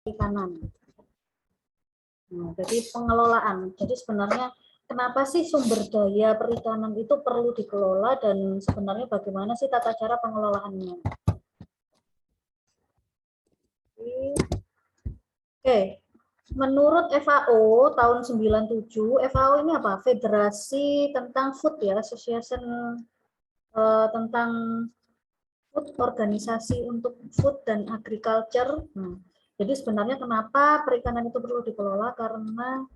perikanan. Nah, jadi pengelolaan. Jadi sebenarnya kenapa sih sumber daya perikanan itu perlu dikelola dan sebenarnya bagaimana sih tata cara pengelolaannya? Oke, menurut FAO tahun 97, FAO ini apa? Federasi tentang Food ya, Association tentang Food, organisasi untuk food dan agriculture. Jadi sebenarnya kenapa perikanan itu perlu dikelola karena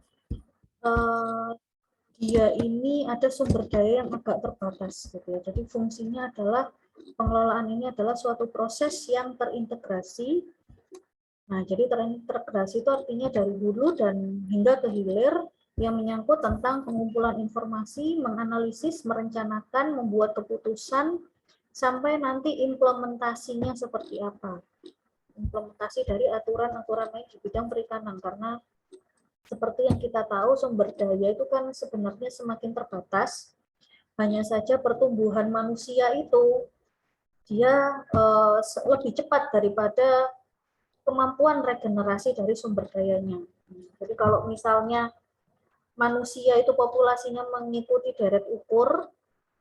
dia ini ada sumber daya yang agak terbatas gitu ya. Jadi fungsinya adalah pengelolaan ini adalah suatu proses yang terintegrasi. Nah, jadi terintegrasi itu artinya dari hulu dan hingga ke hilir yang menyangkut tentang pengumpulan informasi, menganalisis, merencanakan, membuat keputusan, sampai nanti implementasinya seperti apa. Implementasi dari aturan-aturan lain di bidang perikanan, karena seperti yang kita tahu sumber daya itu kan sebenarnya semakin terbatas. Hanya saja pertumbuhan manusia itu dia lebih cepat daripada kemampuan regenerasi dari sumber dayanya. Jadi kalau misalnya manusia itu populasinya mengikuti deret ukur,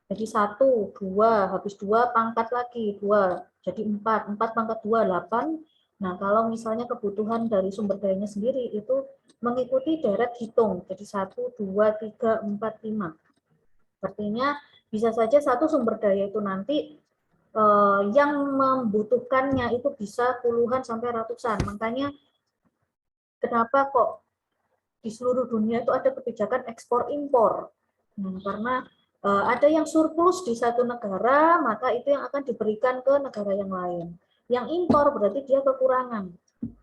jadi 1, 2, habis 2 pangkat lagi, 2, jadi 4, 4 pangkat 2, 8. Nah, kalau misalnya kebutuhan dari sumber dayanya sendiri itu mengikuti deret hitung, jadi 1, 2, 3, 4, 5. Artinya bisa saja satu sumber daya itu nanti yang membutuhkannya itu bisa puluhan sampai ratusan. Makanya kenapa kok di seluruh dunia itu ada kebijakan ekspor impor. Karena ada yang surplus di satu negara, maka itu yang akan diberikan ke negara yang lain. Yang impor berarti dia kekurangan.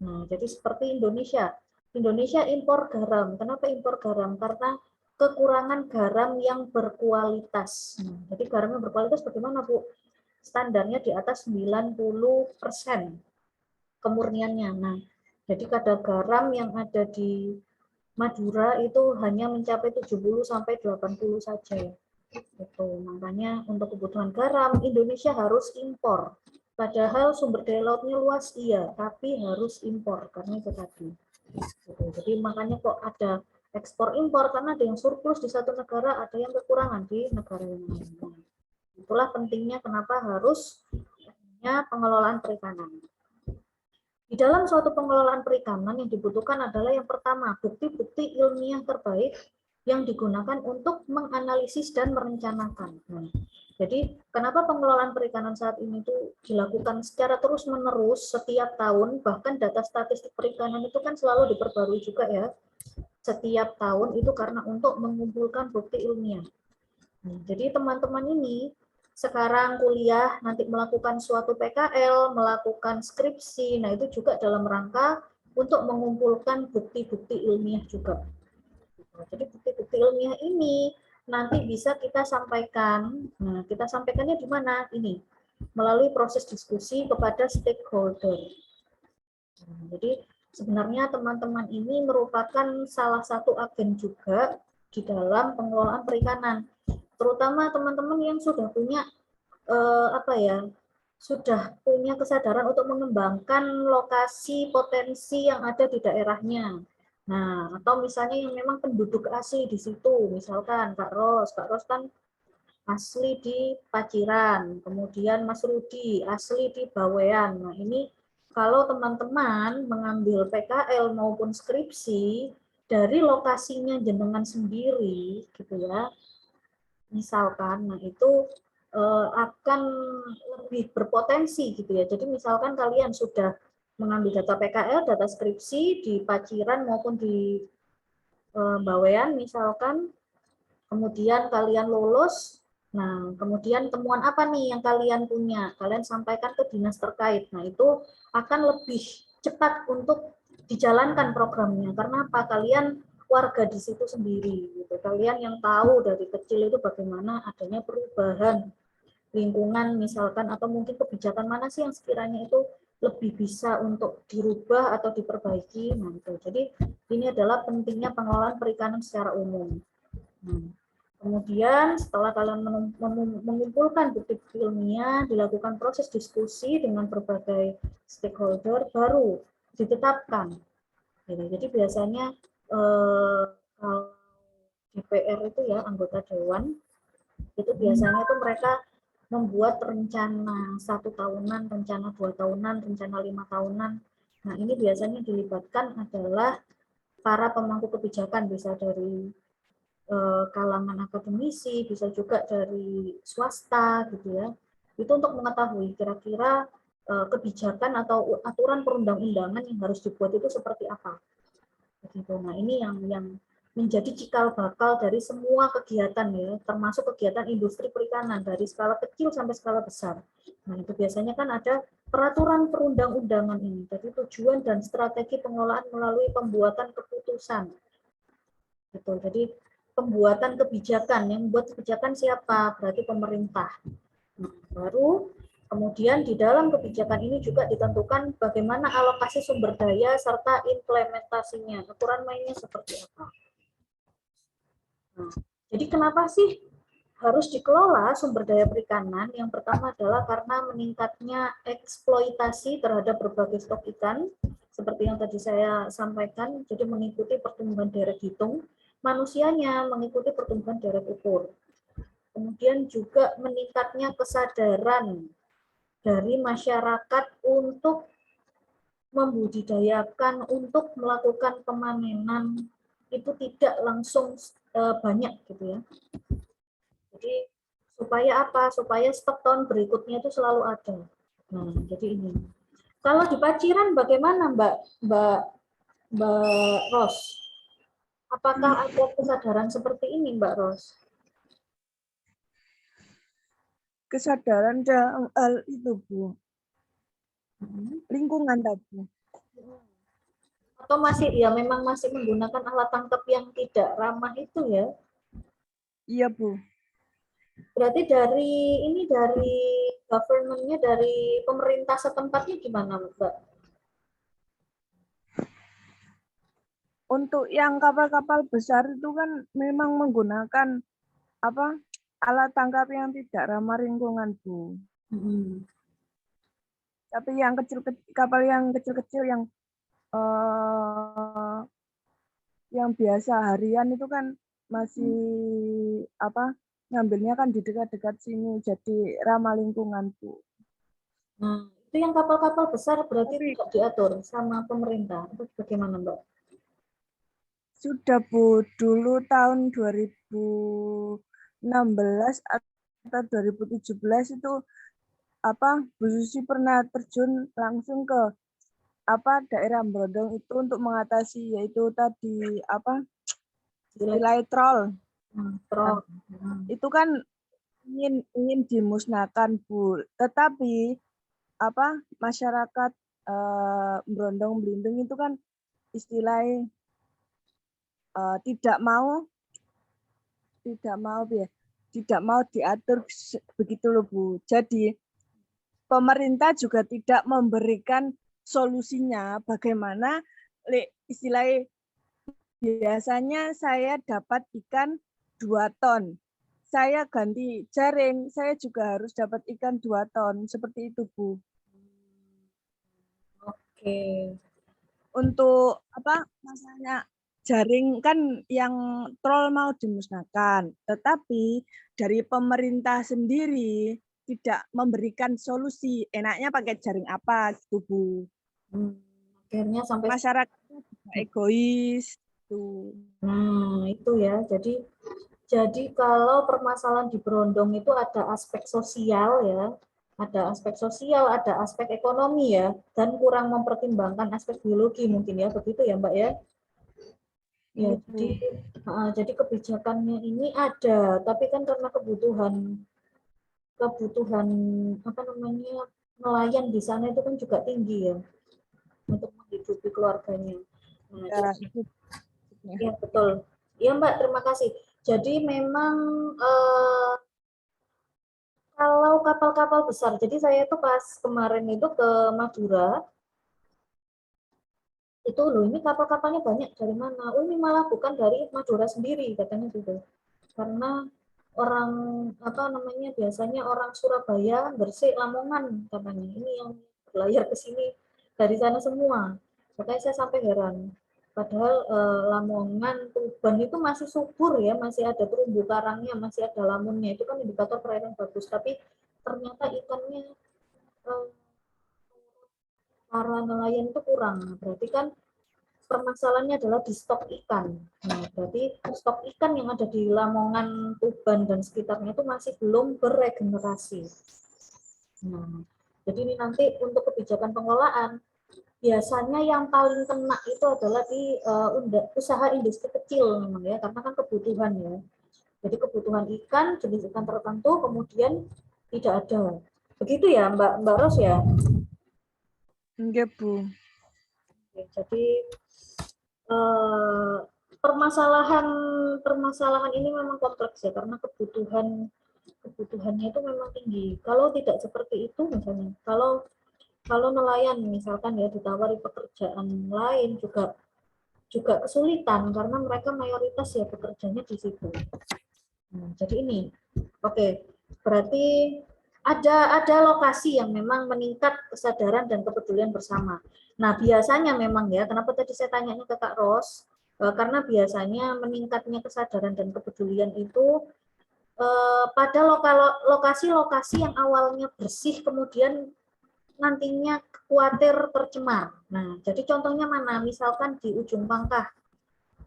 Nah, jadi seperti Indonesia. Indonesia impor garam. Kenapa impor garam? Karena kekurangan garam yang berkualitas. Jadi garam yang berkualitas bagaimana, Bu? Standarnya di atas 90% kemurniannya. Nah, jadi kadar garam yang ada di Madura itu hanya mencapai 70 sampai 80 saja. Itu makanya untuk kebutuhan garam Indonesia harus impor. Padahal sumber daya lautnya luas iya, tapi harus impor karena itu tadi. Jadi makanya kok ada ekspor impor karena ada yang surplus di satu negara, ada yang kekurangan di negara yang lain. Itulah pentingnya kenapa harus pengelolaan perikanan. Di dalam suatu pengelolaan perikanan yang dibutuhkan adalah yang pertama, bukti-bukti ilmiah terbaik yang digunakan untuk menganalisis dan merencanakan. Jadi kenapa pengelolaan perikanan saat ini itu dilakukan secara terus-menerus setiap tahun, bahkan data statistik perikanan itu kan selalu diperbarui juga ya, setiap tahun itu karena untuk mengumpulkan bukti ilmiah. Jadi teman-teman ini sekarang kuliah, nanti melakukan suatu PKL, melakukan skripsi, nah itu juga dalam rangka untuk mengumpulkan bukti-bukti ilmiah juga. Jadi bukti-bukti ilmiah ini nanti bisa kita sampaikan, nah kita sampaikannya di mana? Ini, melalui proses diskusi kepada stakeholder. Jadi sebenarnya teman-teman ini merupakan salah satu agen juga di dalam pengelolaan perikanan. Terutama teman-teman yang sudah punya sudah punya kesadaran untuk mengembangkan lokasi potensi yang ada di daerahnya. Nah, atau misalnya yang memang penduduk asli di situ, misalkan Kak Ros kan asli di Paciran, kemudian Mas Rudi asli di Bawean. Nah, ini kalau teman-teman mengambil PKL maupun skripsi dari lokasinya jenengan sendiri, gitu ya, misalkan, nah itu akan lebih berpotensi gitu ya. Jadi misalkan kalian sudah mengambil data PKL, data skripsi di Paciran maupun di Bawean misalkan, kemudian kalian lulus, nah kemudian temuan apa nih yang kalian punya? Kalian sampaikan ke dinas terkait. Nah itu akan lebih cepat untuk dijalankan programnya. Karena apa? Kalian warga di situ sendiri gitu. Kalian yang tahu dari kecil itu bagaimana adanya perubahan lingkungan misalkan, atau mungkin kebijakan mana sih yang sekiranya itu lebih bisa untuk dirubah atau diperbaiki. Nah, itu. Jadi ini adalah pentingnya pengelolaan perikanan secara umum. Kemudian setelah kalian mengumpulkan bukti ilmiah, dilakukan proses diskusi dengan berbagai stakeholder, baru ditetapkan. Gitu. Jadi biasanya kalau DPR itu ya, anggota dewan, itu biasanya tuh mereka membuat rencana 1 tahunan, rencana 2 tahunan, rencana 5 tahunan. Nah, ini biasanya dilibatkan adalah para pemangku kebijakan, bisa dari kalangan akademisi, bisa juga dari swasta gitu ya. Itu untuk mengetahui kira-kira kebijakan atau aturan perundang-undangan yang harus dibuat itu seperti apa. Begitu. Nah, ini yang menjadi cikal bakal dari semua kegiatan ya, termasuk kegiatan industri perikanan dari skala kecil sampai skala besar. Nah, itu biasanya kan ada peraturan perundang-undangan ini. Jadi tujuan dan strategi pengelolaan melalui pembuatan keputusan. Gitu. Jadi pembuatan kebijakan, yang membuat kebijakan siapa? Berarti pemerintah. Nah, baru kemudian di dalam kebijakan ini juga ditentukan bagaimana alokasi sumber daya serta implementasinya. Aturan mainnya seperti apa. Nah, jadi kenapa sih harus dikelola sumber daya perikanan? Yang pertama adalah karena meningkatnya eksploitasi terhadap berbagai stok ikan, seperti yang tadi saya sampaikan, jadi mengikuti pertumbuhan deret hitung, manusianya mengikuti pertumbuhan deret ukur. Kemudian juga meningkatnya kesadaran dari masyarakat untuk membudidayakan, untuk melakukan pemanenan itu tidak langsung banyak gitu ya. Jadi supaya apa? Supaya stok tahun berikutnya itu selalu ada. Nah, jadi ini. Kalau di Paciran bagaimana Mbak Ros? Apakah ada kesadaran seperti ini Mbak Ros? Kesadaran dalam hal itu, Bu. Lingkungan tadi. Atau masih ya memang masih menggunakan alat tangkap yang tidak ramah itu ya? Iya, Bu. Berarti dari government-nya, dari pemerintah setempatnya gimana, Mbak? Untuk yang kapal-kapal besar itu kan memang menggunakan apa alat tangkap yang tidak ramah lingkungan, Bu. Tapi yang kapal yang kecil-kecil yang biasa harian itu kan masih apa ngambilnya kan di dekat-dekat sini jadi ramah lingkungan, Bu. Nah, itu yang kapal-kapal besar berarti Tapi tidak diatur sama pemerintah. Itu bagaimana, Mbak? sudah, Bu, dulu tahun 2016 atau 2017 itu apa Bu Susi pernah terjun langsung ke apa daerah Brondong itu untuk mengatasi yaitu tadi apa nilai troll. Nah, itu kan ingin dimusnahkan, Bu. Tetapi apa masyarakat Brondong Belimbing itu kan istilahnya tidak mau ya tidak mau diatur begitu loh, Bu. Jadi pemerintah juga tidak memberikan solusinya bagaimana istilahnya biasanya saya dapat ikan 2 ton. Saya ganti jaring, saya juga harus dapat ikan 2 ton. Seperti itu, Bu. Oke. Untuk apa masalahnya jaring kan yang troll mau dimusnahkan, tetapi dari pemerintah sendiri tidak memberikan solusi. Enaknya pakai jaring apa gitu, Bu. Akhirnya sampai Masyarakatnya juga egois. Tuh. Nah, itu ya. Jadi kalau permasalahan di Brondong itu ada aspek sosial ya, ada aspek sosial, ada aspek ekonomi ya, dan kurang mempertimbangkan aspek biologi mungkin ya, begitu ya Mbak ya? Ya, Iya, Bu. jadi kebijakannya ini ada, tapi kan karena kebutuhan apa namanya nelayan di sana itu kan juga tinggi ya untuk menghidupi keluarganya. Nah, Ya, jadi itu. ya betul. Ya Mbak, terima kasih. Jadi memang kalau kapal-kapal besar, jadi saya itu pas kemarin itu ke Madura, itu loh ini kapal-kapalnya banyak dari mana? Oh ini malah bukan dari Madura sendiri katanya gitu. Karena orang apa namanya biasanya orang Surabaya, Gresik, Lamongan katanya ini yang berlayar ke sini dari sana semua. Makanya saya sampai heran. Padahal Lamongan, Tuban itu masih subur ya, masih ada terumbu karangnya, masih ada lamunnya. Itu kan indikator perairan bagus. Tapi ternyata ikannya para nelayan itu kurang. Berarti kan permasalahannya adalah di stok ikan. Nah, berarti stok ikan yang ada di Lamongan, Tuban, dan sekitarnya itu masih belum beregenerasi. Nah, jadi ini nanti untuk kebijakan pengelolaan, biasanya yang paling kena itu adalah di usaha industri kecil memang ya, karena kan kebutuhan ya. Jadi kebutuhan ikan, jenis ikan tertentu, kemudian tidak ada. Begitu ya Mbak Ros ya? Nggih, Bu. Jadi permasalahan permasalahan ini memang kompleks ya, karena kebutuhannya itu memang tinggi. Kalau tidak seperti itu misalnya, kalau nelayan misalkan ya ditawari pekerjaan lain juga kesulitan karena mereka mayoritas ya bekerjanya di situ. Nah, jadi ini, oke, berarti ada lokasi yang memang meningkat kesadaran dan kepedulian bersama. Nah, biasanya memang ya, kenapa tadi saya tanyanya ke Kak Ros, karena biasanya meningkatnya kesadaran dan kepedulian itu pada lokasi-lokasi yang awalnya bersih kemudian nantinya khawatir tercemar. Nah, jadi contohnya mana? Misalkan di ujung pangkah,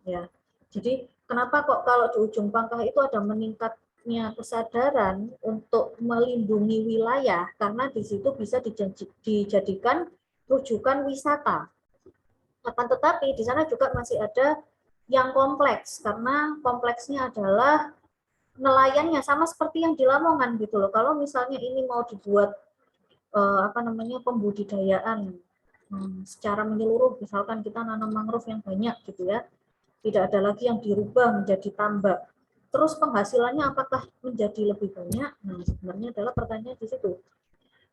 ya. Jadi kenapa kok kalau di ujung pangkah itu ada meningkatnya kesadaran untuk melindungi wilayah? Karena di situ bisa dijadikan rujukan wisata. Akan tetapi di sana juga masih ada yang kompleks, karena kompleksnya adalah nelayannya sama seperti yang di Lamongan gitu loh. Kalau misalnya ini mau dibuat pembudidayaan secara menyeluruh, misalkan kita nanam mangrove yang banyak gitu ya, tidak ada lagi yang dirubah menjadi tambak. Terus penghasilannya apakah menjadi lebih banyak? Nah, sebenarnya adalah pertanyaan di situ.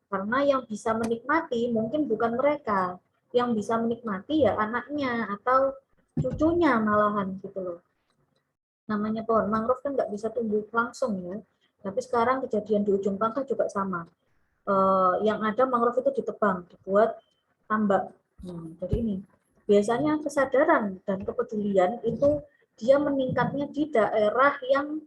Karena yang bisa menikmati mungkin bukan mereka, yang bisa menikmati ya anaknya atau cucunya malahan gitu loh. Namanya pohon mangrove kan nggak bisa tumbuh langsung ya. Tapi sekarang kejadian di ujung pangkah juga sama. Yang ada mangrove itu ditebang, dibuat tambak. Jadi ini biasanya kesadaran dan kepedulian itu dia meningkatnya di daerah yang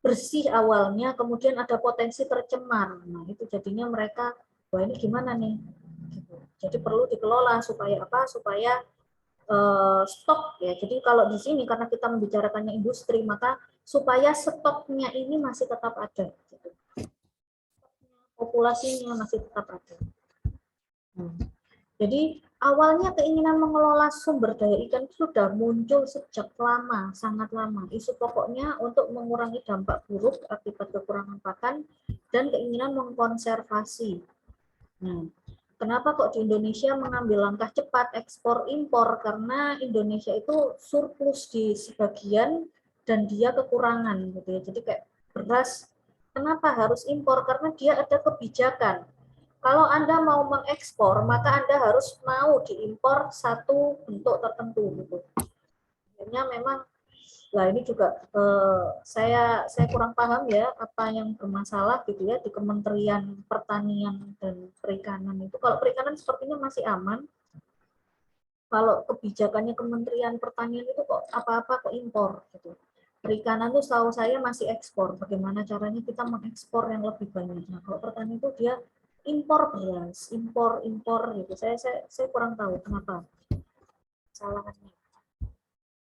bersih awalnya, kemudian ada potensi tercemar. Nah, itu jadinya mereka, wah ini gimana nih? Gitu. Jadi perlu dikelola supaya apa? Supaya stok ya. Jadi kalau di sini karena kita membicarakannya industri, maka supaya stoknya ini masih tetap ada. Gitu. Populasinya masih tetap ada. Jadi awalnya keinginan mengelola sumber daya ikan itu sudah muncul sejak lama, sangat lama. Isu pokoknya untuk mengurangi dampak buruk akibat kekurangan pakan dan keinginan mengkonservasi. Nah, kenapa kok di Indonesia mengambil langkah cepat ekspor impor? Karena Indonesia itu surplus di sebagian dan dia kekurangan gitu ya. Jadi kayak beras, kenapa harus impor? Karena dia ada kebijakan. Kalau Anda mau mengekspor, maka Anda harus mau diimpor satu bentuk tertentu gitu. Akhirnya memang, nah ini juga saya kurang paham ya apa yang bermasalah gitu ya di Kementerian Pertanian dan Perikanan itu. Kalau perikanan sepertinya masih aman. Kalau kebijakannya Kementerian Pertanian itu kok apa-apa kok impor gitu. Perikanan tuh setahu saya masih ekspor. Bagaimana caranya kita mengekspor yang lebih banyak. Nah, kalau pertanian itu dia impor beras, impor gitu. Saya kurang tahu kenapa kesalahannya.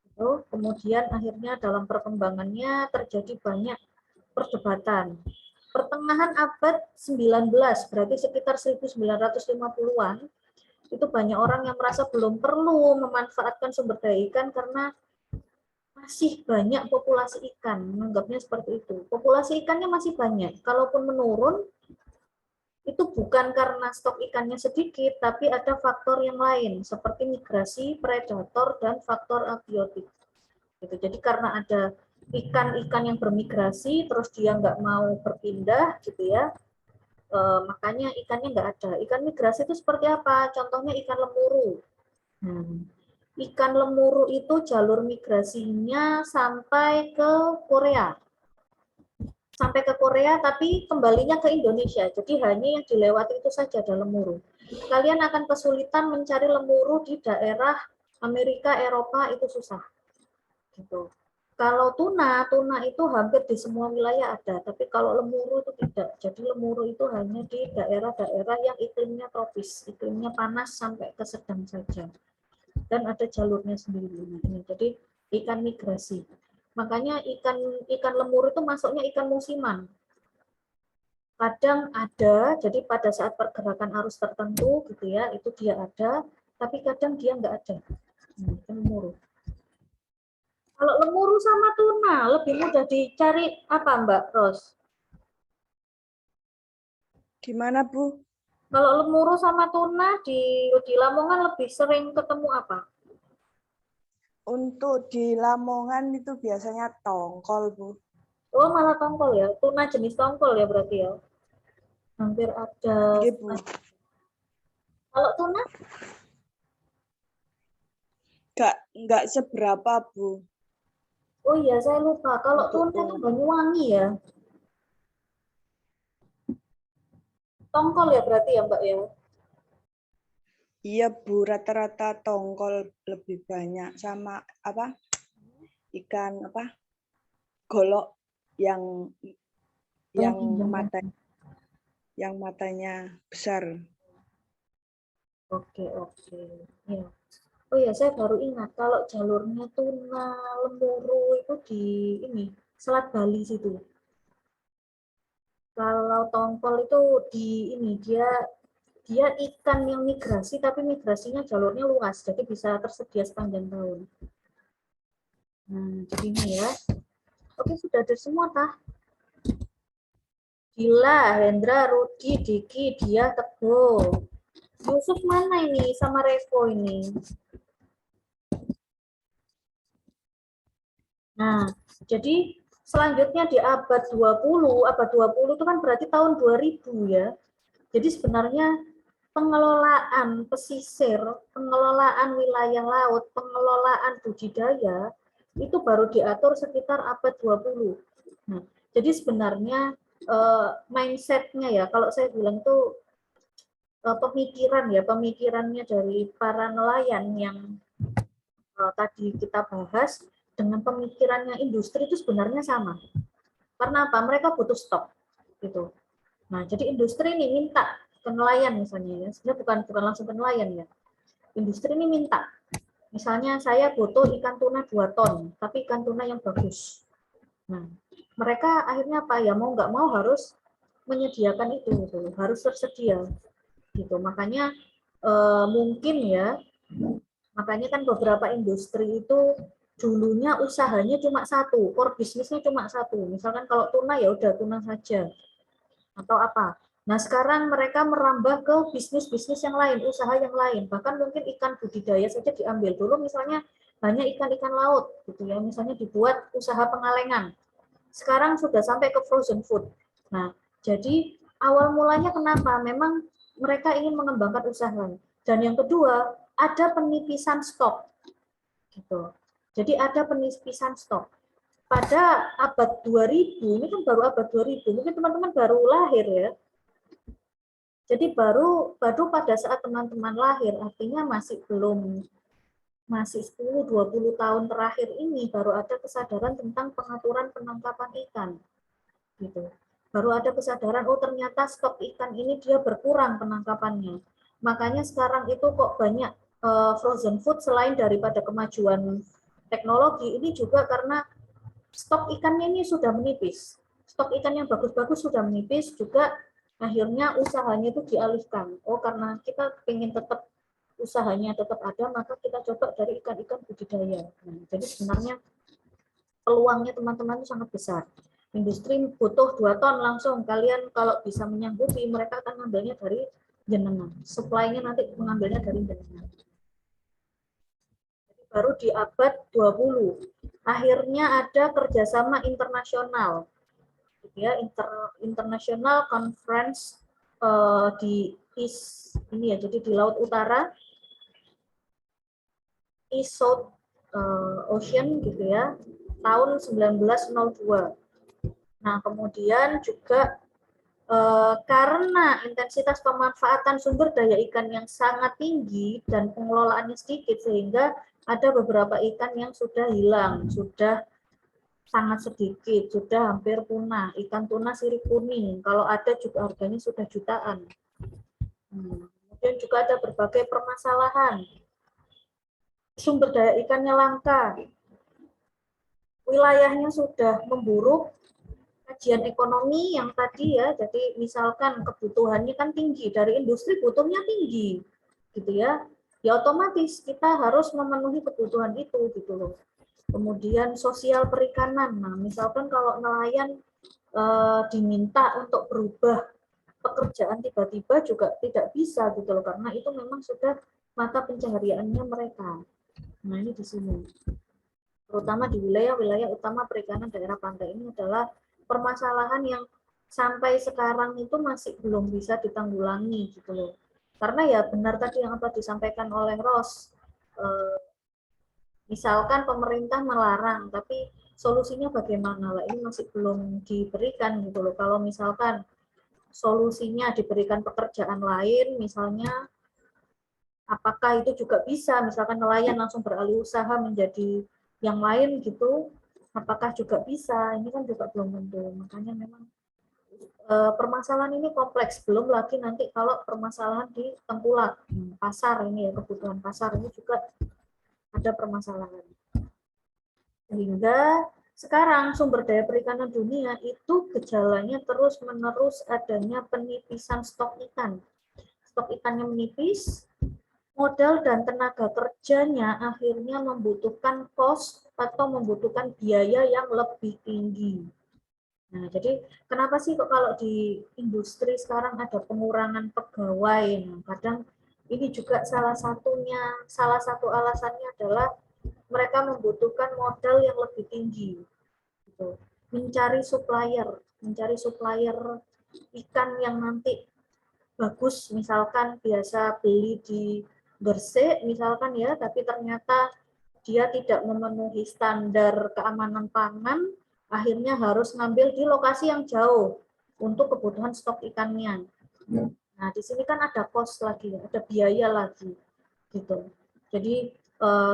Itu kemudian akhirnya dalam perkembangannya terjadi banyak perdebatan. Pertengahan abad 19, berarti sekitar 1950-an, itu banyak orang yang merasa belum perlu memanfaatkan sumber daya ikan karena masih banyak populasi ikan, menganggapnya seperti itu. Populasi ikannya masih banyak, kalaupun menurun, itu bukan karena stok ikannya sedikit, tapi ada faktor yang lain, seperti migrasi, predator, dan faktor abiotik. Gitu. Jadi karena ada ikan-ikan yang bermigrasi, terus dia nggak mau berpindah, gitu ya, makanya ikannya nggak ada. Ikan migrasi itu seperti apa? Contohnya ikan lemuru. Ikan lemuru itu jalur migrasinya sampai ke Korea. Sampai ke Korea tapi kembalinya ke Indonesia. Jadi hanya yang dilewati itu saja ada lemuru. kalian akan kesulitan mencari lemuru di daerah Amerika, Eropa itu susah. Gitu. Kalau tuna itu hampir di semua wilayah ada, tapi kalau lemuru itu tidak. Jadi lemuru itu hanya di daerah-daerah yang iklimnya tropis, iklimnya panas sampai ke sedang saja. Dan ada jalurnya sendiri. Nah, jadi ikan migrasi. Makanya ikan lemuru itu masuknya ikan musiman. Kadang ada, jadi pada saat pergerakan arus tertentu gitu ya, itu dia ada, tapi kadang dia nggak ada. Ikan lemuru. Kalau lemuru sama tuna lebih mudah dicari apa Mbak Ros? Gimana, Bu? Kalau lemuru sama tuna di Lamongan lebih sering ketemu apa? Untuk di Lamongan itu biasanya tongkol, Bu. Oh malah tongkol ya, tuna jenis tongkol ya berarti ya. Hampir ada. Iya, Bu. Kalau tuna? Nggak seberapa, Bu. Oh iya saya lupa. Kalau Untuk tuna itu Banyuwangi ya. Tongkol ya berarti ya Mbak ya. Iya, Bu, rata-rata tongkol lebih banyak sama apa? Ikan apa? Golok yang Oh, matanya besar. oke oke. Ya. Oh ya saya baru ingat kalau jalurnya tuna lemuru itu di ini Selat Bali situ. Kalau tongkol itu di ini dia dia ikan yang migrasi tapi migrasinya jalurnya luas jadi bisa tersedia sepanjang tahun. Nah, jadi ini ya. Oke, sudah ada semua tah. Gila, Hendra, Rudi, Diki, dia, Teguh. Yusuf mana ini sama Revo ini? Nah, jadi selanjutnya di abad 20 itu kan berarti tahun 2000 ya. Jadi sebenarnya pengelolaan pesisir, pengelolaan wilayah laut, pengelolaan budidaya itu baru diatur sekitar abad 20. Nah, jadi sebenarnya mindset-nya ya, kalau saya bilang itu pemikirannya dari para nelayan yang tadi kita bahas dengan pemikirannya industri itu sebenarnya sama. Karena apa? Mereka butuh stok gitu. Nah, jadi industri ini minta ke nelayan misalnya ya. Sebenarnya bukan langsung ke nelayan ya. Industri ini minta. Misalnya saya butuh ikan tuna 2 ton, tapi ikan tuna yang bagus. Nah, mereka akhirnya apa ya mau nggak mau harus menyediakan itu gitu. Harus tersedia gitu. Makanya mungkin ya makanya kan beberapa industri itu dulunya usahanya cuma satu, core bisnisnya cuma satu. Misalkan kalau tuna ya udah tuna saja atau apa. Nah sekarang mereka merambah ke bisnis-bisnis yang lain, usaha yang lain. Bahkan mungkin ikan budidaya saja diambil dulu misalnya banyak ikan-ikan laut gitu ya, misalnya dibuat usaha pengalengan. Sekarang sudah sampai ke frozen food. Nah jadi awal mulanya kenapa? Memang mereka ingin mengembangkan usaha. Dan yang kedua ada penipisan stok gitu. Jadi ada penipisan stok. Pada abad 2000, ini kan baru abad 2000, mungkin teman-teman baru lahir ya. Jadi baru pada saat teman-teman lahir, artinya masih 10-20 tahun terakhir ini baru ada kesadaran tentang pengaturan penangkapan ikan. Gitu. Baru ada kesadaran, oh ternyata stok ikan ini dia berkurang penangkapannya. Makanya sekarang itu kok banyak frozen food selain daripada kemajuan teknologi, ini juga karena stok ikannya ini sudah menipis. Stok ikan yang bagus-bagus sudah menipis, juga akhirnya usahanya itu dialihkan. Oh, karena kita ingin tetap usahanya tetap ada, maka kita coba dari ikan-ikan budidaya. Nah, jadi sebenarnya peluangnya teman-teman itu sangat besar. Industri butuh 2 ton langsung. Kalian kalau bisa menyanggupi, mereka akan mengambilnya dari jenengan. Supply-nya nanti mengambilnya dari jenengan. Baru di abad 20. Akhirnya ada kerjasama internasional. Ya, international conference di East ini ya, jadi di Laut Utara, East South Ocean gitu ya, tahun 1902. Nah, kemudian juga karena intensitas pemanfaatan sumber daya ikan yang sangat tinggi dan pengelolaannya sedikit, sehingga ada beberapa ikan yang sudah hilang, sudah sangat sedikit, sudah hampir punah. Ikan tuna sirip kuning, kalau ada juga harganya sudah jutaan. Kemudian juga ada berbagai permasalahan. Sumber daya ikannya langka, wilayahnya sudah memburuk, kajian ekonomi yang tadi ya, jadi misalkan kebutuhannya kan tinggi, dari industri butuhnya tinggi, gitu ya, ya otomatis kita harus memenuhi kebutuhan itu, gitu loh. Kemudian sosial perikanan, nah misalkan kalau nelayan diminta untuk berubah pekerjaan tiba-tiba juga tidak bisa, gitu loh, karena itu memang sudah mata pencahariannya mereka. Nah ini di sini. Terutama di wilayah-wilayah utama perikanan daerah pantai ini adalah permasalahan yang sampai sekarang itu masih belum bisa ditanggulangi gitu loh. Karena ya benar tadi yang apa disampaikan oleh Ros, misalkan pemerintah melarang, tapi solusinya bagaimana lah, ini masih belum diberikan gitu loh. Kalau misalkan solusinya diberikan pekerjaan lain, misalnya apakah itu juga bisa, misalkan nelayan langsung beralih usaha menjadi yang lain gitu, apakah juga bisa, ini kan juga belum tentu. Makanya memang permasalahan ini kompleks, belum lagi nanti kalau permasalahan di tengkulak, pasar ini ya, kebutuhan pasar ini juga ada permasalahan. Sehingga sekarang sumber daya perikanan dunia itu gejalanya terus-menerus adanya penipisan stok ikan. Stok ikannya menipis, modal dan tenaga kerjanya akhirnya membutuhkan cost atau membutuhkan biaya yang lebih tinggi. Nah, jadi kenapa sih kok kalau di industri sekarang ada pengurangan pegawai? Nah, kadang ini juga salah satu alasannya adalah mereka membutuhkan modal yang lebih tinggi. Gitu. Mencari supplier ikan yang nanti bagus, misalkan biasa beli di Gresik misalkan ya, tapi ternyata dia tidak memenuhi standar keamanan pangan, akhirnya harus ngambil di lokasi yang jauh untuk kebutuhan stok ikannya. Nah, di sini kan ada cost lagi, ada biaya lagi, gitu. Jadi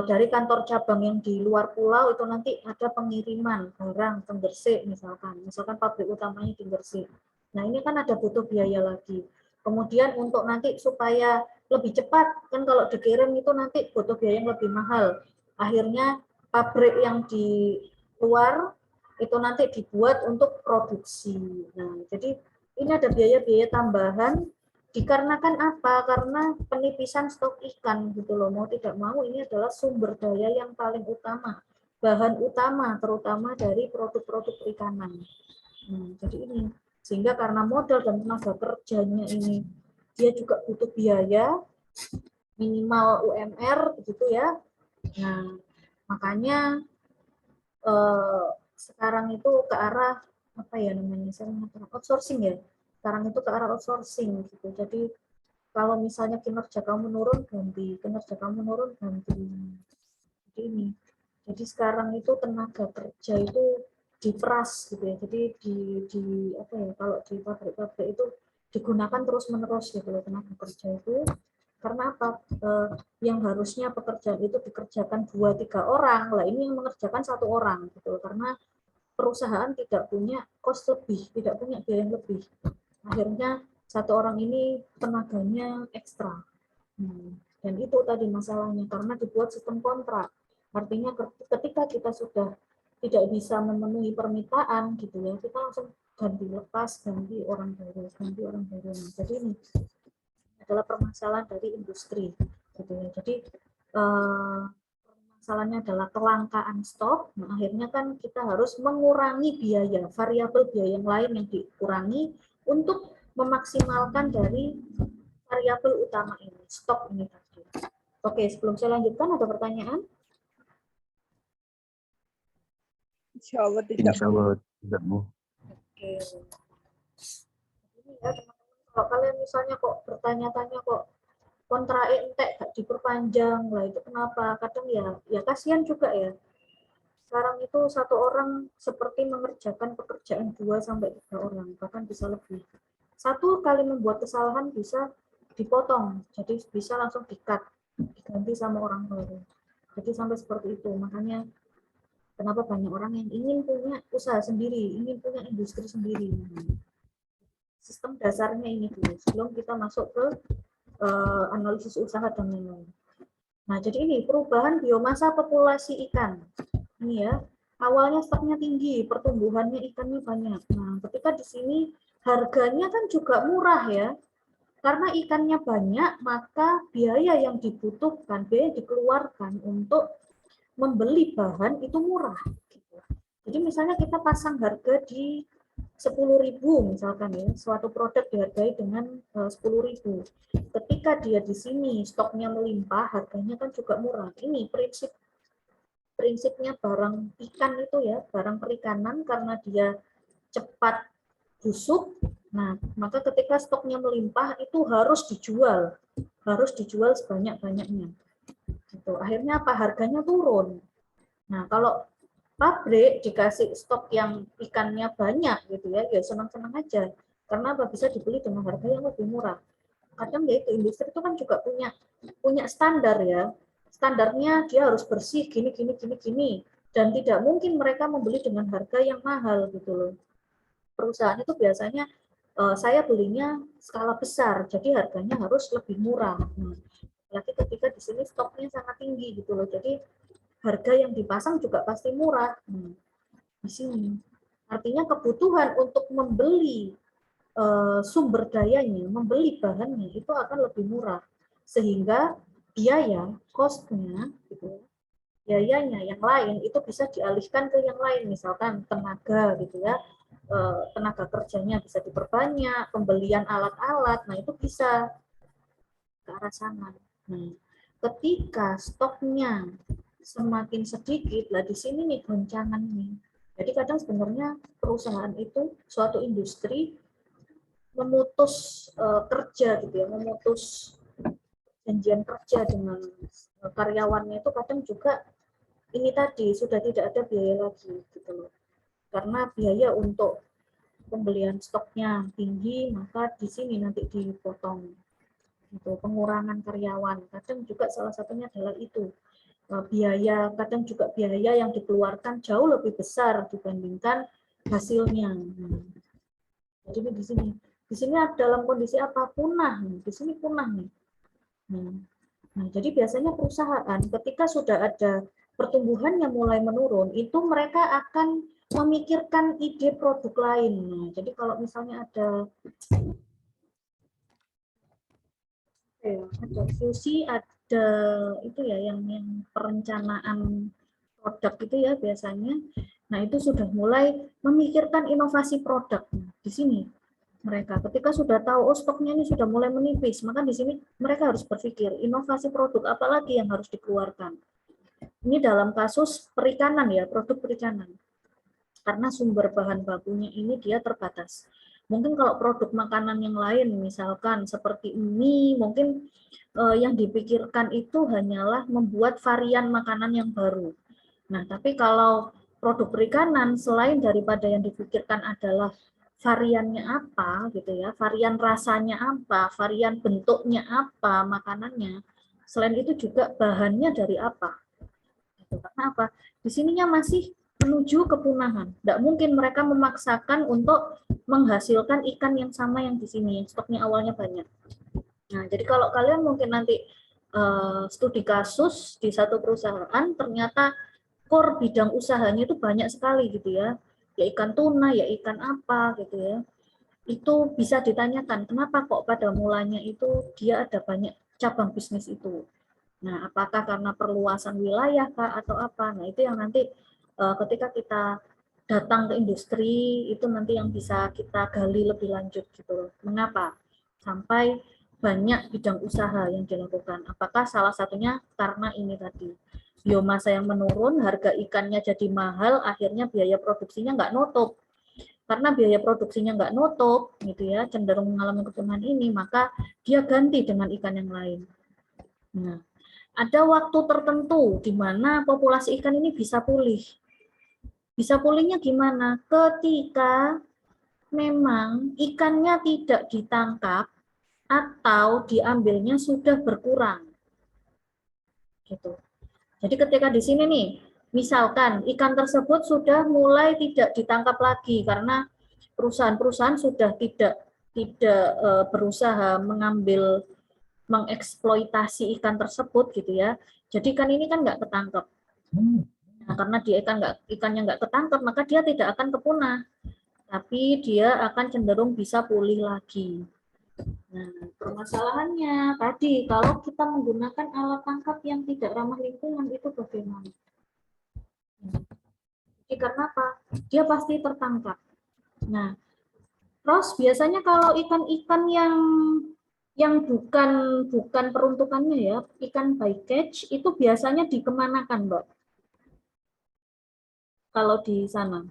dari kantor cabang yang di luar pulau itu nanti ada pengiriman barang ke Gresik misalkan pabrik utamanya di Gresik. Nah, ini kan ada butuh biaya lagi. Kemudian untuk nanti supaya lebih cepat, kan kalau dikirim itu nanti butuh biaya yang lebih mahal. Akhirnya pabrik yang di luar itu nanti dibuat untuk produksi. Nah, jadi ini ada biaya-biaya tambahan dikarenakan apa? Karena penipisan stok ikan gitu loh. Mau tidak mau ini adalah sumber daya yang paling utama, bahan utama terutama dari produk-produk perikanan. Jadi ini sehingga karena modal dan tenaga kerjanya ini dia juga butuh biaya minimal UMR begitu ya. Nah, makanya sekarang itu ke arah apa ya namanya, outsourcing ya. Sekarang itu ke arah outsourcing gitu. Jadi kalau misalnya kinerja kamu menurun ganti, kinerja kamu menurun ganti. Jadi ini. Jadi sekarang itu tenaga kerja itu diperas gitu ya. Jadi di apa ya, kalau di pabrik-pabrik itu digunakan terus-menerus gitu loh tenaga kerja itu. Karena apa? Yang harusnya pekerjaan itu dikerjakan 2-3 orang, lah ini yang mengerjakan 1 orang gitu. Karena perusahaan tidak punya cost lebih, tidak punya biaya yang lebih. Akhirnya 1 orang ini tenaganya ekstra. Dan itu tadi masalahnya, karena dibuat sistem kontrak. Artinya ketika kita sudah tidak bisa memenuhi permintaan gitu ya, kita langsung ganti lepas, ganti orang baru. Jadi ini adalah permasalahan dari industri gitu ya. Jadi permasalahannya adalah kelangkaan stok. Nah, akhirnya kan kita harus mengurangi biaya, variabel biaya yang lain yang dikurangi untuk memaksimalkan dari variabel utama ini, stok ini tadi. Oke, sebelum saya lanjutkan ada pertanyaan? Insya Allah tidak. Insya Allah tidak, Bu. Oke. Ini ya teman-teman, kalau kalian misalnya kok bertanya-tanya kok kontrak entek gak diperpanjang lah, itu kenapa? Kadang ya kasihan juga ya. Sekarang itu 1 orang seperti mengerjakan pekerjaan 2-3 orang, bahkan bisa lebih. satu kali membuat kesalahan bisa dipotong, jadi bisa langsung di-cut, diganti sama orang baru. Jadi sampai seperti itu. Makanya kenapa banyak orang yang ingin punya usaha sendiri, ingin punya industri sendiri. Sistem dasarnya ini dulu, sebelum kita masuk ke analisis usaha dan lain-lain. Nah, jadi ini perubahan biomasa populasi ikan. Ini ya, awalnya stoknya tinggi, pertumbuhannya ikannya banyak. Nah, ketika di sini harganya kan juga murah ya. Karena ikannya banyak, maka biaya yang dibutuhkan, biaya yang dikeluarkan untuk membeli bahan itu murah. Jadi misalnya kita pasang harga di 10.000 misalkan ya, suatu produk dihargai dengan 10.000. Ketika dia di sini stoknya melimpah, harganya kan juga murah. Ini prinsipnya barang ikan itu ya, barang perikanan karena dia cepat busuk. Nah, maka ketika stoknya melimpah itu harus dijual sebanyak-banyaknya. Gitu. Akhirnya apa? Harganya turun. Nah, kalau pabrik dikasih stok yang ikannya banyak gitu ya, ya senang-senang aja. Karena apa? Bisa dibeli dengan harga yang lebih murah. Kadang ya itu industri itu kan juga punya standar ya. Standarnya dia harus bersih gini dan tidak mungkin mereka membeli dengan harga yang mahal gitu loh. Perusahaan itu biasanya saya belinya skala besar, jadi harganya harus lebih murah. Lagi ketika di sini stoknya sangat tinggi gitu loh, jadi harga yang dipasang juga pasti murah. Di sini artinya kebutuhan untuk membeli sumber dayanya, membeli bahannya itu akan lebih murah, sehingga biaya cost-nya gitu, biayanya yang lain itu bisa dialihkan ke yang lain, misalkan tenaga gitu ya, tenaga kerjanya bisa diperbanyak, pembelian alat-alat, nah itu bisa ke arah sana. Nah, ketika stoknya semakin sedikit, lah di sini nih goncangan nih. Jadi kadang sebenarnya perusahaan itu suatu industri memutus kerja gitu ya, memutus janjian kerja dengan karyawannya itu kadang juga ini tadi sudah tidak ada biaya lagi gitu loh. Karena biaya untuk pembelian stoknya tinggi, maka di sini nanti dipotong. Gitu, pengurangan karyawan. Kadang juga salah satunya adalah itu. Biaya, kadang juga biaya yang dikeluarkan jauh lebih besar dibandingkan hasilnya. Jadi di sini. Di sini dalam kondisi apa? Punah. Di sini punah nih. Nah, jadi biasanya perusahaan ketika sudah ada pertumbuhan yang mulai menurun, itu mereka akan memikirkan ide produk lain. Nah, jadi kalau misalnya ada fusi, ada itu ya yang perencanaan produk itu ya biasanya. Nah, itu sudah mulai memikirkan inovasi produk. Nah, di sini mereka ketika sudah tahu oh stoknya ini sudah mulai menipis, maka di sini mereka harus berpikir inovasi produk apa lagi yang harus dikeluarkan. Ini dalam kasus perikanan ya, produk perikanan. Karena sumber bahan bakunya ini dia terbatas. Mungkin kalau produk makanan yang lain, misalkan seperti mie, mungkin yang dipikirkan itu hanyalah membuat varian makanan yang baru. Nah, tapi kalau produk perikanan, selain daripada yang dipikirkan adalah variannya apa, gitu ya, varian rasanya apa, varian bentuknya apa, makanannya, selain itu juga bahannya dari apa. Gitu. Karena apa? Di sininya masih menuju kepunahan. Tidak mungkin mereka memaksakan untuk menghasilkan ikan yang sama yang di sini, yang stoknya awalnya banyak. Nah, jadi kalau kalian mungkin nanti studi kasus di satu perusahaan, ternyata core bidang usahanya itu banyak sekali gitu ya. Ya ikan tuna, ya ikan apa gitu ya. Itu bisa ditanyakan, kenapa kok pada mulanya itu dia ada banyak cabang bisnis itu. Nah, apakah karena perluasan wilayah kah atau apa? Nah, itu yang nanti ketika kita datang ke industri itu nanti yang bisa kita gali lebih lanjut gitu. Mengapa sampai banyak bidang usaha yang dilakukan? Apakah salah satunya karena ini tadi biomasa yang menurun, harga ikannya jadi mahal, akhirnya biaya produksinya nggak nutup. Karena biaya produksinya nggak nutup, gitu ya, cenderung mengalami kepunahan ini, maka dia ganti dengan ikan yang lain. Nah, ada waktu tertentu di mana populasi ikan ini bisa pulih. Bisa pulihnya gimana? Ketika memang ikannya tidak ditangkap atau diambilnya sudah berkurang. Gitu. Jadi ketika di sini nih, misalkan ikan tersebut sudah mulai tidak ditangkap lagi karena perusahaan-perusahaan sudah tidak berusaha mengeksploitasi ikan tersebut gitu ya. Jadi ikan ini kan nggak ketangkep. Nah, karena dia ikannya nggak ketangkep, maka dia tidak akan kepunah, tapi dia akan cenderung bisa pulih lagi. Nah, permasalahannya tadi kalau kita menggunakan alat tangkap yang tidak ramah lingkungan itu bagaimana? Jadi karena apa? Dia pasti tertangkap. Nah, terus biasanya kalau ikan-ikan yang bukan peruntukannya ya, ikan bycatch itu biasanya dikemanakan, Mbak? Kalau di sana?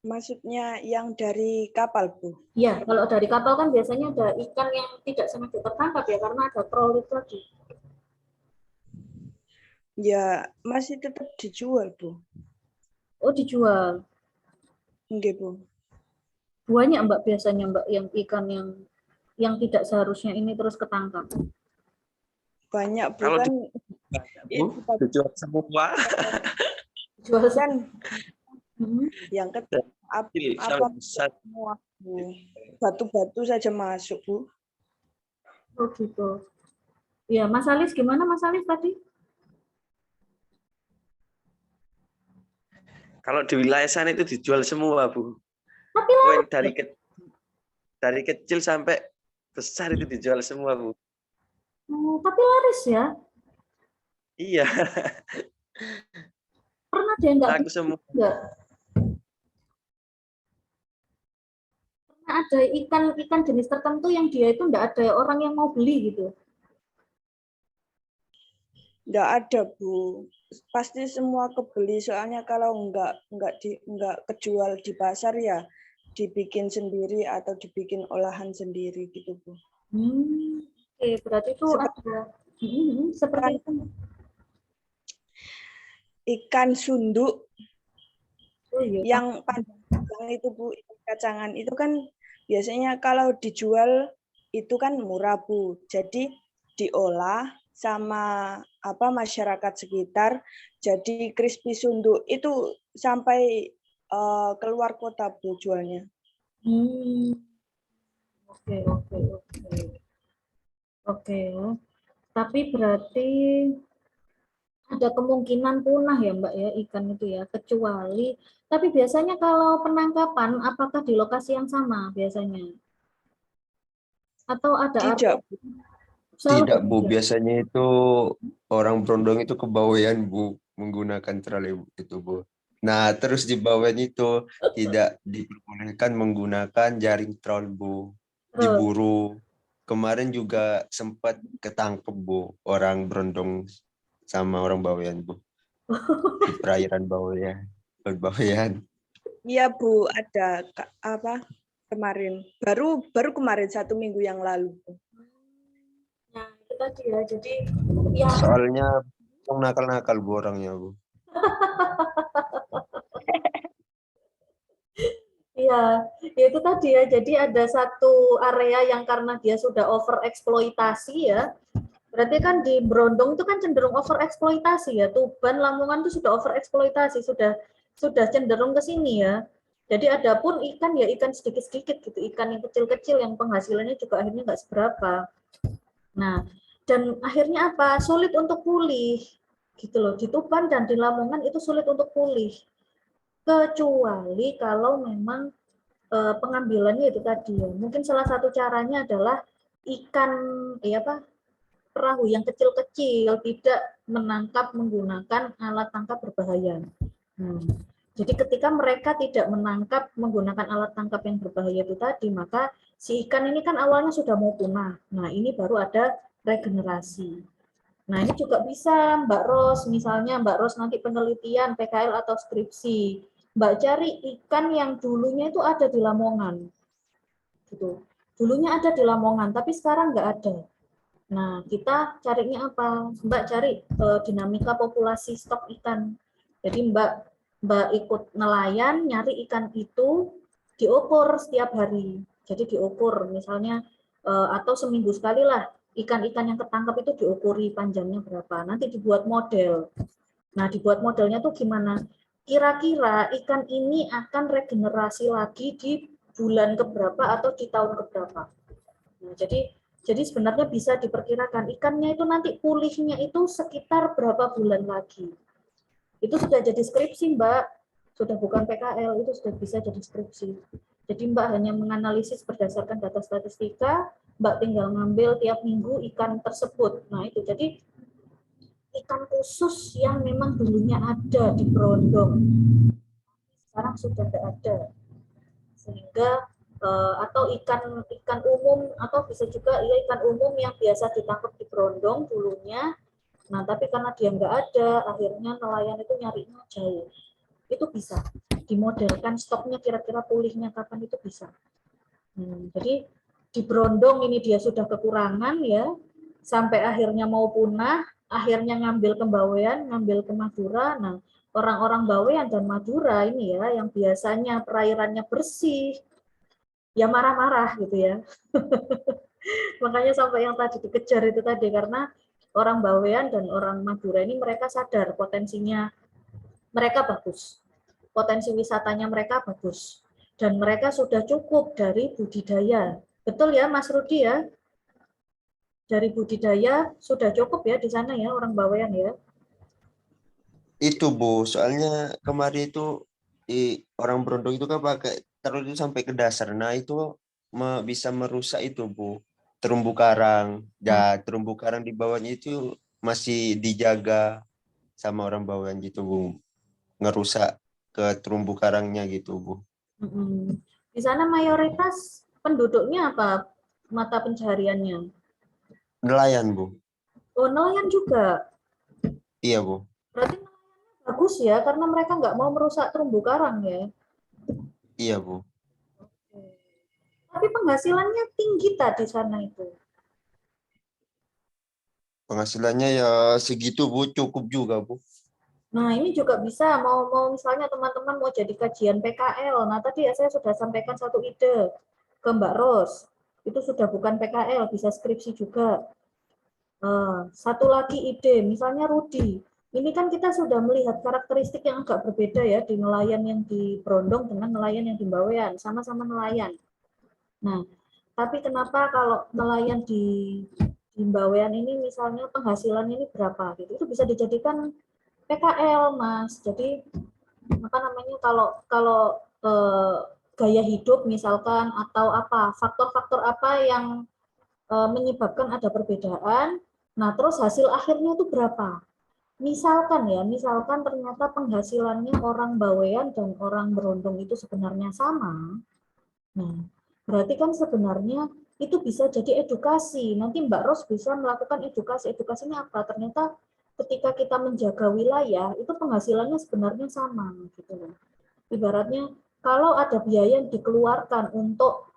Maksudnya yang dari kapal, Bu? Ya, kalau dari kapal kan biasanya ada ikan yang tidak sengaja tertangkap ya, karena ada troll itu tadi. Ya, masih tetap dijual, Bu. Oh, dijual. Nggih, Bu. Banyak, Mbak, biasanya, Mbak, yang ikan yang tidak seharusnya ini terus ketangkap. Banyak, Bu. Kalau Kan Bu, dijual semua. Jual kan Hmm. yang apa Besar. semua, Bu. Batu-batu saja masuk, Bu. Oh gitu. Ya, Mas Alis gimana Mas Alis tadi? Kalau di wilayah sana itu dijual semua, Bu. Tapi Poin dari kecil sampai besar itu dijual semua, Bu. tapi laris ya. Iya, Pernah dia nggak laku semua. enggak? Pernah ada ikan jenis tertentu yang dia itu enggak ada orang yang mau beli gitu. Nggak ada, Bu. Pasti semua kebeli, soalnya kalau nggak kejual di pasar ya dibikin sendiri atau dibikin olahan sendiri gitu, Bu. Oke, berarti itu ada seperti itu. Ikan sunduk Oh, iya. yang panjang itu, Bu, ikan kacangan itu kan biasanya kalau dijual itu kan murah, Bu. Jadi diolah sama masyarakat sekitar jadi crispy sunduk itu sampai keluar kota, Bu, jualnya. Oke. Tapi berarti ada kemungkinan punah ya Mbak ya ikan itu ya, kecuali tapi biasanya kalau penangkapan apakah di lokasi yang sama biasanya? Atau ada Tidak, area? Bu. Selalu Tidak, Bu. berbeda? Biasanya itu orang Brondong itu ke Bawean, Bu, menggunakan troli itu, Bu. Nah, terus di Bawean itu tidak diperbolehkan menggunakan jaring troll, Bu. Terus, Diburu. Kemarin juga sempat ketangkep, Bu, orang Brondong sama orang Bawean, Bu. Di perairan Bawean. Bawean. Iya, Bu, ada kemarin. Baru kemarin 1 minggu yang lalu, Bu. nah itu tadi ya, jadi ya Soalnya nakal-nakal, Bu, orangnya, Bu. ya itu tadi ya, jadi ada satu area yang karena dia sudah over eksploitasi ya. Berarti kan di Brondong itu kan cenderung over eksploitasi ya. Tuban, Lamongan itu sudah over eksploitasi, sudah cenderung ke sini ya. Jadi ada pun ikan ya ikan sedikit-sedikit gitu, ikan yang kecil-kecil yang penghasilannya juga akhirnya nggak seberapa. Nah, dan akhirnya apa? Sulit untuk pulih gitu loh. Di Tuban dan di Lamongan itu sulit untuk pulih. Kecuali kalau memang pengambilannya itu tadi ya. Mungkin salah satu caranya adalah ikan perahu yang kecil-kecil tidak menangkap menggunakan alat tangkap berbahaya. Jadi ketika mereka tidak menangkap menggunakan alat tangkap yang berbahaya itu tadi, maka si ikan ini kan awalnya sudah mau punah. Nah, ini baru ada regenerasi. Nah, ini juga bisa Mbak Ros, misalnya Mbak Ros nanti penelitian PKL atau skripsi. Mbak cari ikan yang dulunya itu ada di Lamongan. Gitu. Dulunya ada di Lamongan, tapi sekarang nggak ada. Nah, kita carinya apa? Mbak cari dinamika populasi stok ikan. Jadi Mbak ikut nelayan, nyari ikan itu, diukur setiap hari. Jadi diukur misalnya atau seminggu sekali lah ikan-ikan yang ketangkap itu diukuri panjangnya berapa. Nanti dibuat model. Nah, dibuat modelnya tuh gimana? Kira-kira ikan ini akan regenerasi lagi di bulan keberapa atau di tahun keberapa. Nah, jadi sebenarnya bisa diperkirakan ikannya itu nanti pulihnya itu sekitar berapa bulan lagi. Itu sudah jadi skripsi, Mbak. Sudah bukan PKL, itu sudah bisa jadi skripsi. Jadi Mbak hanya menganalisis berdasarkan data statistika, Mbak tinggal ngambil tiap minggu ikan tersebut. Nah, itu jadi ikan khusus yang memang dulunya ada di Brondong. Sekarang sudah tidak ada. Sehingga atau ikan umum atau bisa juga ya ikan umum yang biasa ditangkap di Brondong dulunya. Nah, tapi karena dia nggak ada, akhirnya nelayan itu nyarinya jauh. Itu bisa dimodelkan stoknya kira-kira pulihnya kapan itu bisa. Jadi di Brondong ini dia sudah kekurangan ya, sampai akhirnya mau punah, akhirnya ngambil ke Bawean, ngambil ke Madura. Nah, orang-orang Bawean dan Madura ini ya, yang biasanya perairannya bersih, ya marah-marah gitu ya. Makanya sampai yang tadi dikejar itu tadi, karena orang Bawean dan orang Madura ini mereka sadar potensinya mereka bagus. Potensi wisatanya mereka bagus. Dan mereka sudah cukup dari budidaya. Betul ya Mas Rudi ya? Dari budidaya sudah cukup ya di sana ya orang Bawean ya? Itu Bu, soalnya kemarin itu orang Brondong itu kan pakai terus itu sampai ke dasar. Nah itu bisa merusak itu Bu, terumbu karang. Ya terumbu karang di bawahnya itu masih dijaga sama orang Bawean gitu Bu, ngerusak ke terumbu karangnya gitu Bu. Di sana mayoritas penduduknya apa mata pencahariannya? Nelayan Bu. Oh, nelayan juga. Iya Bu. Berarti nelayannya bagus ya, karena mereka nggak mau merusak terumbu karang ya. Iya Bu. Tapi penghasilannya tinggi tadi sana itu. Penghasilannya ya segitu Bu, cukup juga Bu. Nah, ini juga bisa mau misalnya teman-teman mau jadi kajian PKL. Nah, tadi ya saya sudah sampaikan satu ide ke Mbak Ros. Itu sudah bukan PKL, bisa skripsi juga. Satu lagi ide, misalnya Rudi. Ini kan kita sudah melihat karakteristik yang agak berbeda ya di nelayan yang di Brondong dengan nelayan yang di Bawean, sama-sama nelayan. Nah, tapi kenapa kalau nelayan di Bawean ini misalnya penghasilan ini berapa gitu? Itu bisa dijadikan PKL, Mas. Jadi apa namanya kalau gaya hidup misalkan atau apa faktor-faktor apa yang menyebabkan ada perbedaan. Nah, terus hasil akhirnya itu berapa? Misalkan ternyata penghasilannya orang Bawean dan orang Brondong itu sebenarnya sama. Nah, berarti kan sebenarnya itu bisa jadi edukasi. Nanti Mbak Ros bisa melakukan edukasi. Edukasinya apa? Ternyata ketika kita menjaga wilayah, itu penghasilannya sebenarnya sama. Gitu loh. Ibaratnya kalau ada biaya yang dikeluarkan untuk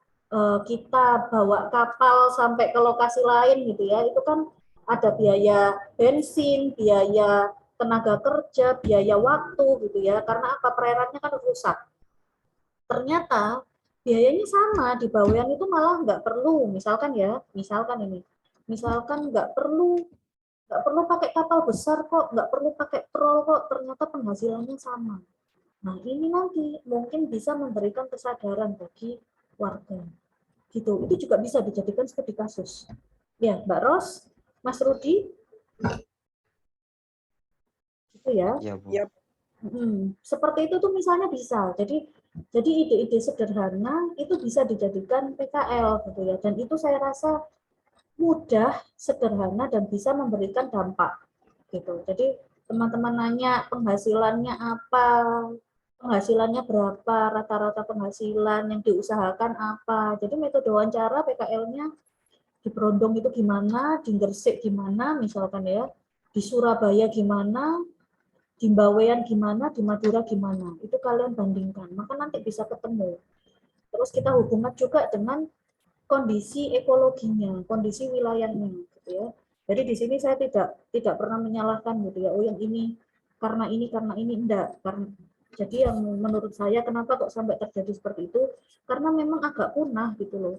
kita bawa kapal sampai ke lokasi lain gitu ya, itu kan ada biaya bensin, biaya tenaga kerja, biaya waktu gitu ya, karena apa perairannya kan rusak. Ternyata biayanya sama di Bawean itu malah nggak perlu, misalkan nggak perlu pakai kapal besar kok, nggak perlu pakai trol kok, ternyata penghasilannya sama. Nah, ini nanti mungkin bisa memberikan kesadaran bagi warga. Gitu. Itu juga bisa dijadikan studi kasus. Ya, Mbak Ros, Mas Rudi, gitu ya. Iya Bu. Seperti itu tuh misalnya bisa. Jadi ide-ide sederhana itu bisa dijadikan PKL gitu ya. Dan itu saya rasa mudah, sederhana dan bisa memberikan dampak gitu. Jadi teman-teman nanya penghasilannya apa, penghasilannya berapa, rata-rata penghasilan yang diusahakan apa. Jadi metode wawancara PKL-nya di Brondong itu gimana, di Gresik gimana misalkan ya, di Surabaya gimana, di Bawean gimana, di Madura gimana. Itu kalian bandingkan, maka nanti bisa ketemu. Terus kita hubungkan juga dengan kondisi ekologinya, kondisi wilayahnya gitu ya. Jadi di sini saya tidak pernah menyalahkan gitu ya. Oh yang ini karena ini enggak. Jadi yang menurut saya kenapa kok sampai terjadi seperti itu, karena memang agak punah gitu loh.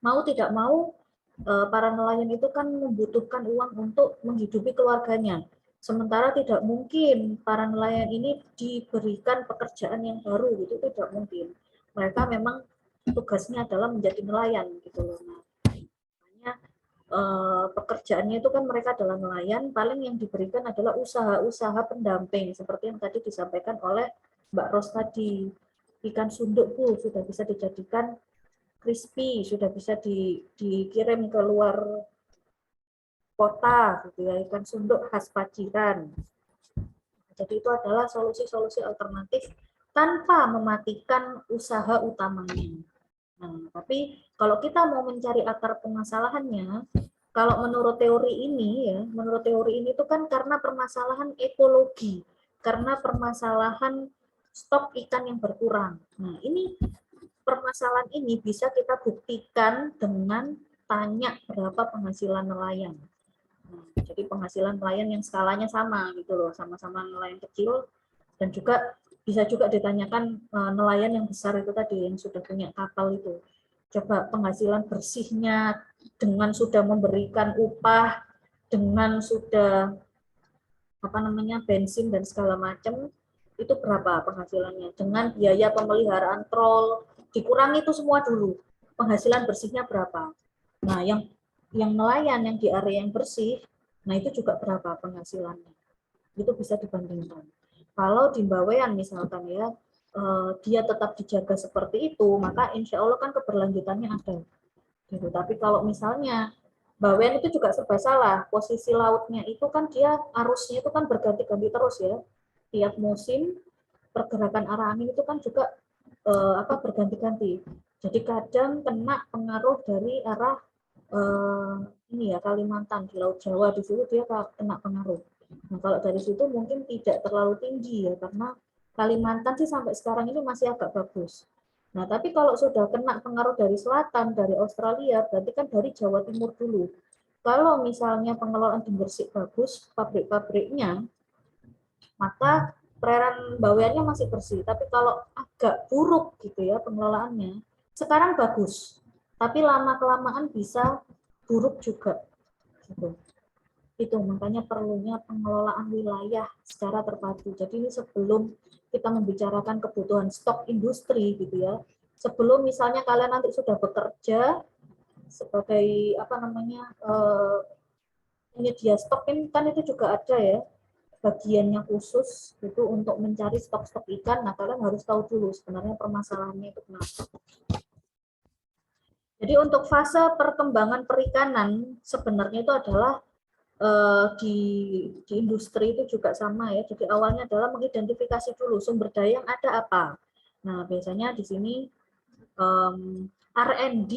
Mau tidak mau para nelayan itu kan membutuhkan uang untuk menghidupi keluarganya. Sementara tidak mungkin para nelayan ini diberikan pekerjaan yang baru, gitu tidak mungkin. Mereka memang tugasnya adalah menjadi nelayan gitu loh. Nah, makanya pekerjaannya itu kan mereka adalah nelayan, paling yang diberikan adalah usaha-usaha pendamping seperti yang tadi disampaikan oleh Mbak Ros tadi. Ikan sunduk Bu sudah bisa dijadikan crispy, sudah bisa dikirim ke luar kota gitu ya, ikan sunduk khas Paciran. Jadi itu adalah solusi-solusi alternatif tanpa mematikan usaha utamanya. Nah, tapi kalau kita mau mencari akar permasalahannya, kalau menurut teori ini ya, menurut teori ini itu kan karena permasalahan ekologi, karena permasalahan stok ikan yang berkurang. Nah, ini permasalahan ini bisa kita buktikan dengan tanya berapa penghasilan nelayan. Nah, jadi penghasilan nelayan yang skalanya sama gitu loh, sama-sama nelayan kecil, dan juga bisa juga ditanyakan nelayan yang besar itu tadi yang sudah punya kapal itu. Coba penghasilan bersihnya dengan sudah memberikan upah, dengan sudah apa namanya bensin dan segala macam, itu berapa penghasilannya? Dengan biaya pemeliharaan trol dikurangi itu semua dulu. Penghasilan bersihnya berapa? Nah, yang nelayan yang di area yang bersih, nah itu juga berapa penghasilannya? Itu bisa dibandingkan. Kalau di Bawean misalkan ya, dia tetap dijaga seperti itu, maka insya Allah kan keberlanjutannya ada. Gitu. Tapi kalau misalnya Bawean itu juga serba salah, posisi lautnya itu kan dia arusnya itu kan berganti-ganti terus ya. Tiap musim pergerakan arah angin itu kan juga berganti-ganti. Jadi kadang kena pengaruh dari arah ini ya Kalimantan di Laut Jawa, di situ dia kena pengaruh. Nah, kalau dari situ mungkin tidak terlalu tinggi ya, karena Kalimantan sih sampai sekarang ini masih agak bagus. Nah, tapi kalau sudah kena pengaruh dari selatan, dari Australia, berarti kan dari Jawa Timur dulu. Kalau misalnya pengelolaan di Gresik bagus, pabrik-pabriknya, maka perairan Baweannya masih bersih. Tapi kalau agak buruk gitu ya pengelolaannya, sekarang bagus, tapi lama-kelamaan bisa buruk juga. Gitu. Itu makanya perlunya pengelolaan wilayah secara terpadu. Jadi ini sebelum kita membicarakan kebutuhan stok industri gitu ya, sebelum misalnya kalian nanti sudah bekerja sebagai apa namanya penyedia stok kan itu juga ada ya bagiannya khusus itu untuk mencari stok-stok ikan. Nah kalian harus tahu dulu sebenarnya permasalahannya itu kenapa. Jadi untuk fase perkembangan perikanan sebenarnya itu adalah di industri itu juga sama ya. Jadi awalnya adalah mengidentifikasi dulu sumber daya yang ada apa. Nah biasanya di sini R&D,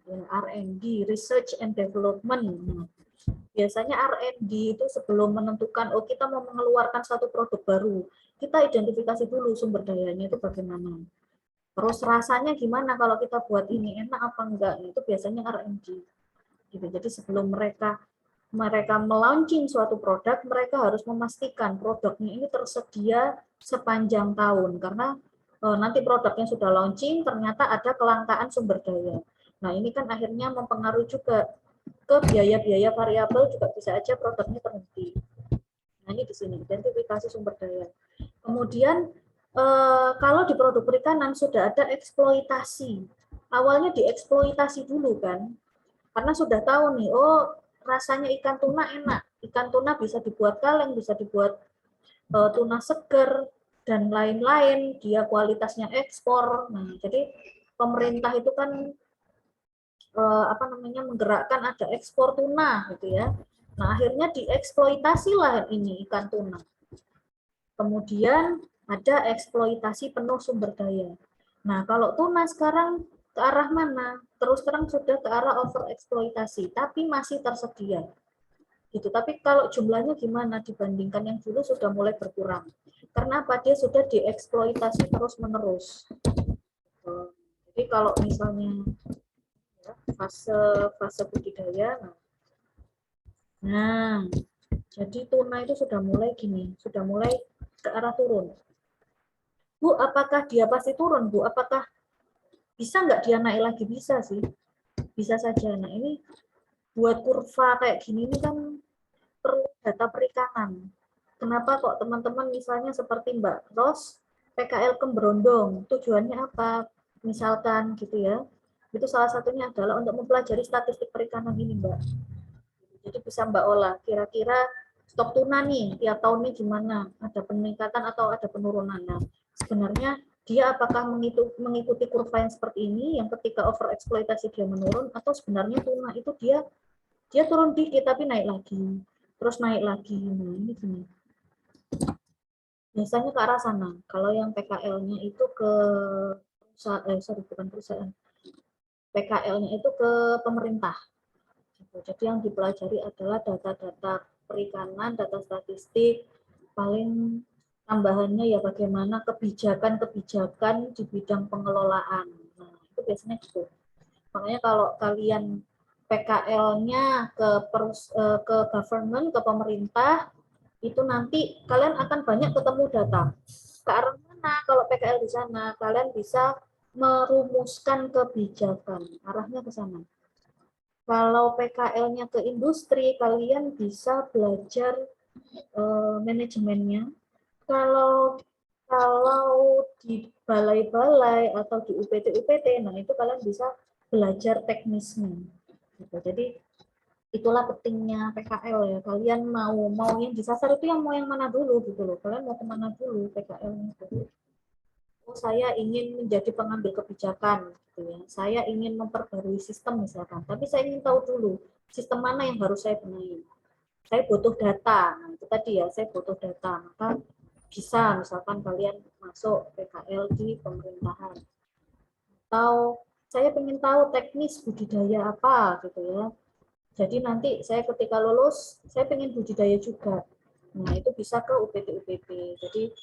ya, R&D, Research and Development. Nah, biasanya R&D itu sebelum menentukan, oh kita mau mengeluarkan satu produk baru, kita identifikasi dulu sumber dayanya itu bagaimana. Terus rasanya gimana kalau kita buat ini, enak apa enggak, itu biasanya R&D. Gitu. Jadi sebelum mereka melaunching suatu produk, mereka harus memastikan produknya ini tersedia sepanjang tahun, karena nanti produknya sudah launching, ternyata ada kelangkaan sumber daya. Nah ini kan akhirnya mempengaruhi juga ke biaya-biaya variabel, juga bisa aja produknya terhenti. Nah ini di sini identifikasi sumber daya. Kemudian kalau di produk perikanan sudah ada eksploitasi, awalnya dieksploitasi dulu kan, karena sudah tahu nih, oh rasanya ikan tuna enak, ikan tuna bisa dibuat kaleng, bisa dibuat tuna seger dan lain-lain, dia kualitasnya ekspor. Nah jadi pemerintah itu kan menggerakkan ada ekspor tuna gitu ya. Nah akhirnya dieksploitasilah ini ikan tuna. Kemudian ada eksploitasi penuh sumber daya. Nah kalau tuna sekarang ke arah mana? Terus terang sudah ke arah overeksploitasi, tapi masih tersedia. Gitu. Tapi kalau jumlahnya gimana dibandingkan yang dulu sudah mulai berkurang. Karena apa? Dia sudah dieksploitasi terus-menerus. Jadi kalau misalnya fase budidaya. Nah, jadi tuna itu sudah mulai gini, sudah mulai ke arah turun. Bu, apakah dia pasti turun, Bu? Apakah bisa nggak dia naik lagi? Bisa sih, bisa saja. Nah, ini buat kurva kayak gini ini kan perlu data perikanan. Kenapa kok teman-teman misalnya seperti Mbak Ros, PKL Kemberondong, tujuannya apa? Misalkan gitu ya, itu salah satunya adalah untuk mempelajari statistik perikanan ini, Mbak. Jadi bisa Mbak olah, kira-kira stok tuna nih, tiap tahunnya gimana? Ada peningkatan atau ada penurunan? Nah, sebenarnya dia apakah mengikuti kurva yang seperti ini, yang ketika overeksploitasi dia menurun, atau sebenarnya tuna itu dia turun dikit tapi naik lagi, terus naik lagi. Nah, ini gini. Biasanya ke arah sana. Kalau yang PKL-nya itu ke perusahaan, bukan perusahaan. PKL-nya itu ke pemerintah. Jadi yang dipelajari adalah data-data perikanan, data statistik, paling tambahannya ya bagaimana kebijakan-kebijakan di bidang pengelolaan. Nah, itu biasanya gitu. Makanya kalau kalian PKL-nya ke government, ke pemerintah, itu nanti kalian akan banyak ketemu data. Ke arah mana kalau PKL di sana? Kalian bisa merumuskan kebijakan. Arahnya ke sana. Kalau PKL-nya ke industri, kalian bisa belajar manajemennya. Kalau di balai-balai atau di UPT, nah itu kalian bisa belajar teknisnya. Gitu. Jadi itulah pentingnya PKL ya. Kalian mau yang disasar itu yang mau yang mana dulu gitu loh. Kalian mau kemana dulu PKL-nya itu. Oh, saya ingin menjadi pengambil kebijakan gitu ya. Saya ingin memperbarui sistem misalkan. Tapi saya ingin tahu dulu sistem mana yang harus saya benahi. Saya butuh data. Nah, itu tadi ya, saya butuh data. Maka bisa misalkan kalian masuk PKL di pemerintahan. Atau saya ingin tahu teknis budidaya apa gitu ya. Jadi nanti saya ketika lulus, saya pengen budidaya juga. Nah, itu bisa ke UPT-UPT. Jadi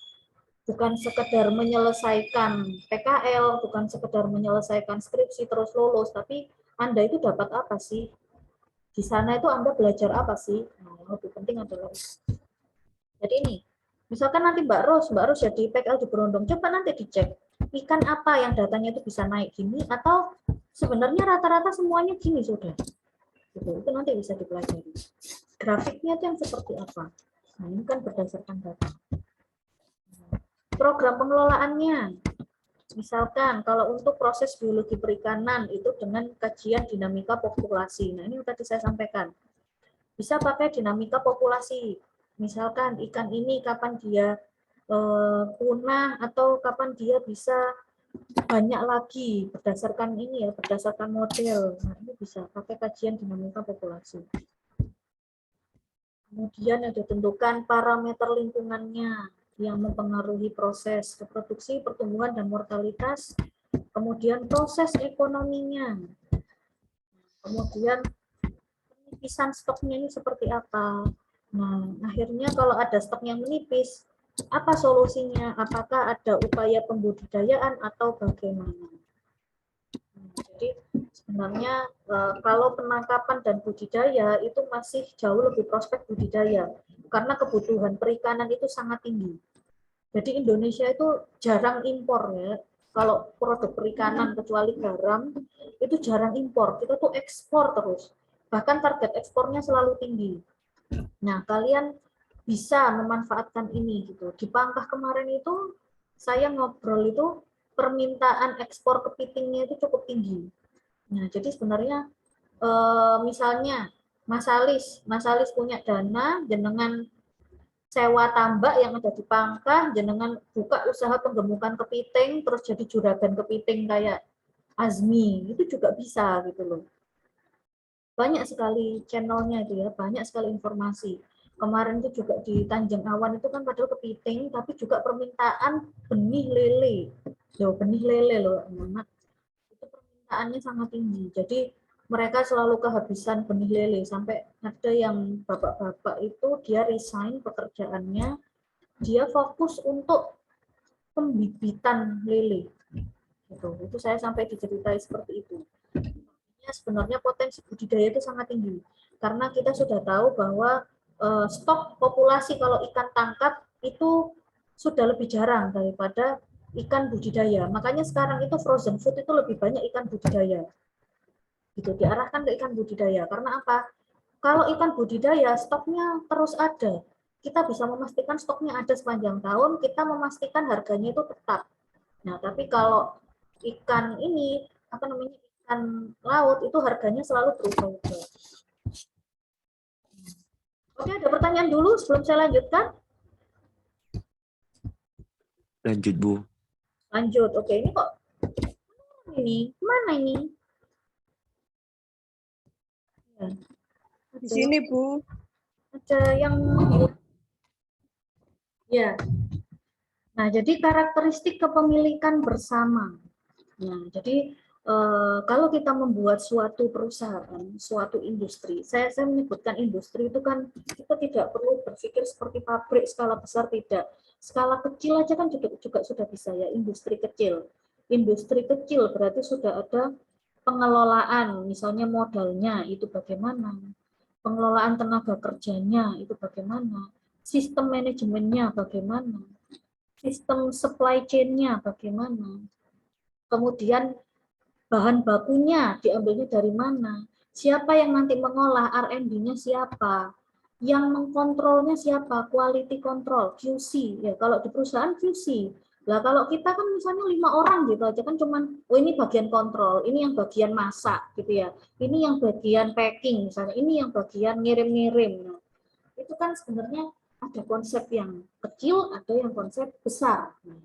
bukan sekedar menyelesaikan PKL, bukan sekedar menyelesaikan skripsi terus lulus, tapi Anda itu dapat apa sih? Di sana itu Anda belajar apa sih? Nah, yang lebih penting adalah itu. Jadi ini, misalkan nanti Mbak Ros jadi PKL di Berondong, coba nanti dicek, ikan apa yang datanya itu bisa naik gini, atau sebenarnya rata-rata semuanya gini sudah. Gitu. Itu nanti bisa dipelajari. Grafiknya itu yang seperti apa? Nah, ini kan berdasarkan data. Program pengelolaannya, misalkan kalau untuk proses biologi perikanan itu dengan kajian dinamika populasi. Nah, ini yang tadi saya sampaikan. Bisa pakai dinamika populasi. Misalkan ikan ini kapan dia punah atau kapan dia bisa banyak lagi berdasarkan ini ya, berdasarkan model. Nah, ini bisa pakai kajian dinamika populasi. Kemudian ada tentukan parameter lingkungannya yang mempengaruhi proses reproduksi, pertumbuhan, dan mortalitas. Kemudian proses ekonominya. Kemudian penipisan stoknya ini seperti apa. Nah, akhirnya kalau ada stok yang menipis, apa solusinya? Apakah ada upaya pembudidayaan atau bagaimana? Jadi sebenarnya kalau penangkapan dan budidaya itu masih jauh lebih prospek budidaya karena kebutuhan perikanan itu sangat tinggi. Jadi Indonesia itu jarang impor ya. Kalau produk perikanan kecuali garam itu jarang impor. Kita tuh ekspor terus. Bahkan target ekspornya selalu tinggi. Nah, kalian bisa memanfaatkan ini gitu. Di Pangkah kemarin itu saya ngobrol itu permintaan ekspor kepitingnya itu cukup tinggi. Nah, jadi sebenarnya misalnya Mas Alis punya dana, jenengan sewa tambak yang ada di Pangkah, jenengan buka usaha penggemukan kepiting, terus jadi juragan kepiting kayak Azmi, itu juga bisa gitu loh. Banyak sekali channelnya itu ya, banyak sekali informasi. Kemarin itu juga di Tanjung Awan itu kan padahal kepiting, tapi juga permintaan benih lele. Loh, benih lele loh, anak. Itu permintaannya sangat tinggi. Jadi mereka selalu kehabisan benih lele sampai ada yang bapak-bapak itu dia resign pekerjaannya, dia fokus untuk pembibitan lele. Gitu. Itu saya sampai diceritai seperti itu. Sebenarnya potensi budidaya itu sangat tinggi karena kita sudah tahu bahwa stok populasi kalau ikan tangkap itu sudah lebih jarang daripada ikan budidaya. Makanya sekarang itu frozen food itu lebih banyak ikan budidaya. Gitu, diarahkan ke ikan budidaya. Karena apa? Kalau ikan budidaya stoknya terus ada. Kita bisa memastikan stoknya ada sepanjang tahun, kita memastikan harganya itu tetap. Nah, tapi kalau ikan ini, apa namanya, ikan laut itu harganya selalu berubah-ubah. Oke, ada pertanyaan dulu sebelum saya lanjutkan? Lanjut, Bu. Lanjut. Oke, ini kok ini mana ini? Ya, Di sini, Bu. ada yang ya. Nah, jadi karakteristik kepemilikan bersama. Nah, jadi kalau kita membuat suatu perusahaan, suatu industri, saya menyebutkan industri itu kan kita tidak perlu berpikir seperti pabrik skala besar, tidak. Skala kecil aja kan juga sudah bisa ya, industri kecil. Industri kecil berarti sudah ada pengelolaan, misalnya modalnya itu bagaimana, pengelolaan tenaga kerjanya itu bagaimana, sistem manajemennya bagaimana, sistem supply chain-nya bagaimana, kemudian bahan bakunya diambilnya dari mana, siapa yang nanti mengolah, R&D-nya siapa, yang mengkontrolnya siapa, quality control, QC, ya kalau di perusahaan QC. Lah kalau kita kan misalnya 5 orang gitu aja kan cuman, oh ini bagian kontrol, ini yang bagian masak gitu ya, ini yang bagian packing misalnya, ini yang bagian ngirim-ngirim. Nah, itu kan sebenarnya ada konsep yang kecil, ada yang konsep besar. Nah,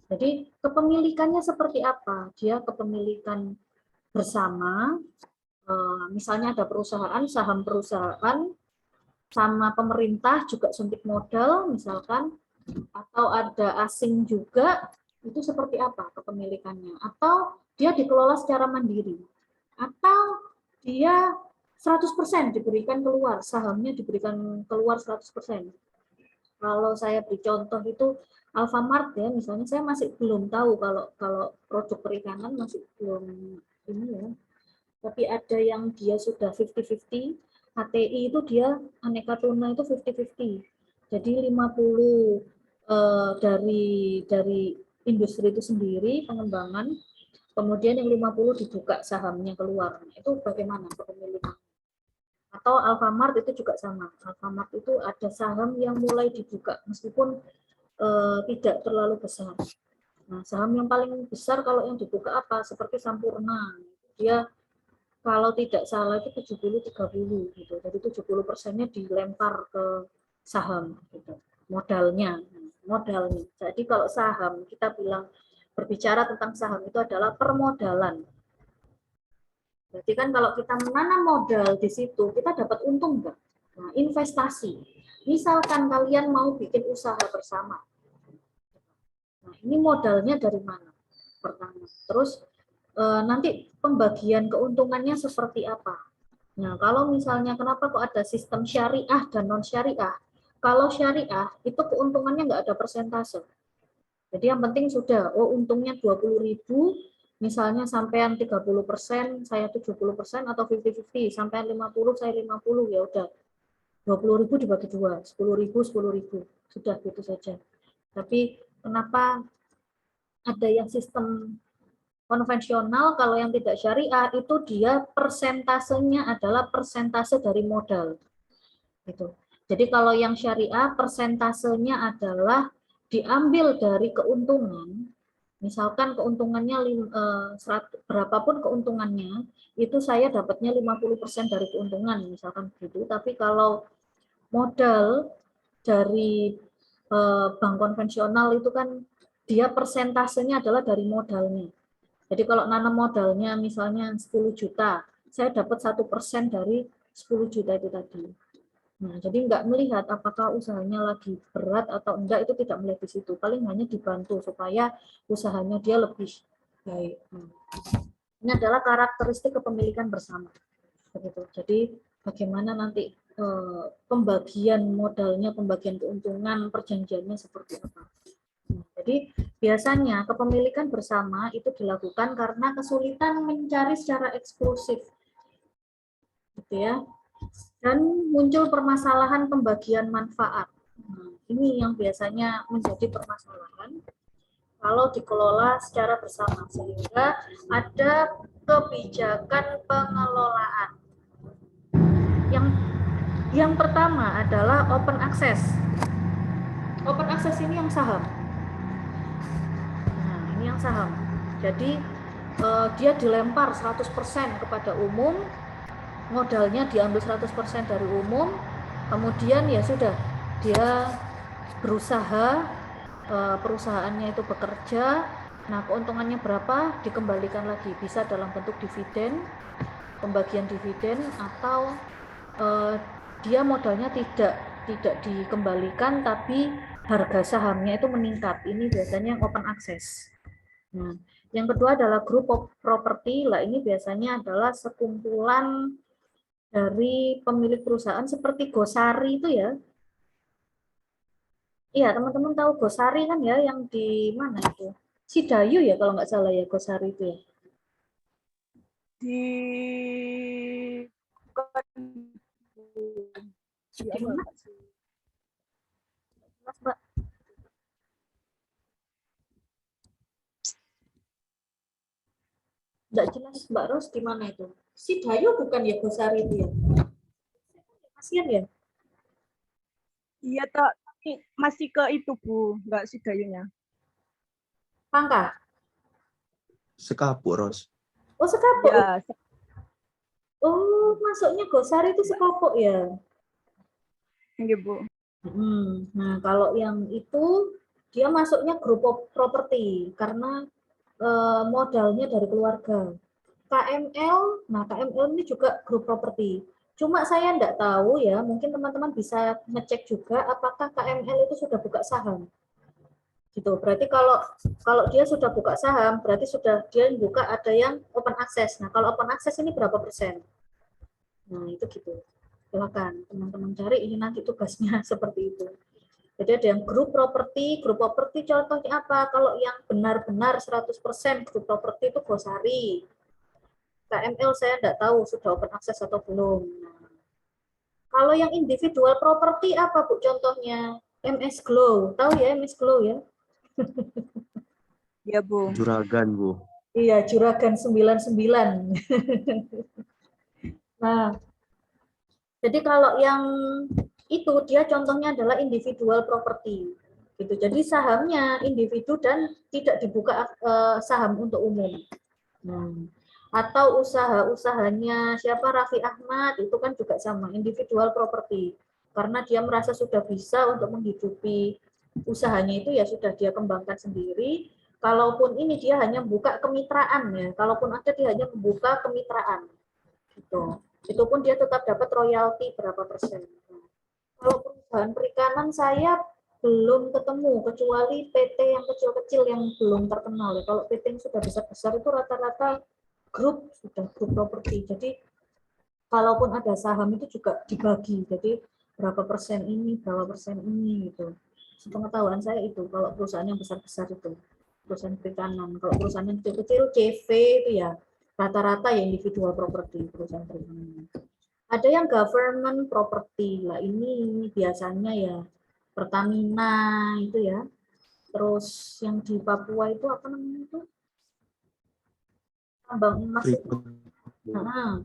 jadi kepemilikannya seperti apa? Dia kepemilikan bersama, misalnya ada perusahaan, saham perusahaan, sama pemerintah juga suntik modal misalkan, atau ada asing juga, itu seperti apa kepemilikannya? Atau dia dikelola secara mandiri? Atau dia 100% diberikan keluar, sahamnya diberikan keluar 100%. Kalau saya beri contoh itu Alfamart ya, misalnya saya masih belum tahu kalau produk perikanan masih belum ini ya. Tapi ada yang dia sudah 50-50, HTI itu dia aneka tuna itu 50-50. Jadi 50 dari industri itu sendiri pengembangan, kemudian yang 50 dibuka sahamnya keluar. Nah, itu bagaimana kepemilikan? Atau Alfamart itu juga sama. Alfamart itu ada saham yang mulai dibuka meskipun tidak terlalu besar. Nah, saham yang paling besar kalau yang dibuka apa? Seperti Sampurna. Dia kalau tidak salah itu 70-30 gitu. Jadi 70%-nya dilempar ke saham gitu. Modalnya. Jadi kalau saham kita bilang berbicara tentang saham itu adalah permodalan. Berarti kan kalau kita menanam modal di situ, kita dapat untung enggak? Nah, investasi. Misalkan kalian mau bikin usaha bersama. Nah, ini modalnya dari mana? Pertama. Terus nanti pembagian keuntungannya seperti apa? Nah, kalau misalnya kenapa kok ada sistem syariah dan non syariah? Kalau syariah itu keuntungannya nggak ada persentase. Jadi yang penting sudah, oh untungnya 20.000, misalnya sampean 30%, saya 70% atau 50-50, sampean 50, saya 50, ya udah. 20.000 dibagi 2, 10.000, 10.000. Sudah gitu saja. Tapi kenapa ada yang sistem konvensional, kalau yang tidak syariah itu dia persentasenya adalah persentase dari modal. Gitu. Jadi kalau yang syariah persentasenya adalah diambil dari keuntungan, misalkan keuntungannya berapapun keuntungannya, itu saya dapatnya 50% dari keuntungan, misalkan begitu. Tapi kalau modal dari bank konvensional itu kan dia persentasenya adalah dari modalnya. Jadi kalau nanam modalnya misalnya 10 juta, saya dapat 1% dari 10 juta itu tadi. Nah, jadi nggak melihat apakah usahanya lagi berat atau enggak, itu tidak melihat di situ. Paling hanya dibantu supaya usahanya dia lebih baik. Ini adalah karakteristik kepemilikan bersama. Begitu. Jadi bagaimana nanti pembagian modalnya, pembagian keuntungan, perjanjiannya seperti apa. Jadi biasanya kepemilikan bersama itu dilakukan karena kesulitan mencari secara eksklusif, gitu ya. Dan muncul permasalahan pembagian manfaat. Nah, ini yang biasanya menjadi permasalahan. kalau dikelola secara bersama, sehingga ada kebijakan pengelolaan. Yang pertama adalah open access. Open access ini yang saham. Nah, ini yang saham. Jadi dia dilempar 100% kepada umum, modalnya diambil 100% dari umum, kemudian ya sudah, dia berusaha, perusahaannya itu bekerja, nah keuntungannya berapa dikembalikan lagi, bisa dalam bentuk dividen, pembagian dividen, atau dia modalnya tidak dikembalikan tapi harga sahamnya itu meningkat. Ini biasanya yang open access. Nah, yang kedua adalah group of property. Lah ini biasanya adalah sekumpulan dari pemilik perusahaan seperti Gosari itu ya. Iya, teman-teman tahu Gosari kan ya, yang di mana itu? Sidayu ya kalau nggak salah ya, Gosari itu ya. Di Di mana? Mas, Mbak. Nggak jelas Mbak Ros di mana itu. Sidayu bukan ya Gosari itu ya? Kasian ya? Iya toh, masih ke itu Bu, nggak Sidayunya. Pangkah? Sekapuk, Ros. Oh, Sekapuk. Ya, Oh, masuknya Gosari itu Sekapuk ya? iya Bu. Nah, kalau yang itu dia masuknya grup properti karena modalnya dari keluarga. KML, nah KML ini juga grup properti. Cuma saya enggak tahu ya, mungkin teman-teman bisa ngecek juga apakah KML itu sudah buka saham. Gitu. Berarti kalau dia sudah buka saham, berarti sudah dia buka ada yang open access. Nah, kalau open access ini berapa persen? Nah, itu gitu. Silakan teman-teman cari, ini nanti tugasnya seperti itu. Jadi ada yang grup properti contohnya apa? Kalau yang benar-benar 100% grup properti itu Gosari. KML saya tidak tahu sudah open access atau belum. Nah, kalau yang individual property apa Bu contohnya? MS Glow, tahu ya MS Glow ya? Iya Bu. Juragan, Bu. Iya, Juragan 99. Nah, jadi kalau yang itu dia contohnya adalah individual property. Gitu. Jadi sahamnya individu dan tidak dibuka saham untuk umum. Atau usaha-usahanya siapa Raffi Ahmad itu kan juga sama individual property karena dia merasa sudah bisa untuk menghidupi usahanya itu ya sudah dia kembangkan sendiri. Kalaupun ini dia hanya buka kemitraan ya, kalaupun ada dia hanya membuka kemitraan gitu. Itu pun dia tetap dapat royalti berapa persen. Kalau perusahaan perikanan saya belum ketemu kecuali PT yang kecil-kecil yang belum terkenal ya. Kalau PT yang sudah besar-besar itu rata-rata grup sudah grup properti. Jadi kalaupun ada saham itu juga dibagi. Jadi berapa persen ini gitu. Sepengetahuan saya itu kalau perusahaan yang besar-besar itu perusahaan perikanan. Kalau perusahaan yang kecil-kecil CV itu ya rata-rata ya individual properti perusahaan perikanan. Ada yang government property lah, ini biasanya ya Pertamina itu ya. Terus yang di Papua itu apa namanya itu? Tambang emas itu. Nah,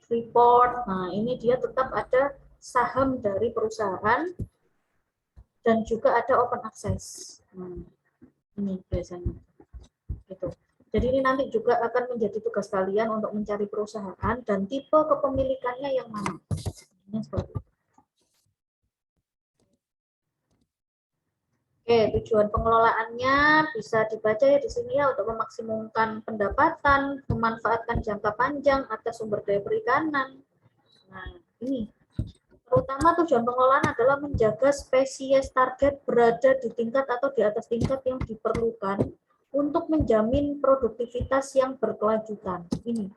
Freeport. Nah, ini dia tetap ada saham dari perusahaan dan juga ada open access. Nah, ini biasanya. Gitu. Jadi ini nanti juga akan menjadi tugas kalian untuk mencari perusahaan dan tipe kepemilikannya yang mana. Ini seperti itu. Oke, tujuan pengelolaannya bisa dibaca ya di sini ya untuk memaksimumkan pendapatan, memanfaatkan jangka panjang atas sumber daya perikanan. Nah, ini terutama tujuan pengelolaan adalah menjaga spesies target berada di tingkat atau di atas tingkat yang diperlukan untuk menjamin produktivitas yang berkelanjutan. Ini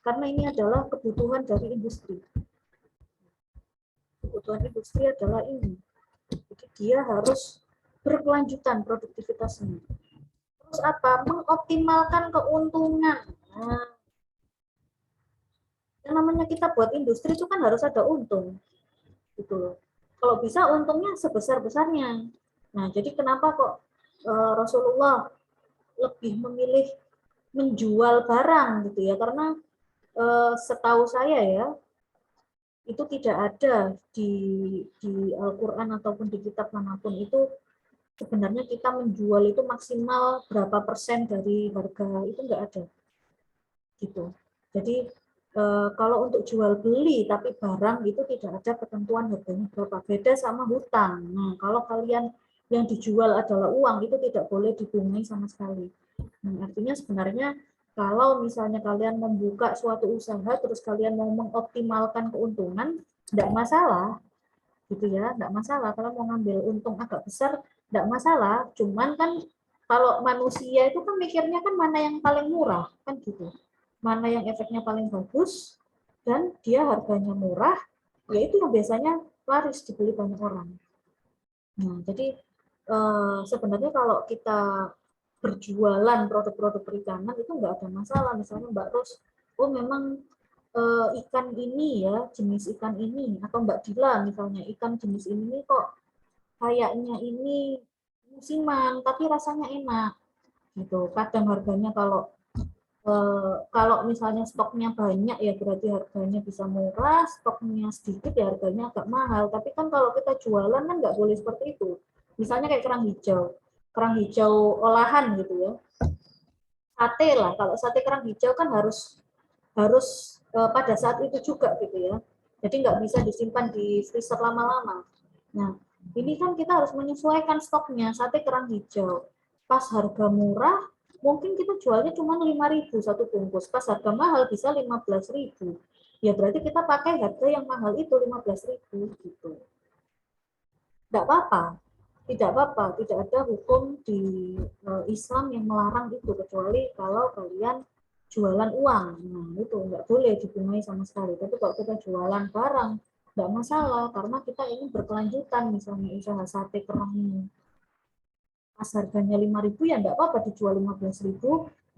karena ini adalah kebutuhan dari industri. Kebutuhan industri adalah ini. Jadi dia harus berkelanjutan produktivitasnya. Terus apa? Mengoptimalkan keuntungan. Nah, yang namanya kita buat industri itu kan harus ada untung. Gitu loh. Kalau bisa untungnya sebesar-besarnya. Nah, jadi kenapa kok Rasulullah lebih memilih menjual barang gitu ya, karena setahu saya ya itu tidak ada di Al-Quran ataupun di kitab manapun itu sebenarnya kita menjual itu maksimal berapa persen dari harga, itu enggak ada gitu. Jadi kalau untuk jual beli tapi barang itu tidak ada ketentuan harganya berapa, beda sama hutang. Nah, kalau kalian yang dijual adalah uang itu tidak boleh dibungai sama sekali. Nah, artinya sebenarnya kalau misalnya kalian membuka suatu usaha terus kalian mau mengoptimalkan keuntungan, tidak masalah gitu ya, tidak masalah. Kalau mau ngambil untung agak besar tidak masalah, cuman kan kalau manusia itu kan mikirnya kan mana yang paling murah kan gitu, mana yang efeknya paling bagus dan dia harganya murah, ya itu yang biasanya laris dibeli banyak orang. Nah, jadi sebenarnya kalau kita berjualan produk-produk perikanan itu nggak ada masalah. Misalnya Mbak Ros, oh memang ikan ini ya, jenis ikan ini, atau Mbak Dila misalnya, ikan jenis ini kok kayaknya ini musiman, tapi rasanya enak. Gitu. Kadang harganya kalau misalnya stoknya banyak ya berarti harganya bisa murah, stoknya sedikit ya harganya agak mahal. Tapi kan kalau kita jualan kan nggak boleh seperti itu. Misalnya kayak kerang hijau olahan gitu ya. Sate lah, kalau sate kerang hijau kan harus harus pada saat itu juga gitu ya. Jadi nggak bisa disimpan di freezer lama-lama. Nah, ini kan kita harus menyesuaikan stoknya. Sate kerang hijau, pas harga murah, mungkin kita jualnya cuma 5.000 satu bungkus. Pas harga mahal bisa 15.000. Ya berarti kita pakai harga yang mahal itu 15.000 gitu. Tidak apa-apa. Tidak apa-apa, tidak ada hukum di Islam yang melarang itu, kecuali kalau kalian jualan uang. Nah, itu nggak boleh dibungai sama sekali. Tapi kalau kita jualan barang, nggak masalah, karena kita ingin berkelanjutan, misalnya usaha sate kerang ini. Pas harganya 5.000 ya nggak apa-apa dijual 15.000.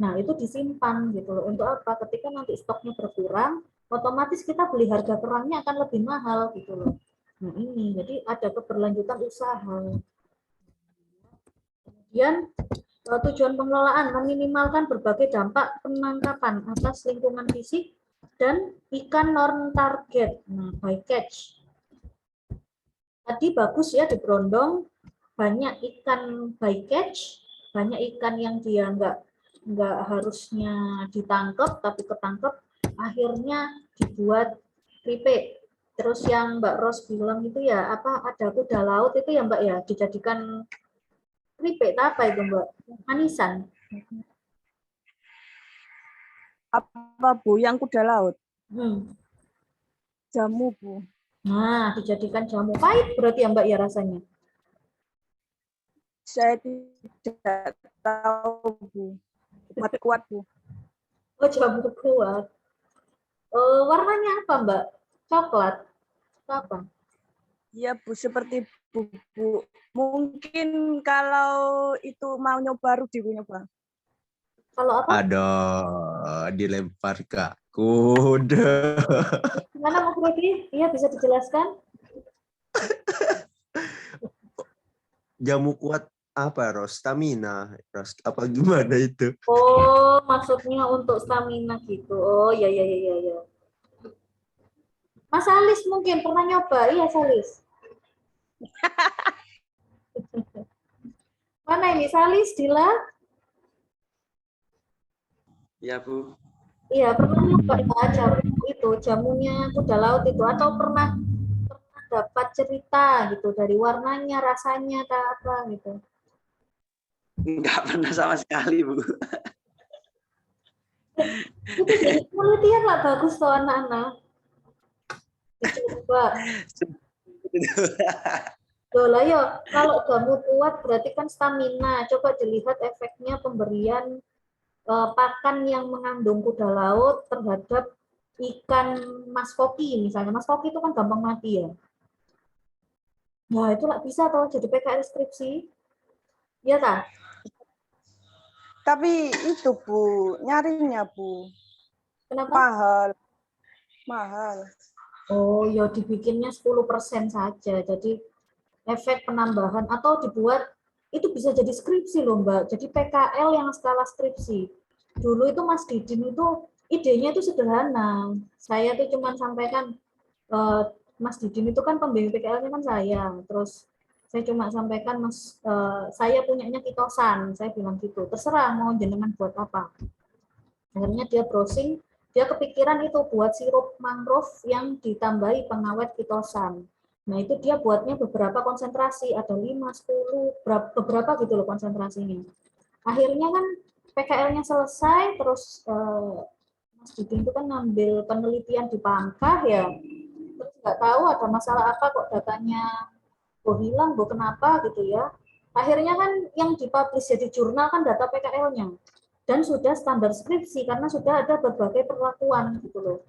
Nah, itu disimpan gitu loh. Untuk apa? Ketika nanti stoknya berkurang, otomatis kita beli harga kerangnya akan lebih mahal gitu loh. Nah, ini jadi ada keberlanjutan usaha. Kemudian tujuan pengelolaan meminimalkan berbagai dampak penangkapan atas lingkungan fisik dan ikan non-target. Nah, by catch. Tadi bagus ya di Brondong, banyak ikan by catch, banyak ikan yang dia nggak harusnya ditangkap tapi ketangkep, akhirnya dibuat keripik. Terus yang Mbak Ros bilang itu ya apa, ada kuda laut itu ya Mbak ya, dijadikan keripik apa itu Mbak? Manisan. Apa Bu yang kuda laut? Jamu Bu. Nah, dijadikan jamu. Pahit berarti ya Mbak ya rasanya? Saya tidak tahu Bu. Kuat Bu. Oh, jamu kuat. Warnanya apa Mbak? Coklat? Apa? Iya Bu, seperti Bu. Mungkin kalau itu mau nyoba Rudi nyoba. Kalau apa? Aduh, dilempar ke kuda. Gimana Mas Rudi? Iya, bisa dijelaskan? Jamu kuat apa, Ros? Stamina, Ros? Apa gimana itu? Oh, maksudnya untuk stamina gitu. Oh, ya. Mas Salis mungkin pernah nyoba? Iya, Salis. Mana ini? Salis, Dila? Ya, Bu. Iya, pernah nyoba itu jamunya kuda laut itu, atau pernah dapat cerita gitu dari warnanya, rasanya, atau apa gitu? Enggak pernah sama sekali, Bu. Itu jadi penelitian lah, bagus tuh anak-anak. Dicoba. Loh, ya, kalau jamu kuat berarti kan stamina. Coba dilihat efeknya pemberian pakan yang mengandung kuda laut terhadap ikan mas koki misalnya. Mas koki itu kan gampang mati ya. Nah, itu lah bisa atau jadi PKL skripsi. Iya kan? Tapi itu Bu, nyarinya Bu. Kenapa? Mahal. Oh, ya dibikinnya 10% saja. Jadi efek penambahan atau dibuat itu bisa jadi skripsi loh Mbak. Jadi PKL yang skala skripsi. Dulu itu Mas Didin itu idenya itu sederhana. Saya tuh cuma sampaikan, Mas Didin itu kan pembimbing PKL-nya kan saya. Terus saya cuma sampaikan, Mas, saya punyanya kitosan. Saya bilang gitu. Terserah mau jenengan buat apa. Akhirnya dia browsing, dia kepikiran itu buat sirup mangrove yang ditambahi pengawet kitosan. Nah, itu dia buatnya beberapa konsentrasi, ada 5, 10, beberapa gitu loh konsentrasinya. Akhirnya kan PKL-nya selesai, terus Mas Didin itu kan ngambil penelitian di Pangkah ya, terus nggak tahu ada masalah apa kok datanya hilang, kenapa gitu ya. Akhirnya kan yang dipublish jadi jurnal kan data PKL-nya. Dan sudah standar skripsi karena sudah ada berbagai perlakuan gitu loh.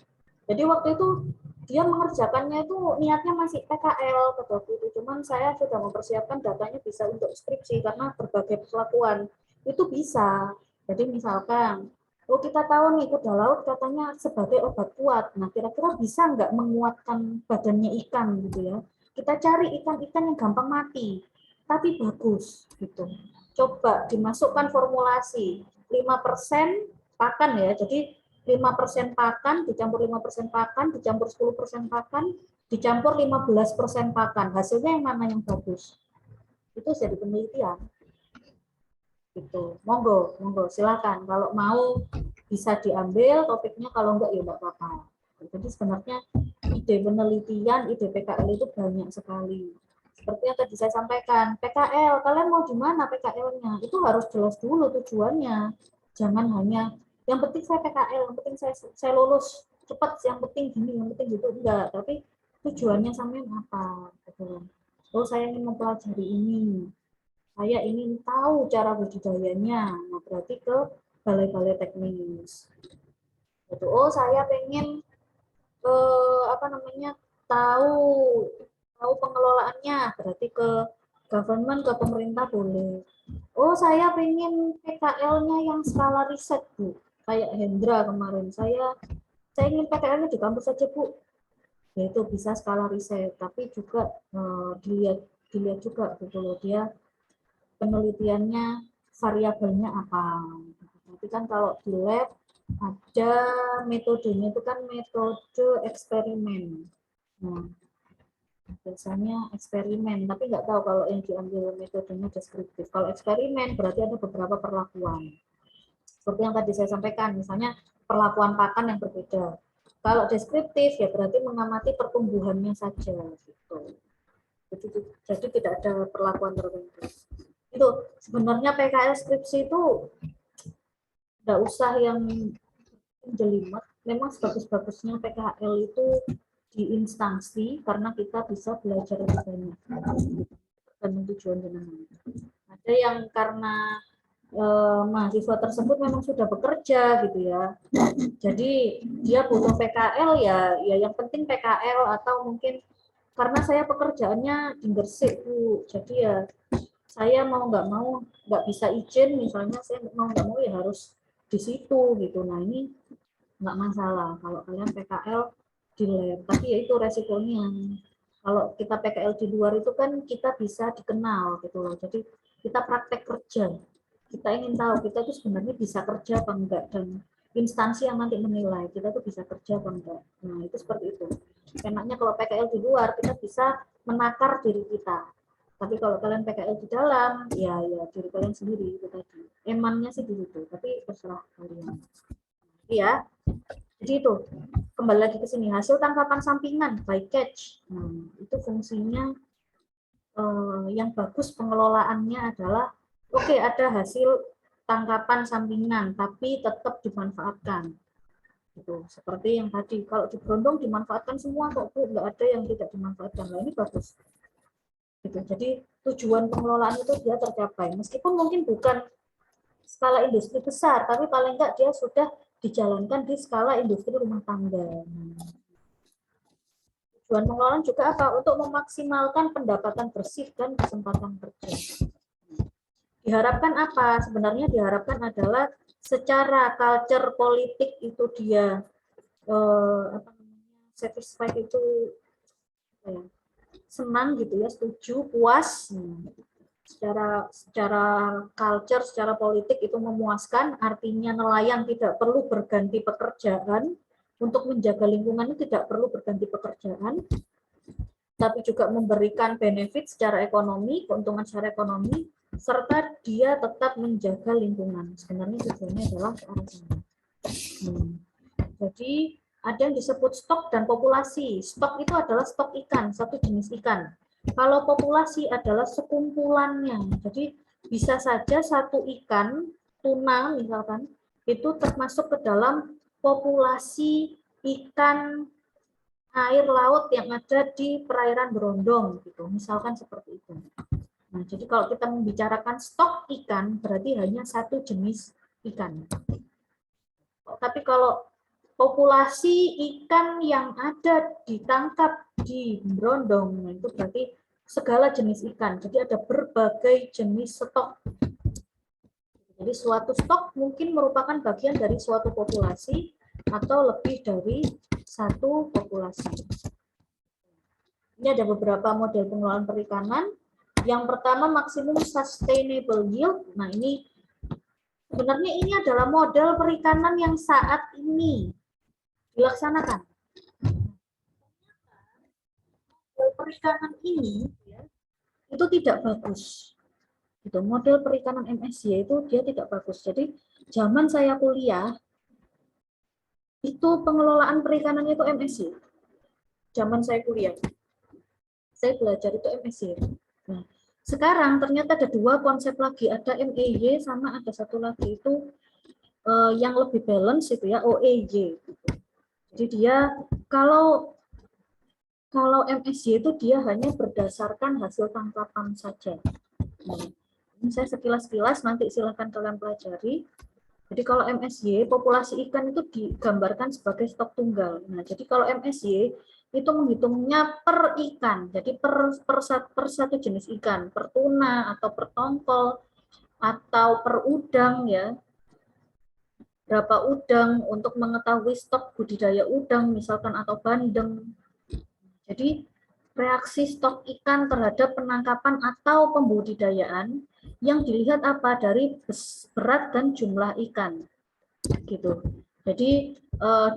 Jadi waktu itu dia mengerjakannya itu niatnya masih PKL pada waktu itu, cuman saya sudah mempersiapkan datanya bisa untuk skripsi karena berbagai perlakuan itu bisa. Jadi misalkan, oh kita tahu nih kuda laut katanya sebagai obat kuat, nah kira-kira bisa nggak menguatkan badannya ikan gitu ya. Kita cari ikan-ikan yang gampang mati, tapi bagus gitu. Coba dimasukkan formulasi 5% pakan ya, jadi 5% pakan, dicampur 5% pakan, dicampur 10% pakan, dicampur 15% pakan. Hasilnya yang mana yang bagus? Itu jadi penelitian. Gitu. Monggo, monggo, silakan. Kalau mau bisa diambil topiknya, kalau enggak ya enggak apa-apa. Jadi sebenarnya ide penelitian, ide PKL itu banyak sekali. Seperti yang tadi saya sampaikan, PKL, kalian mau di mana PKL-nya? Itu harus jelas dulu tujuannya. Jangan hanya yang penting saya PKL, yang penting saya lulus cepat, yang penting gini, yang penting gitu, enggak. Tapi tujuannya sampean apa? Gitu. Oh, saya ingin mempelajari ini. Saya ingin tahu cara budidayanya. Nah, berarti ke balai-balai teknis. Gitu. Oh, saya pengen apa namanya? tahu tahu pengelolaannya, berarti ke government, ke pemerintah boleh. Oh, saya pengen PKL-nya yang skala riset, Bu. Kayak Hendra kemarin. Saya ingin PKL-nya di kampus saja, Bu. Yaitu bisa skala riset, tapi juga dilihat juga gitu loh, dia penelitiannya variabelnya apa. Tapi kan kalau di lab ada metodenya itu kan metode eksperimen. Nah, biasanya eksperimen, tapi nggak tahu kalau yang diambil metodenya deskriptif. Kalau eksperimen berarti ada beberapa perlakuan. Seperti yang tadi saya sampaikan, misalnya perlakuan pakan yang berbeda. Kalau deskriptif ya berarti mengamati pertumbuhannya saja gitu. Jadi tidak ada perlakuan tertentu. Itu sebenarnya PKL skripsi itu nggak usah yang jelimet. Memang sebagus-bagusnya PKL itu di instansi karena kita bisa belajar lebih banyak dan tujuan jenengan. Ada yang karena mahasiswa tersebut memang sudah bekerja gitu ya, jadi dia butuh PKL ya yang penting PKL, atau mungkin karena saya pekerjaannya di Gresik Bu, jadi ya saya mau nggak bisa izin, misalnya saya mau nggak mau ya harus di situ gitu. Nah ini nggak masalah kalau kalian PKL di lab, tapi ya itu resikonya. Kalau kita PKL di luar itu kan kita bisa dikenal gitu loh, jadi kita praktek kerja, kita ingin tahu kita tuh sebenarnya bisa kerja apa enggak, dan instansi yang nanti menilai kita tuh bisa kerja apa enggak. Nah itu seperti itu. Enaknya kalau PKL di luar kita bisa menakar diri kita, tapi kalau kalian PKL di dalam ya diri kalian sendiri itu tadi. Emannya sih di situ, tapi terserah kalian. Iya. Jadi itu kembali lagi ke sini, hasil tangkapan sampingan by catch. Itu fungsinya yang bagus pengelolaannya adalah oke, ada hasil tangkapan sampingan tapi tetap dimanfaatkan. Gitu. Seperti yang tadi, kalau di Brondong dimanfaatkan semua kok Bu, nggak ada yang tidak dimanfaatkan. Nah, ini bagus. Gitu. Jadi tujuan pengelolaan itu dia tercapai. Meskipun mungkin bukan skala industri besar, tapi paling enggak dia sudah dijalankan di skala industri rumah tangga. Tujuan pengelolaan juga apa? Untuk memaksimalkan pendapatan bersih dan kesempatan kerja. Diharapkan apa? Sebenarnya diharapkan adalah secara culture politik itu dia satisfied, itu senang gitu ya, setuju, puas. secara culture, secara politik itu memuaskan, artinya nelayan tidak perlu berganti pekerjaan, untuk menjaga lingkungan tidak perlu berganti pekerjaan, tapi juga memberikan benefit secara ekonomi, keuntungan secara ekonomi, serta dia tetap menjaga lingkungan. Sebenarnya tujuannya adalah ke arah sana. Jadi ada yang disebut stok dan populasi. Stok itu adalah stok ikan, satu jenis ikan. Kalau populasi adalah sekumpulannya. Jadi bisa saja satu ikan, tuna misalkan, itu termasuk ke dalam populasi ikan air laut yang ada di perairan Berondong, gitu. Misalkan seperti itu. Nah, jadi kalau kita membicarakan stok ikan, berarti hanya satu jenis ikan. Tapi kalau populasi ikan yang ada ditangkap di Berondong, itu berarti segala jenis ikan. Jadi ada berbagai jenis stok. Jadi suatu stok mungkin merupakan bagian dari suatu populasi atau lebih dari satu populasi. Ini ada beberapa model pengelolaan perikanan. Yang pertama maksimum sustainable yield. Nah, ini sebenarnya ini adalah model perikanan yang saat ini dilaksanakan. Model perikanan ini itu tidak bagus. Gitu. Model perikanan MSY itu dia tidak bagus. Jadi zaman saya kuliah itu pengelolaan perikanannya itu MSY. Zaman saya kuliah, saya belajar itu MSY. Nah, sekarang ternyata ada dua konsep lagi, ada MEY sama ada satu lagi itu yang lebih balance itu ya, OEY. Jadi dia kalau MSY itu dia hanya berdasarkan hasil tangkapan saja. Nah, ini saya sekilas-kilas, nanti silahkan kalian pelajari. Jadi kalau MSY, populasi ikan itu digambarkan sebagai stok tunggal. Nah, jadi kalau MSY itu menghitungnya per ikan, jadi per satu jenis ikan, per tuna atau per tongkol atau per udang ya. Berapa udang untuk mengetahui stok budidaya udang misalkan atau bandeng. Jadi reaksi stok ikan terhadap penangkapan atau pembudidayaan yang dilihat apa dari berat dan jumlah ikan. Gitu. Jadi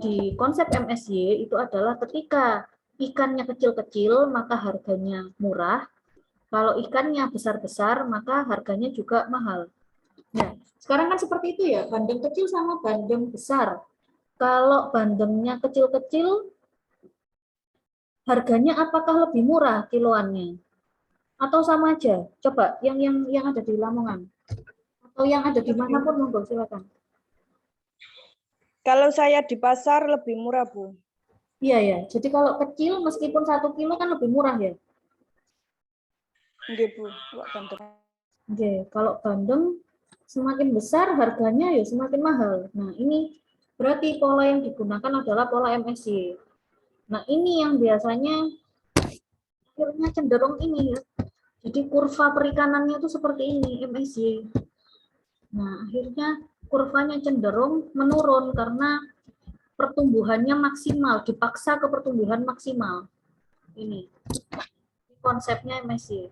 di konsep MSY itu adalah ketika ikannya kecil-kecil maka harganya murah, kalau ikannya besar-besar maka harganya juga mahal. Nah, sekarang kan seperti itu ya, bandeng kecil sama bandeng besar. Kalau bandengnya kecil-kecil, harganya apakah lebih murah kiloannya? Atau sama aja? Coba yang ada di Lamongan. Atau yang ada di manapun, monggo silakan. Kalau saya di pasar lebih murah, Bu. Iya ya, jadi kalau kecil meskipun 1 kilo kan lebih murah ya. Nggih, Bu. Oke, kalau bandeng semakin besar harganya ya semakin mahal. Nah, ini berarti pola yang digunakan adalah pola MSY. Nah, ini yang biasanya akhirnya cenderung ini ya. Jadi kurva perikanannya itu seperti ini, MSY. Nah, akhirnya kurvanya cenderung menurun karena pertumbuhannya maksimal, dipaksa ke pertumbuhan maksimal. Ini konsepnya MSY.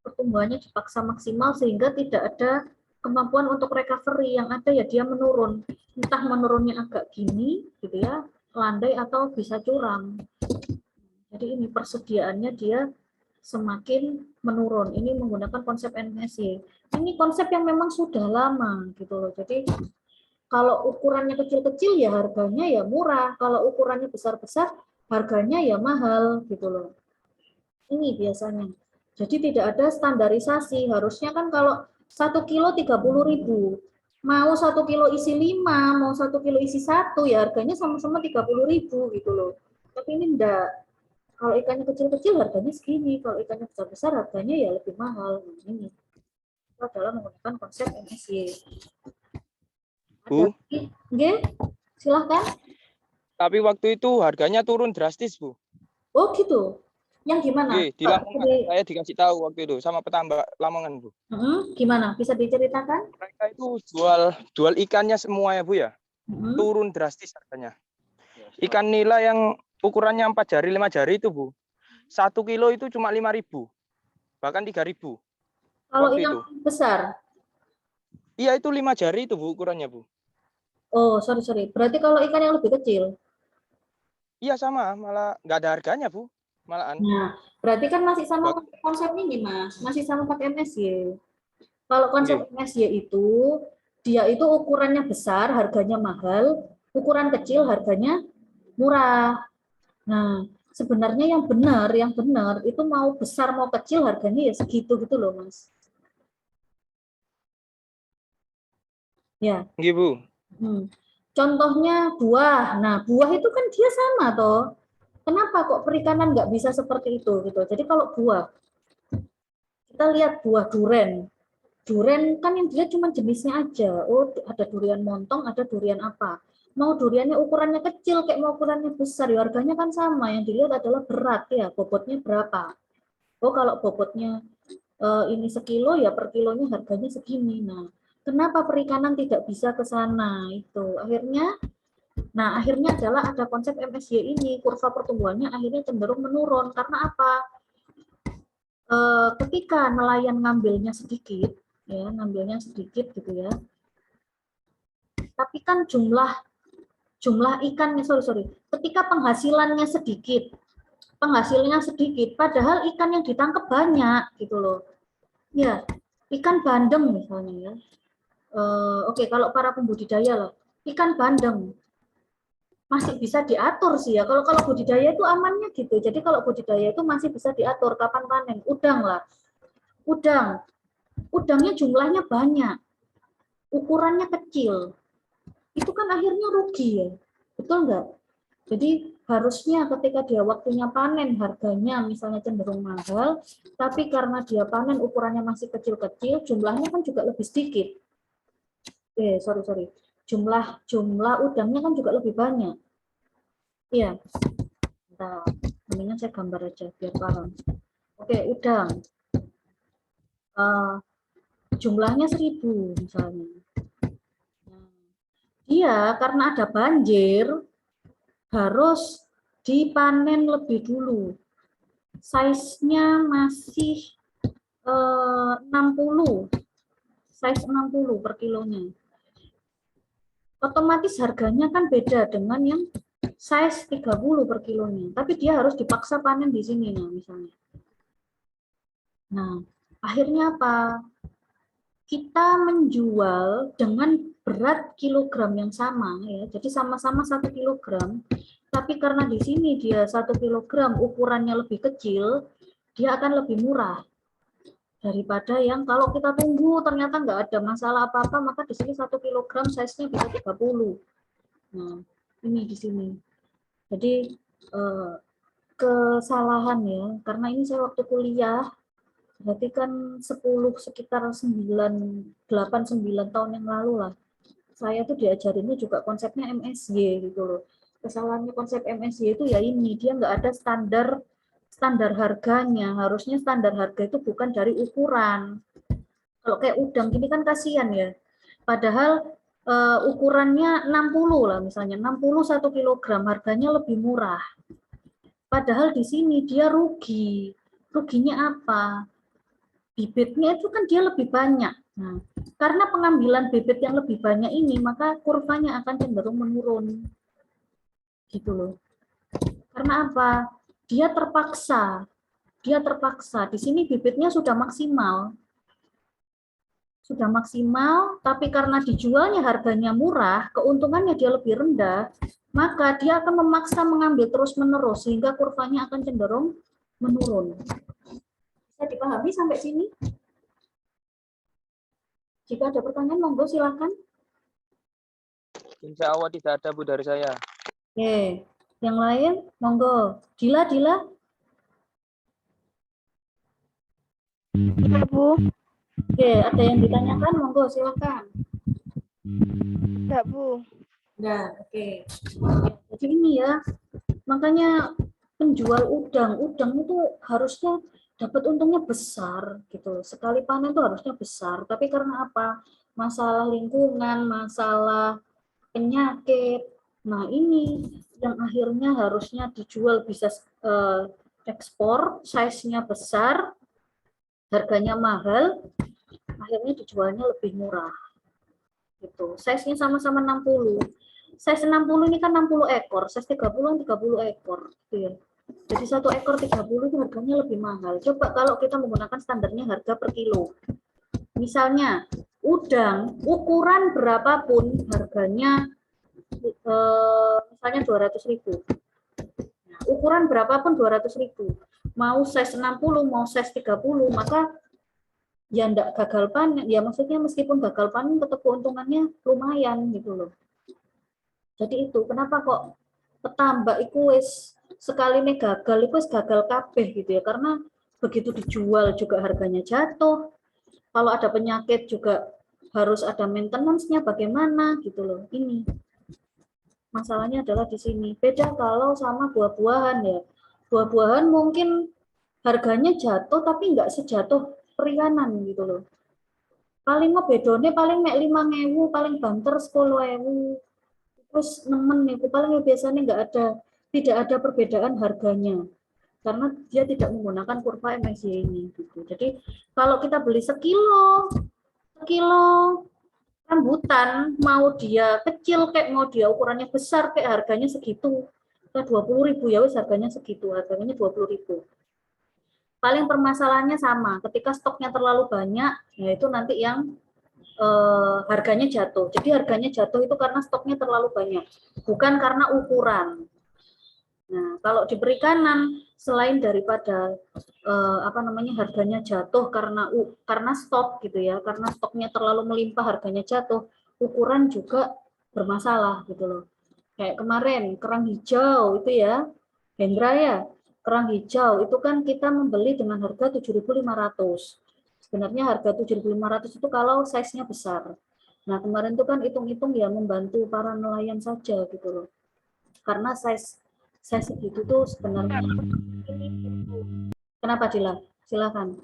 Pertumbuhannya dipaksa maksimal sehingga tidak ada kemampuan untuk recovery, yang ada ya dia menurun. Entah menurunnya agak gini gitu ya, landai atau bisa curam. Jadi ini persediaannya dia semakin menurun. Ini menggunakan konsep MSY. Ini konsep yang memang sudah lama gitu loh. Jadi kalau ukurannya kecil-kecil ya harganya ya murah, kalau ukurannya besar-besar harganya ya mahal gitu loh. Ini biasanya. Jadi tidak ada standarisasi. Harusnya kan kalau 1 kilo 30.000, mau 1 kilo isi 5, mau 1 kilo isi 1 ya harganya sama-sama 30.000 gitu loh. Tapi ini enggak. Kalau ikannya kecil-kecil harganya segini, kalau ikannya besar-besar harganya ya lebih mahal. Ini itu adalah menggunakan konsep MSY. Bu, Oke, silahkan. tapi waktu itu harganya turun drastis, Bu. Oh gitu. Yang gimana? Oke, di Lamongan. Saya dikasih tahu waktu itu sama petambak Lamongan, Bu. Gimana? Bisa diceritakan? Mereka itu jual ikannya semua ya, Bu ya. Turun drastis harganya. Ikan nila yang ukurannya 4 jari, 5 jari itu, Bu. 1 kilo itu cuma 5.000. Bahkan 3.000. Kalau waktu yang itu. besar, Iya, itu 5 jari itu, Bu, ukurannya, Bu. oh sorry. Berarti kalau ikan yang lebih kecil, Iya, sama, malah nggak ada harganya, Bu. Malahan. nah berarti kan masih sama Bak- konsep ini Mas, masih sama pakai MSY. Kalau konsep Nggih. MSY itu, dia itu ukurannya besar, harganya mahal, ukuran kecil harganya murah. Nah, sebenarnya yang benar itu mau besar mau kecil harganya ya segitu gitu loh, Mas. Ya. Nggih, Bu. Contohnya buah. Nah, buah itu kan dia sama toh. Kenapa kok perikanan nggak bisa seperti itu gitu? Jadi kalau buah, kita lihat buah duren. Duren kan yang dilihat cuma jenisnya aja. Oh, ada durian montong, ada durian apa. Mau duriannya ukurannya kecil, kayak mau ukurannya besar, ya harganya kan sama. Yang dilihat adalah berat ya, bobotnya berapa. Oh, kalau bobotnya ini sekilo, ya per kilonya harganya segini. Nah, kenapa perikanan tidak bisa ke sana? Itu akhirnya adalah ada konsep MSY ini, kurva pertumbuhannya akhirnya cenderung menurun. Karena apa? Ketika nelayan ngambilnya sedikit gitu ya. Tapi kan jumlah ikannya ketika penghasilannya sedikit, padahal ikan yang ditangkap banyak gitu loh. Ya, ikan bandeng misalnya ya. Oke, kalau para pembudidaya lah, ikan bandeng masih bisa diatur sih ya. Kalau kalau budidaya itu amannya gitu. Jadi kalau budidaya itu masih bisa diatur kapan panen. Udang lah, udangnya jumlahnya banyak, ukurannya kecil. Itu kan akhirnya rugi ya, betul nggak? Jadi harusnya ketika dia waktunya panen harganya misalnya cenderung mahal, tapi karena dia panen ukurannya masih kecil-kecil, jumlahnya kan juga lebih sedikit. Sorry. Jumlah udangnya kan juga lebih banyak. Iya. Nah, mendingan saya gambar aja biar paham. Oke, udang. Jumlahnya 1000 misalnya. Dia karena ada banjir harus dipanen lebih dulu. Size-nya masih 60. Size 60 per kilonya. Otomatis harganya kan beda dengan yang size 30 per kilonya. Tapi dia harus dipaksa panen di sini nah misalnya. Nah, akhirnya apa? Kita menjual dengan berat kilogram yang sama ya. Jadi sama-sama 1 kilogram. Tapi karena di sini dia 1 kilogram ukurannya lebih kecil, dia akan lebih murah daripada yang kalau kita tunggu ternyata nggak ada masalah apa-apa, maka di sini 1 kilogram size-nya bisa 30. Nah, ini di sini. Jadi kesalahan ya, karena ini saya waktu kuliah, berarti kan sekitar 8-9 tahun yang lalu lah. Saya tuh diajarinnya juga konsepnya MSY gitu loh. Kesalahannya konsep MSY itu ya ini, dia nggak ada standar harganya. Harusnya standar harga itu bukan dari ukuran. Kalau kayak udang gini kan kasihan ya. Padahal ukurannya 60 lah misalnya, 60 1 kilogram, harganya lebih murah. Padahal di sini dia rugi. Ruginya apa? Bibitnya itu kan dia lebih banyak. Nah, karena pengambilan bibit yang lebih banyak ini, maka kurvanya akan cenderung menurun. Gitu loh. Karena apa? Dia terpaksa. Di sini bibitnya sudah maksimal. Tapi karena dijualnya harganya murah, keuntungannya dia lebih rendah, maka dia akan memaksa mengambil terus-menerus, sehingga kurvanya akan cenderung menurun. Bisa dipahami sampai sini? Jika ada pertanyaan, monggo silakan. Insya Allah tidak ada, Bu, dari saya. Oke, yang lain, monggo. Dila. Iya, Bu. Oke, ada yang ditanyakan, monggo silakan. Enggak, Bu. Nah, oke. Jadi ini ya, makanya penjual udang itu harusnya dapat untungnya besar gitu. Sekali panen itu harusnya besar, tapi karena apa? Masalah lingkungan, masalah penyakit. Nah, ini yang akhirnya harusnya dijual bisa ekspor, size-nya besar, harganya mahal, akhirnya dijualnya lebih murah. Gitu. Size-nya sama-sama 60. Size 60 ini kan 60 ekor, size 30 ekor. Gitu ya. Jadi 1 ekor 30 itu harganya lebih mahal. Coba kalau kita menggunakan standarnya harga per kilo. Misalnya, udang ukuran berapapun harganya misalnya 200.000. Nah, ukuran berapapun 200.000. Mau size 60, mau size 30, maka ya enggak gagal panen. Ya maksudnya meskipun gagal panen tetap keuntungannya lumayan gitu loh. Jadi itu kenapa kok petambak itu wis sekali nih gagal itu gagal kabeh gitu ya, karena begitu dijual juga harganya jatuh. Kalau ada penyakit juga harus ada maintenance-nya bagaimana gitu loh. Ini masalahnya adalah di sini. Beda kalau sama buah-buahan ya. Buah-buahan mungkin harganya jatuh tapi nggak sejatuh perikanan gitu loh. Paling bedone paling mek 5.000, paling banter 10.000. Terus nemen nih, paling biasanya tidak ada perbedaan harganya karena dia tidak menggunakan kurva MSY ini gitu. Jadi kalau kita beli sekilo rambutan, mau dia kecil kayak mau dia ukurannya besar kayak harganya segitu, 20.000 ya wis harganya segitu, harganya 20.000. Paling permasalahannya sama, ketika stoknya terlalu banyak, yaitu nanti yang harganya jatuh. Jadi harganya jatuh itu karena stoknya terlalu banyak, bukan karena ukuran. Nah, kalau di perikanan selain daripada harganya jatuh karena stok gitu ya, karena stoknya terlalu melimpah harganya jatuh, ukuran juga bermasalah gitu loh. Kayak kemarin kerang hijau itu ya, Hendra ya, kerang hijau itu kan kita membeli dengan harga 7.500. Sebenarnya harga 7.500 itu kalau size-nya besar. Nah, kemarin itu kan hitung-hitung ya membantu para nelayan saja gitu loh. Karena size segitu tuh sebenarnya. Kenapa Dila? Silakan.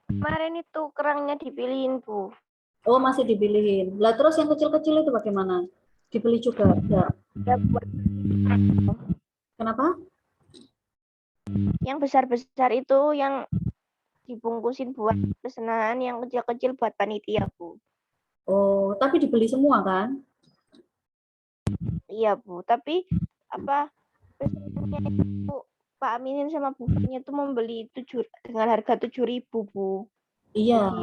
Kemarin itu kerangnya dipilihin, Bu. Oh, masih dipilihin. Lah terus yang kecil-kecil itu bagaimana? Dibeli juga? Ya. Kenapa? Yang besar-besar itu yang dibungkusin buat pesanan, yang kecil-kecil buat panitia, Bu. Oh, tapi dibeli semua kan? Iya, Bu. Tapi pesanannya itu Pak Aminin sama bupatinya itu membeli dengan harga 7.000, Bu. Iya.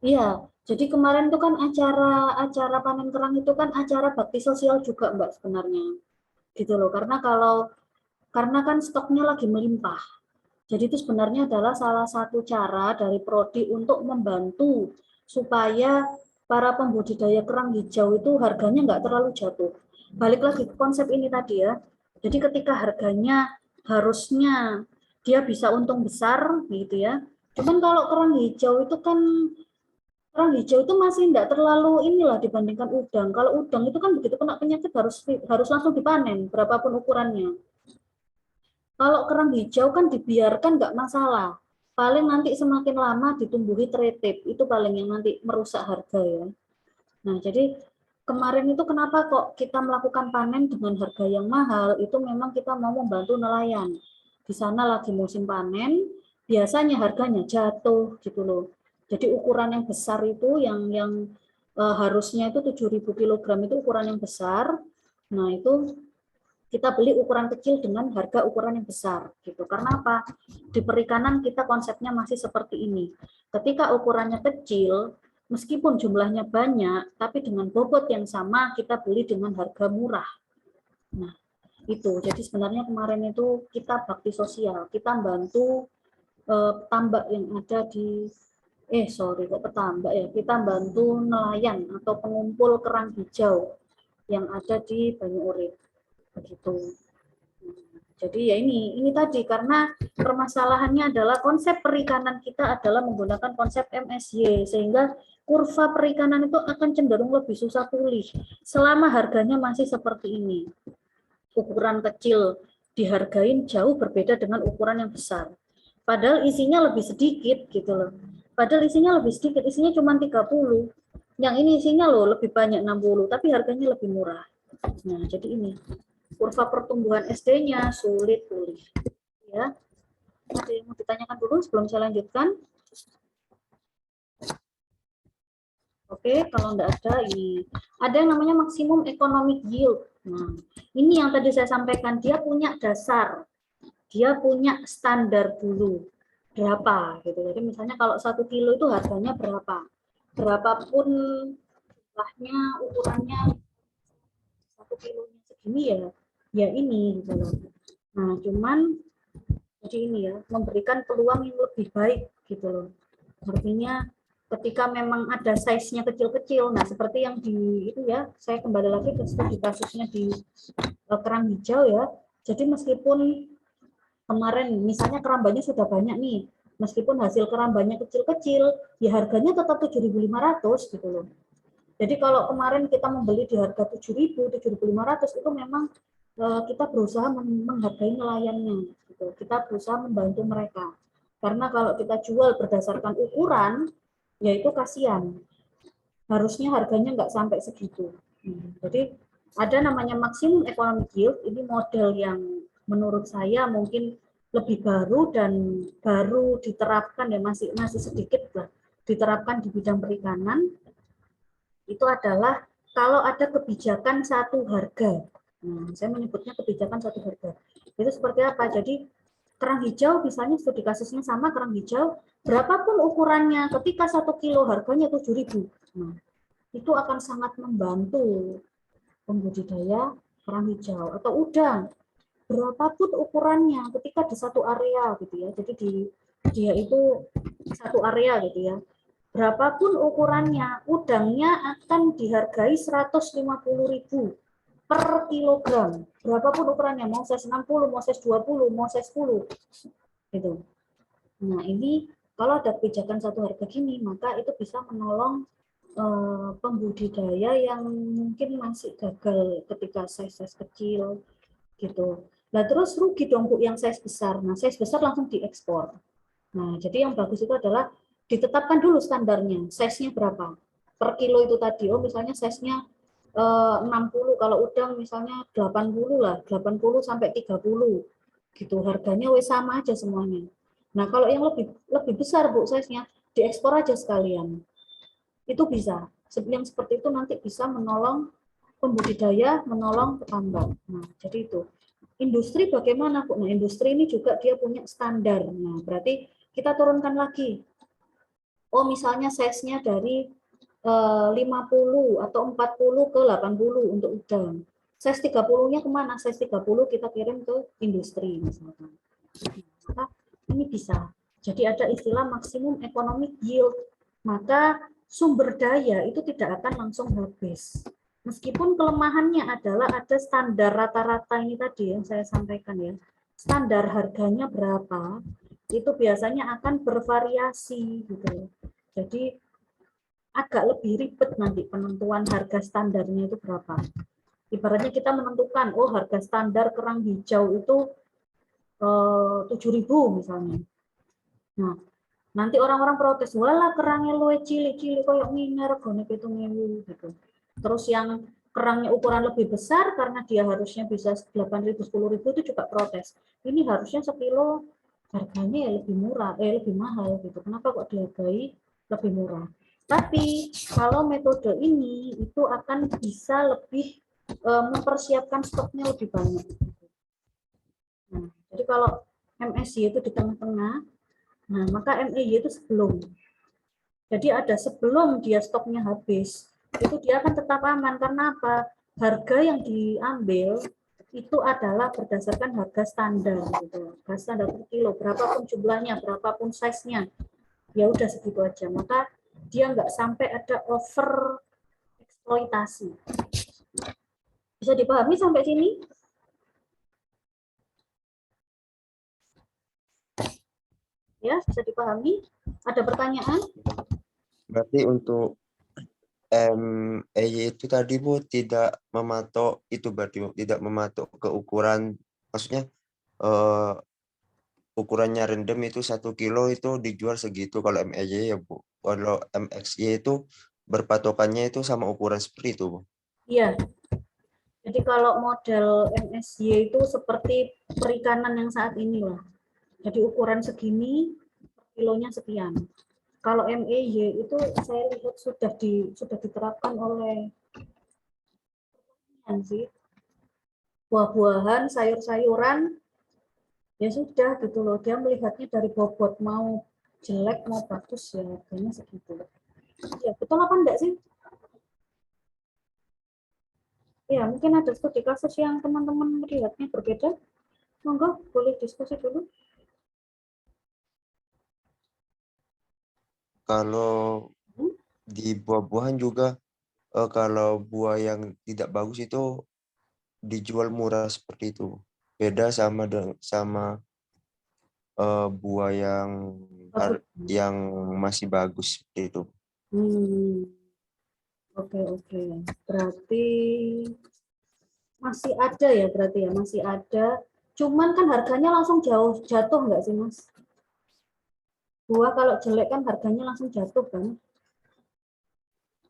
Iya. Jadi kemarin itu kan acara panen kerang itu kan acara bakti sosial juga Mbak sebenarnya. Gitu loh. Karena kan stoknya lagi melimpah. Jadi itu sebenarnya adalah salah satu cara dari Prodi untuk membantu supaya para pembudidaya kerang hijau itu harganya nggak terlalu jatuh. Balik lagi ke konsep ini tadi ya. Jadi ketika harganya harusnya dia bisa untung besar gitu ya. Cuman kalau kerang hijau itu masih tidak terlalu inilah dibandingkan udang. Kalau udang itu kan begitu kena penyakit harus langsung dipanen berapapun ukurannya. Kalau kerang hijau kan dibiarkan nggak masalah. Paling nanti semakin lama ditumbuhi teretip, itu paling yang nanti merusak harga ya. Nah, jadi kemarin itu kenapa kok kita melakukan panen dengan harga yang mahal, itu memang kita mau membantu nelayan. Di sana lagi musim panen, biasanya harganya jatuh gitu loh. Jadi ukuran yang besar itu yang harusnya itu 7.000 kg itu ukuran yang besar. Nah, itu kita beli ukuran kecil dengan harga ukuran yang besar gitu. Karena apa? Di perikanan kita konsepnya masih seperti ini. Ketika ukurannya kecil, meskipun jumlahnya banyak, tapi dengan bobot yang sama kita beli dengan harga murah. Nah, itu. Jadi sebenarnya kemarin itu kita bakti sosial, kita bantu petambak yang ada di petambak ya. Kita bantu nelayan atau pengumpul kerang hijau yang ada di Banyuurip. Begitu. Jadi ya ini tadi karena permasalahannya adalah konsep perikanan kita adalah menggunakan konsep MSY sehingga kurva perikanan itu akan cenderung lebih susah pulih selama harganya masih seperti ini. Ukuran kecil dihargain jauh berbeda dengan ukuran yang besar. Padahal isinya lebih sedikit gitu loh. Padahal isinya lebih sedikit, isinya cuma 30. Yang ini isinya loh lebih banyak 60, tapi harganya lebih murah. Nah, jadi ini kurva pertumbuhan SD-nya sulit pulih, ya. Ada yang mau ditanyakan dulu sebelum saya lanjutkan? Oke, kalau enggak ada, ini ada yang namanya maksimum economic yield. Nah, ini yang tadi saya sampaikan, dia punya dasar, dia punya standar dulu berapa gitu. Jadi misalnya kalau 1 kilo itu harganya berapa, berapapun jumlahnya, ukurannya 1 kilonya segini ya ini gitu loh. Nah, cuman jadi ini ya, memberikan peluang yang lebih baik gitu loh. Artinya ketika memang ada size-nya kecil-kecil, nah seperti yang di itu ya, saya kembali lagi ke studi kasusnya di kerang hijau ya. Jadi meskipun kemarin misalnya kerambanya sudah banyak nih, meskipun hasil kerambanya kecil-kecil, ya harganya tetap 7.500 gitu loh. Jadi kalau kemarin kita membeli di harga 7.000, 7.500 itu memang kita berusaha menghargai nelayannya, gitu. Kita berusaha membantu mereka. Karena kalau kita jual berdasarkan ukuran, ya itu kasihan. Harusnya harganya nggak sampai segitu. Jadi ada namanya maksimum economic yield, ini model yang menurut saya mungkin lebih baru dan baru diterapkan ya, masih sedikit lah diterapkan di bidang perikanan. Itu adalah kalau ada kebijakan satu harga. Nah, saya menyebutnya kebijakan satu harga. Itu seperti apa? Jadi kerang hijau misalnya studi kasusnya sama kerang hijau, berapapun ukurannya, ketika 1 kilo harganya 7.000. Nah, itu akan sangat membantu pembudidaya kerang hijau atau udang. Berapapun ukurannya, ketika di satu area gitu ya. Jadi dia itu satu area gitu ya. Berapapun ukurannya, udangnya akan dihargai 150.000 per kilogram. Berapapun ukurannya, mau size 60, mau size 20, mau size 10. Gitu. Nah, ini kalau ada kebijakan satu harga gini, maka itu bisa menolong pembudidaya yang mungkin masih gagal ketika size kecil gitu. Nah, terus rugi dong Bu yang size besar. Nah, size besar langsung diekspor. Nah, jadi yang bagus itu adalah ditetapkan dulu standarnya, size-nya berapa per kilo itu tadi. Oh, misalnya size-nya 60, kalau udang misalnya 80 lah, 80 sampai 30 gitu. Harganya wes sama aja semuanya. Nah, kalau yang lebih besar Bu size-nya, diekspor aja sekalian. Itu bisa. Yang seperti itu nanti bisa menolong pembudidaya, menolong petambak. Nah, jadi itu. Industri bagaimana Bu? Nah, industri ini juga dia punya standar. Nah, berarti kita turunkan lagi. Oh, misalnya size-nya dari 50 atau 40 ke 80 untuk udang. Size 30-nya kemana? Size 30 kita kirim ke industri misalkan. Maka ini bisa. Jadi ada istilah maksimum economic yield. Maka sumber daya itu tidak akan langsung habis. Meskipun kelemahannya adalah ada standar rata-rata ini tadi yang saya sampaikan ya. Standar harganya berapa, itu biasanya akan bervariasi gitu. Jadi agak lebih ribet nanti penentuan harga standarnya itu berapa. Ibaratnya kita menentukan, oh harga standar kerang hijau itu 7.000 misalnya. Nah, nanti orang-orang protes, walah kerangnya luwe cilik-cilik koyok ngene regane 7.000 gitu. Terus yang kerangnya ukuran lebih besar karena dia harusnya bisa 8.000 10.000 itu juga protes. Ini harusnya sekilo harganya ya lebih murah, lebih mahal gitu. Kenapa kok dihargai lebih murah? Tapi kalau metode ini itu akan bisa lebih mempersiapkan stoknya lebih banyak. Nah, jadi kalau MSY itu di tengah-tengah, nah maka MEY itu sebelum. Jadi ada sebelum dia stoknya habis, itu dia akan tetap aman. Karena apa? Harga yang diambil itu adalah berdasarkan harga standar gitu. Harga standar per kilo, berapapun jumlahnya, berapapun size-nya. Ya udah segitu aja. Maka dia nggak sampai ada over eksploitasi. Bisa dipahami sampai sini? Ya, bisa dipahami? Ada pertanyaan? Berarti untuk MAY itu tadi Bu tidak mematok itu berarti Bu, tidak mematok ke ukuran, maksudnya ukurannya random itu 1 kilo itu dijual segitu kalau MAY ya Bu. Kalau MXY itu berpatokannya itu sama ukuran seperti itu Bu. Iya. Jadi kalau model MSY itu seperti perikanan yang saat ini lah. Jadi ukuran segini, per kilonya sekian. Kalau MEY itu saya lihat sudah diterapkan oleh sih, buah-buahan, sayur-sayuran, ya sudah gitu loh. Dia melihatnya dari bobot, mau jelek mau bagus ya harganya segitu. Ya betul apa enggak sih? Ya mungkin ada studi kasus yang teman-teman melihatnya berbeda. Monggo boleh diskusi dulu. Kalau di buah-buahan juga, kalau buah yang tidak bagus itu dijual murah seperti itu. Beda sama buah yang masih bagus seperti itu. Oke. Berarti masih ada ya, berarti ya masih ada. Cuman kan harganya langsung jatuh nggak sih Mas? Buah kalau jelek kan harganya langsung jatuh kan?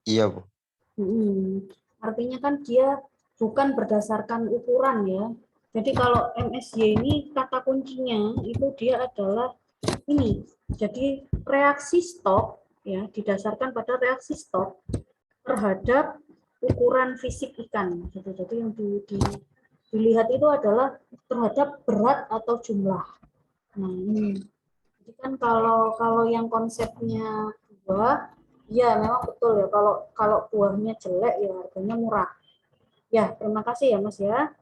Iya, Bu. Artinya kan dia bukan berdasarkan ukuran ya. Jadi kalau MSY ini kata kuncinya itu dia adalah ini. Jadi reaksi stok ya didasarkan pada reaksi stok terhadap ukuran fisik ikan. Jadi yang dilihat itu adalah terhadap berat atau jumlah. Nah ini. Jadi kan kalau yang konsepnya buah, ya memang betul ya. Kalau buahnya jelek ya harganya murah. Ya terima kasih ya Mas ya.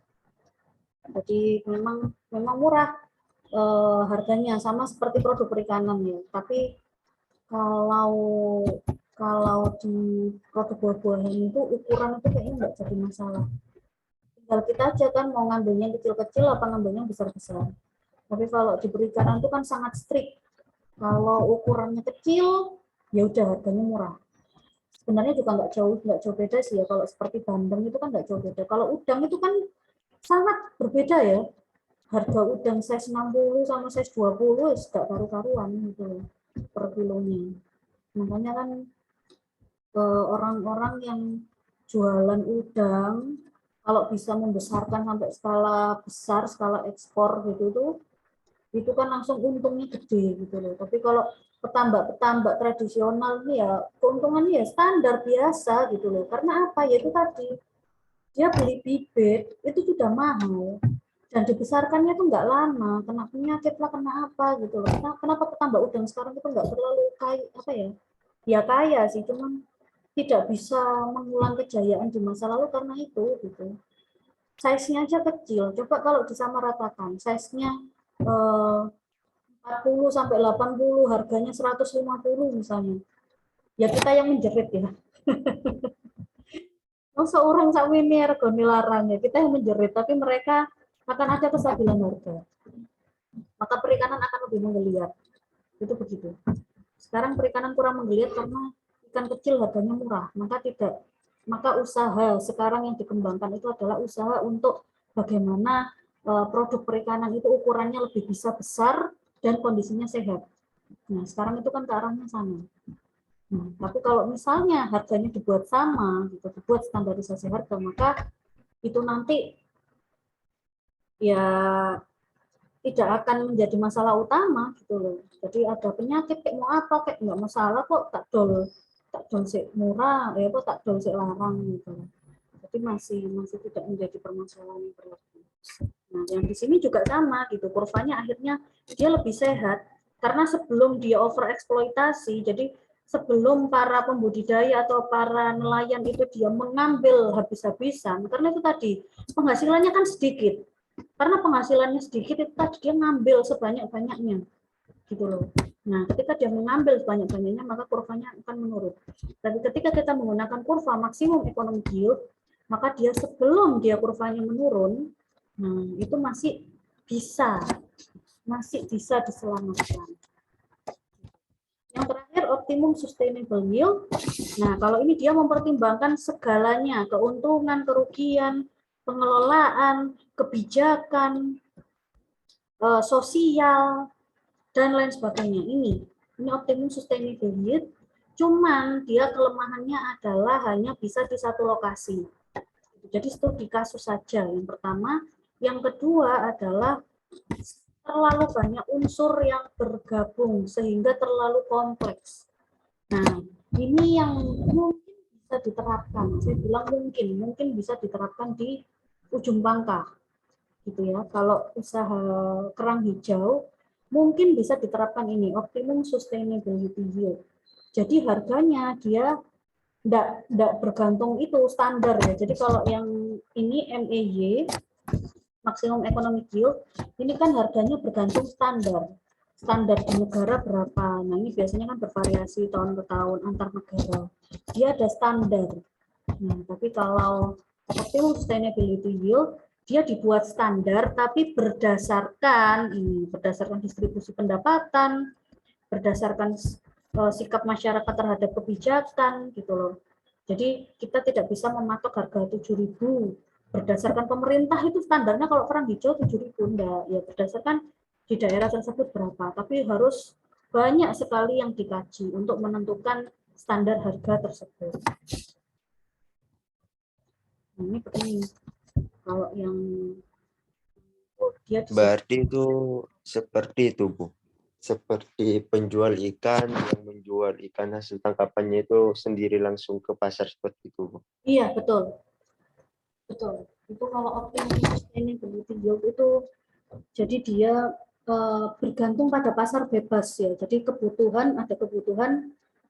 Jadi memang murah harganya sama seperti produk perikanan ya. Tapi kalau di produk buah-buahan itu ukuran itu kayaknya nggak jadi masalah. Tinggal kita aja kan mau ngambilnya kecil-kecil apa ngambilnya besar-besar. Tapi kalau di perikanan itu kan sangat strict. Kalau ukurannya kecil, ya udah harganya murah. Sebenarnya juga nggak jauh beda sih ya. Kalau seperti bandeng itu kan nggak jauh beda. Kalau udang itu kan sangat berbeda ya. Harga udang size 60 sama size 20 nggak karu-karuan gitu per kilonya. Makanya kan orang-orang yang jualan udang kalau bisa membesarkan sampai skala besar, skala ekspor gitu tuh, itu kan langsung untungnya gede gitu loh. Tapi kalau petambak tradisional ini ya keuntungannya ya standar biasa gitu loh. Karena apa? Ya itu tadi dia beli bibit itu sudah mahal dan dibesarkannya tuh nggak lama, kena penyakit lah, kena apa gitu loh. Nah, kenapa petambak udang sekarang itu nggak terlalu kaya apa ya? Ya kaya sih, cuman tidak bisa mengulang kejayaan di masa lalu karena itu gitu. Size-nya aja kecil. Coba kalau disamaratakan, size-nya 40 sampai 80, harganya 150 misalnya. Ya kita yang menjerit ya. Seorang sakmini regane larang ya, kita yang menjerit, tapi mereka akan ada kestabilan harga. Maka perikanan akan lebih menggeliat. Itu begitu. Sekarang perikanan kurang menggeliat karena ikan kecil harganya murah, maka usaha sekarang yang dikembangkan itu adalah usaha untuk bagaimana produk perikanan itu ukurannya lebih bisa besar dan kondisinya sehat. Nah, sekarang itu kan ke arahnya sana. Nah, tapi kalau misalnya harganya dibuat sama, gitu, dibuat standarisasi harga, maka itu nanti ya tidak akan menjadi masalah utama gitu loh. Jadi ada penyakit kayak mau apa kayak nggak masalah kok, tak dol sik murah ya kok tak dol sik larang gitu. Jadi masih tidak menjadi permasalahan yang berlebihan. Nah, yang di sini juga sama gitu. Kurvanya akhirnya dia lebih sehat karena sebelum dia overeksploitasi, jadi sebelum para pembudidaya atau para nelayan itu dia mengambil habis-habisan, karena itu tadi penghasilannya kan sedikit. Karena penghasilannya sedikit itu tadi dia ngambil sebanyak-banyaknya gitu loh. Nah, ketika dia mengambil sebanyak-banyaknya maka kurvanya akan menurun. Tapi ketika kita menggunakan kurva maksimum economic yield, maka dia sebelum dia kurvanya menurun, nah itu masih bisa diselamatkan. Yang terakhir optimum sustainable yield. Nah, kalau ini dia mempertimbangkan segalanya, keuntungan, kerugian, pengelolaan, kebijakan, sosial, dan lain sebagainya. Ini optimum sustainable yield, cuman dia kelemahannya adalah hanya bisa di satu lokasi. Jadi studi kasus saja yang pertama. Yang kedua adalah terlalu banyak unsur yang bergabung sehingga terlalu kompleks. Nah, ini yang mungkin bisa diterapkan. Saya bilang mungkin bisa diterapkan di ujung pangkah, gitu ya. Kalau usaha kerang hijau, mungkin bisa diterapkan ini optimum sustainability yield. Jadi harganya dia tidak bergantung itu standar ya. Jadi kalau yang ini MEY, maksimum economic yield, ini kan harganya bergantung standar di negara berapa. Nah ini biasanya kan bervariasi tahun ke tahun antar negara. Dia ada standar. Nah tapi kalau optimum sustainability yield, dia dibuat standar tapi berdasarkan distribusi pendapatan, berdasarkan sikap masyarakat terhadap kebijakan gitu loh. Jadi kita tidak bisa mematok harga 7.000 berdasarkan pemerintah itu standarnya kalau kerang hijau 7.000 enggak, ya berdasarkan di daerah tersebut berapa, tapi harus banyak sekali yang dikaji untuk menentukan standar harga tersebut. Nah, ini begini, kalau yang dia Berarti itu seperti itu, Bu. Seperti penjual ikan yang menjual ikan hasil tangkapannya itu sendiri langsung ke pasar seperti itu, Bu. Iya, betul. Betul. Itu kalau optimum sustainability yield itu jadi dia bergantung pada pasar bebas ya. Jadi kebutuhan,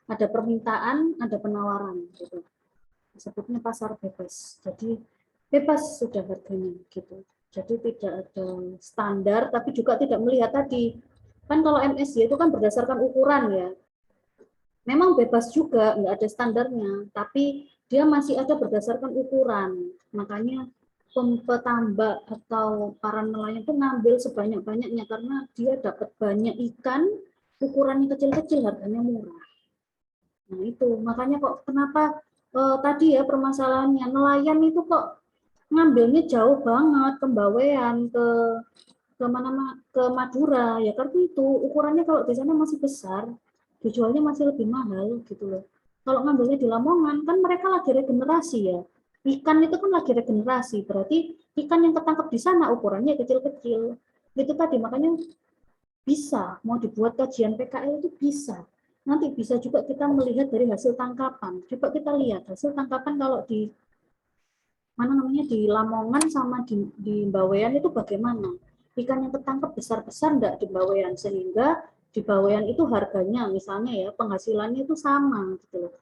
ada permintaan, ada penawaran gitu. Disebutnya pasar bebas. Jadi bebas sudah harganya gitu. Jadi tidak ada standar, tapi juga tidak melihat tadi. Kan kalau MSY itu kan berdasarkan ukuran ya. Memang bebas juga, nggak ada standarnya, tapi dia masih ada berdasarkan ukuran. Makanya petambak atau para nelayan itu ngambil sebanyak-banyaknya karena dia dapat banyak ikan, ukurannya kecil-kecil, harganya murah. Nah itu, makanya kok kenapa tadi ya permasalahannya, nelayan itu kok ngambilnya jauh banget, ke Bawean, ke Madura, ya karena itu ukurannya kalau di sana masih besar, dijualnya masih lebih mahal gitu loh. Kalau ngambilnya di Lamongan kan mereka lagi regenerasi ya. Ikan itu kan lagi regenerasi, berarti ikan yang ketangkep di sana ukurannya kecil-kecil. Itu tadi makanya bisa mau dibuat kajian PKL itu bisa. Nanti bisa juga kita melihat dari hasil tangkapan. Coba kita lihat hasil tangkapan kalau di di Lamongan sama di Bawean itu bagaimana? Ikan yang ketangkep besar-besar enggak di Bawean, sehingga di Bawean itu harganya misalnya ya penghasilannya itu sama gitu loh.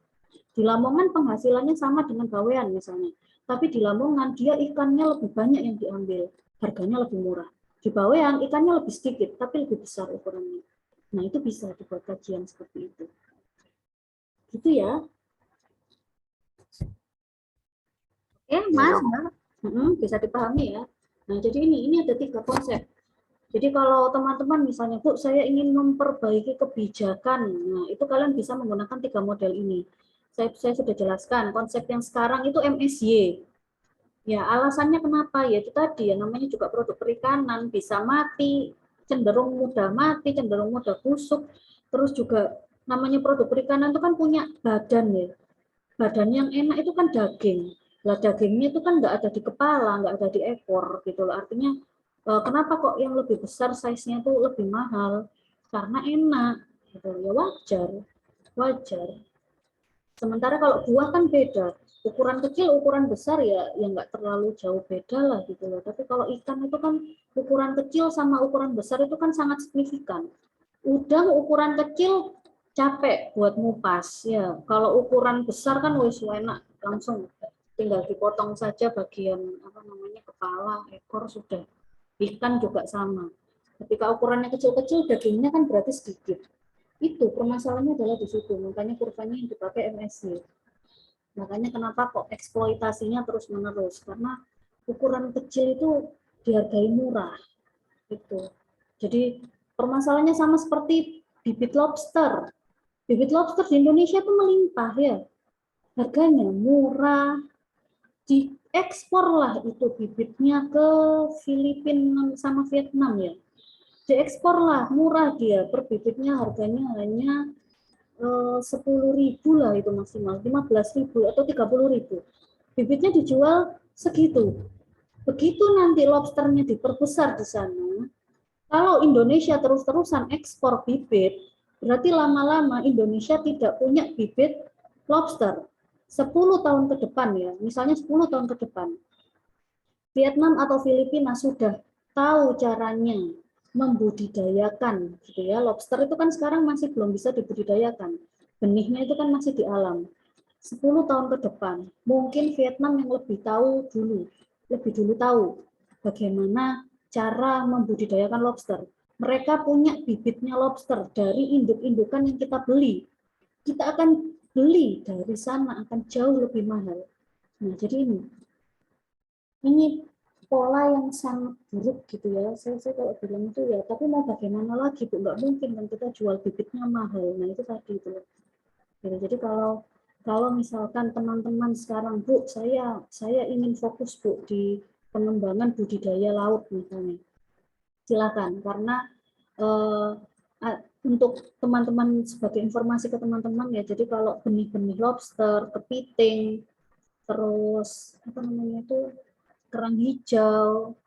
Di Lamongan penghasilannya sama dengan Bawean misalnya, tapi di Lamongan dia ikannya lebih banyak yang diambil, harganya lebih murah. Di Bawean ikannya lebih sedikit tapi lebih besar ukurannya. Nah itu bisa dibuat kajian seperti itu. Gitu ya. Oke, Mas, bisa dipahami ya. Nah, jadi ini ada 3 konsep. Jadi kalau teman-teman misalnya, Bu, saya ingin memperbaiki kebijakan, nah itu kalian bisa menggunakan 3 model ini. Saya sudah jelaskan, konsep yang sekarang itu MSY. Ya, alasannya kenapa? Ya itu tadi, ya namanya juga produk perikanan, bisa mati, cenderung mudah mati, cenderung mudah busuk. Terus juga namanya produk perikanan itu kan punya badan ya. Badan yang enak itu kan daging. Lah dagingnya itu kan nggak ada di kepala, nggak ada di ekor gitu loh. Artinya kenapa kok yang lebih besar size-nya itu lebih mahal? Karena enak gitu. Ya wajar. Sementara kalau buah kan beda. Ukuran kecil, ukuran besar ya nggak terlalu jauh beda lah gitu loh. Tapi kalau ikan itu kan ukuran kecil sama ukuran besar itu kan sangat signifikan. Udang ukuran kecil capek buat ngupas ya. Kalau ukuran besar kan wis enak langsung tinggal dipotong saja bagian kepala, ekor sudah. Ikan juga sama. Ketika ukurannya kecil-kecil dagingnya kan berarti sedikit. Itu permasalahannya adalah di situ. Makanya kurvanya yang dipakai MSY. Makanya kenapa kok eksploitasinya terus-menerus, karena ukuran kecil itu dihargai murah. Itu. Jadi permasalahannya sama seperti bibit lobster. Bibit lobster di Indonesia itu melimpah ya. Harganya murah. Diekspor lah itu bibitnya ke Filipina sama Vietnam ya. Diekspor lah, murah dia. Per bibitnya harganya hanya 10.000 lah itu maksimal. 15.000 atau 30.000. Bibitnya dijual segitu. Begitu nanti lobsternya diperbesar di sana, Kalau Indonesia terus-terusan ekspor bibit, berarti lama-lama Indonesia tidak punya bibit lobster. 10 tahun ke depan ya, misalnya 10 tahun ke depan, Vietnam atau Filipina sudah tahu caranya membudidayakan gitu ya. Lobster itu kan sekarang masih belum bisa dibudidayakan. Benihnya itu kan masih di alam. 10 tahun ke depan, mungkin Vietnam yang lebih dulu tahu bagaimana cara membudidayakan lobster. Mereka punya bibitnya lobster dari induk-indukan yang kita beli. Kita akan beli dari sana akan jauh lebih mahal. Nah, jadi ini pola yang sangat buruk gitu ya. Saya kalau bilang itu ya, tapi mau bagaimana lagi Bu, nggak mungkin kan kita jual bibitnya mahal. Nah itu tadi itu. Gitu. Jadi kalau misalkan teman-teman sekarang Bu, saya ingin fokus Bu di pengembangan budidaya laut misalnya. Silakan, karena untuk teman-teman sebagai informasi ke teman-teman ya. Jadi kalau benih-benih lobster, kepiting, terus apa namanya itu kerang hijau,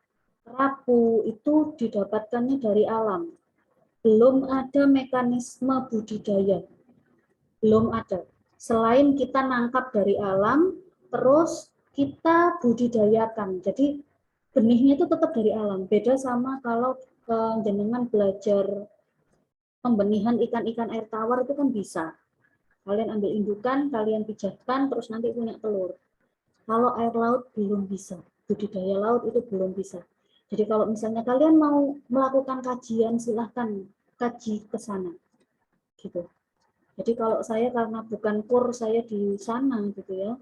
kerapu itu didapatkannya dari alam. Belum ada mekanisme budidaya. Belum ada. Selain kita nangkap dari alam, terus kita budidayakan. Jadi benihnya itu tetap dari alam. Beda sama kalau jenengan belajar pembenihan ikan-ikan air tawar itu kan bisa. Kalian ambil indukan, kalian pijahkan, terus nanti punya telur. Kalau air laut belum bisa. Budidaya laut itu belum bisa. Jadi kalau misalnya kalian mau melakukan kajian, silahkan kaji ke sana. Gitu. Jadi kalau saya karena bukan core saya di sana gitu ya,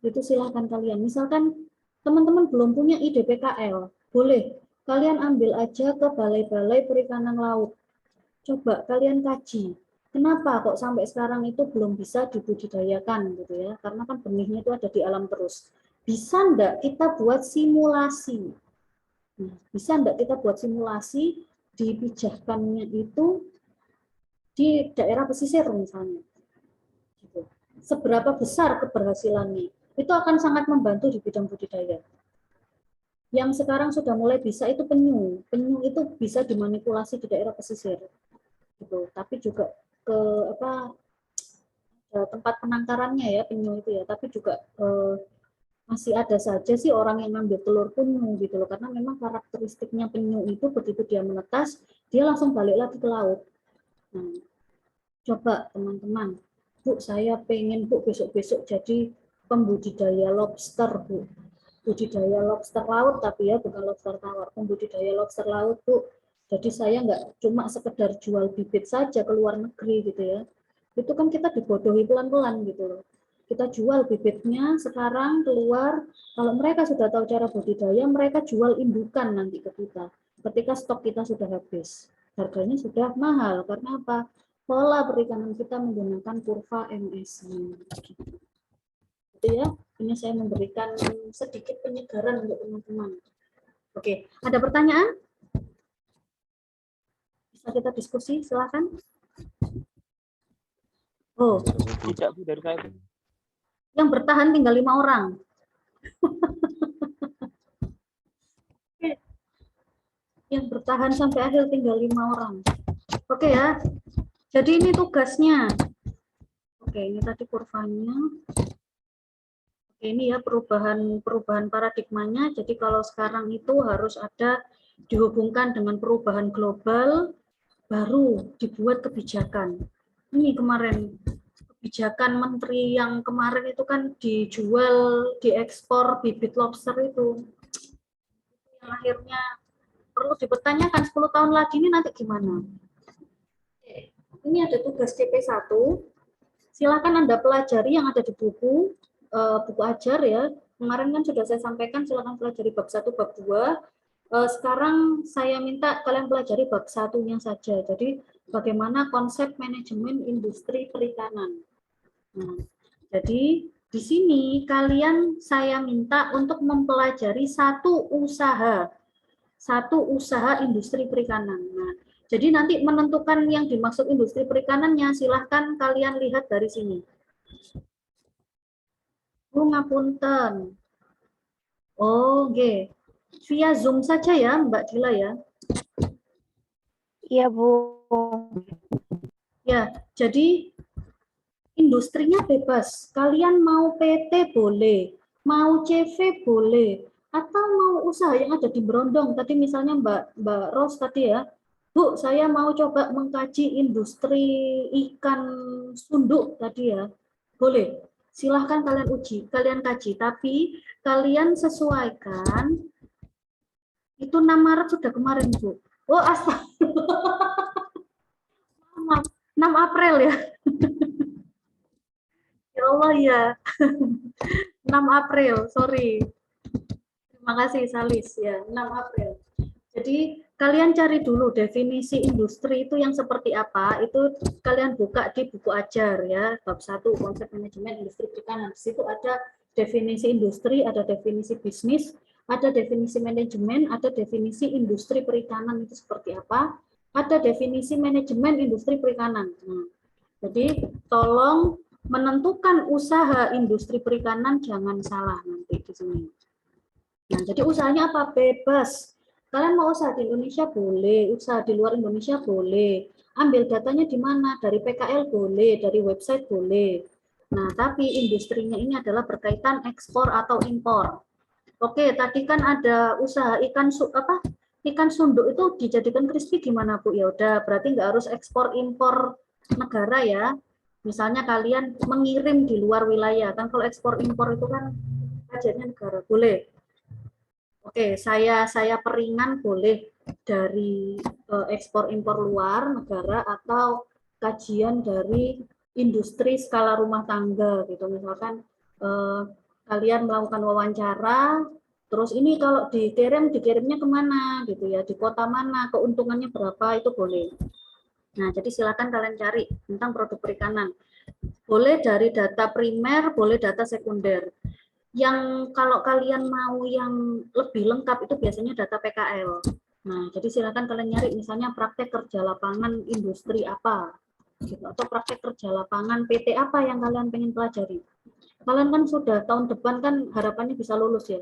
itu silahkan kalian. Misalkan teman-teman belum punya ide PKL, boleh kalian ambil aja ke balai-balai perikanan laut. Coba kalian kaji, kenapa kok sampai sekarang itu belum bisa dibudidayakan gitu ya? Karena kan benihnya itu ada di alam terus. Bisa enggak kita buat simulasi? Nah, bisa enggak kita buat simulasi dipijahkannya itu di daerah pesisir misalnya. Gitu. Seberapa besar keberhasilannya? Itu akan sangat membantu di bidang budidaya. Yang sekarang sudah mulai bisa itu penyu. Penyu itu bisa dimanipulasi di daerah pesisir. Gitu. Tapi juga ke tempat penangkarannya ya penyu itu ya. Tapi juga masih ada saja sih orang yang ngambil telur penyu gitu loh, karena memang karakteristiknya penyu itu begitu dia menetas dia langsung balik lagi ke laut. Nah, coba teman-teman, Bu, saya pengen Bu besok-besok jadi pembudidaya lobster Bu, budidaya lobster laut tapi ya bukan lobster tawar, pembudidaya lobster laut Bu. Jadi saya nggak cuma sekedar jual bibit saja ke luar negeri gitu ya, itu kan kita dibodohi pelan-pelan gitu loh. Kita jual bibitnya sekarang keluar, kalau mereka sudah tahu cara budidaya, mereka jual indukan nanti ke kita. Ketika stok kita sudah habis, harganya sudah mahal. Karena apa? Pola perikanan kita menggunakan kurva MSI. Gitu ya. Ini saya memberikan sedikit penyegaran untuk teman-teman. Oke, ada pertanyaan? Bisa kita diskusi, silakan. Oh, Tidak Bu dari saya. yang bertahan tinggal 5 orang. Yang bertahan sampai akhir tinggal 5 orang. Oke ya. Jadi ini tugasnya. Oke, ini tadi kurvanya. Oke, ini ya perubahan paradigmanya. Jadi kalau sekarang itu harus ada dihubungkan dengan perubahan global, baru dibuat kebijakan. Ini kemarin kebijakan menteri yang kemarin itu kan dijual, diekspor bibit lobster itu. Yang akhirnya perlu dipertanyakan 10 tahun lagi ini nanti gimana. Ini ada tugas CP1. Silakan Anda pelajari yang ada di buku ajar ya. Kemarin kan sudah saya sampaikan, silakan pelajari bab 1, bab 2. Sekarang saya minta kalian pelajari bab 1-nya saja. Jadi bagaimana konsep manajemen industri perikanan. Nah, jadi di sini kalian saya minta untuk mempelajari satu usaha industri perikanan. Nah, jadi nanti menentukan yang dimaksud industri perikanannya silahkan kalian lihat dari sini. Bu ngapunten. Oh, oke. Via Zoom saja ya, Mbak Dila ya. Iya, Bu. Ya, jadi industrinya bebas. Kalian mau PT boleh, mau CV boleh, atau mau usaha yang ada di Brondong. Tadi misalnya Mbak Ros tadi ya, Bu, saya mau coba mengkaji industri ikan sunduk tadi ya. Boleh. Silahkan kalian uji, kalian kaji, tapi kalian sesuaikan. Itu 6 Maret sudah kemarin, Bu. Oh, maaf, 6 April ya. Ya Allah ya. 6 April, sorry. Terima kasih Salis ya, 6 April. Jadi kalian cari dulu definisi industri itu yang seperti apa, itu kalian buka di buku ajar ya, bab 1 konsep manajemen industri perikanan. Di situ ada definisi industri, ada definisi bisnis, ada definisi manajemen, ada definisi industri perikanan itu seperti apa, ada definisi manajemen industri perikanan. Nah, jadi tolong menentukan usaha industri perikanan jangan salah nanti di sini. Nah, jadi usahanya apa? Bebas. Kalian mau usaha di Indonesia boleh, usaha di luar Indonesia boleh. Ambil datanya di mana? Dari PKL boleh, dari website boleh. Nah, tapi industrinya ini adalah berkaitan ekspor atau impor. Oke, tadi kan ada usaha ikan sunduk itu dijadikan crispy gimana Bu? Ya udah, berarti nggak harus ekspor impor negara ya. Misalnya kalian mengirim di luar wilayah, kan kalau ekspor impor itu kan pajaknya negara, boleh. Oke, saya peringan boleh dari ekspor impor luar negara atau kajian dari industri skala rumah tangga gitu. Misalkan kalian melakukan wawancara, terus ini kalau dikirimnya kemana gitu ya, di kota mana, keuntungannya berapa, itu boleh. Nah, jadi silakan kalian cari tentang produk perikanan. Boleh dari data primer, boleh data sekunder. Yang kalau kalian mau yang lebih lengkap itu biasanya data PKL. Nah, jadi silakan kalian nyari misalnya praktek kerja lapangan industri apa, gitu, atau praktek kerja lapangan PT apa yang kalian pengen pelajari. Kalian kan sudah tahun depan kan harapannya bisa lulus ya.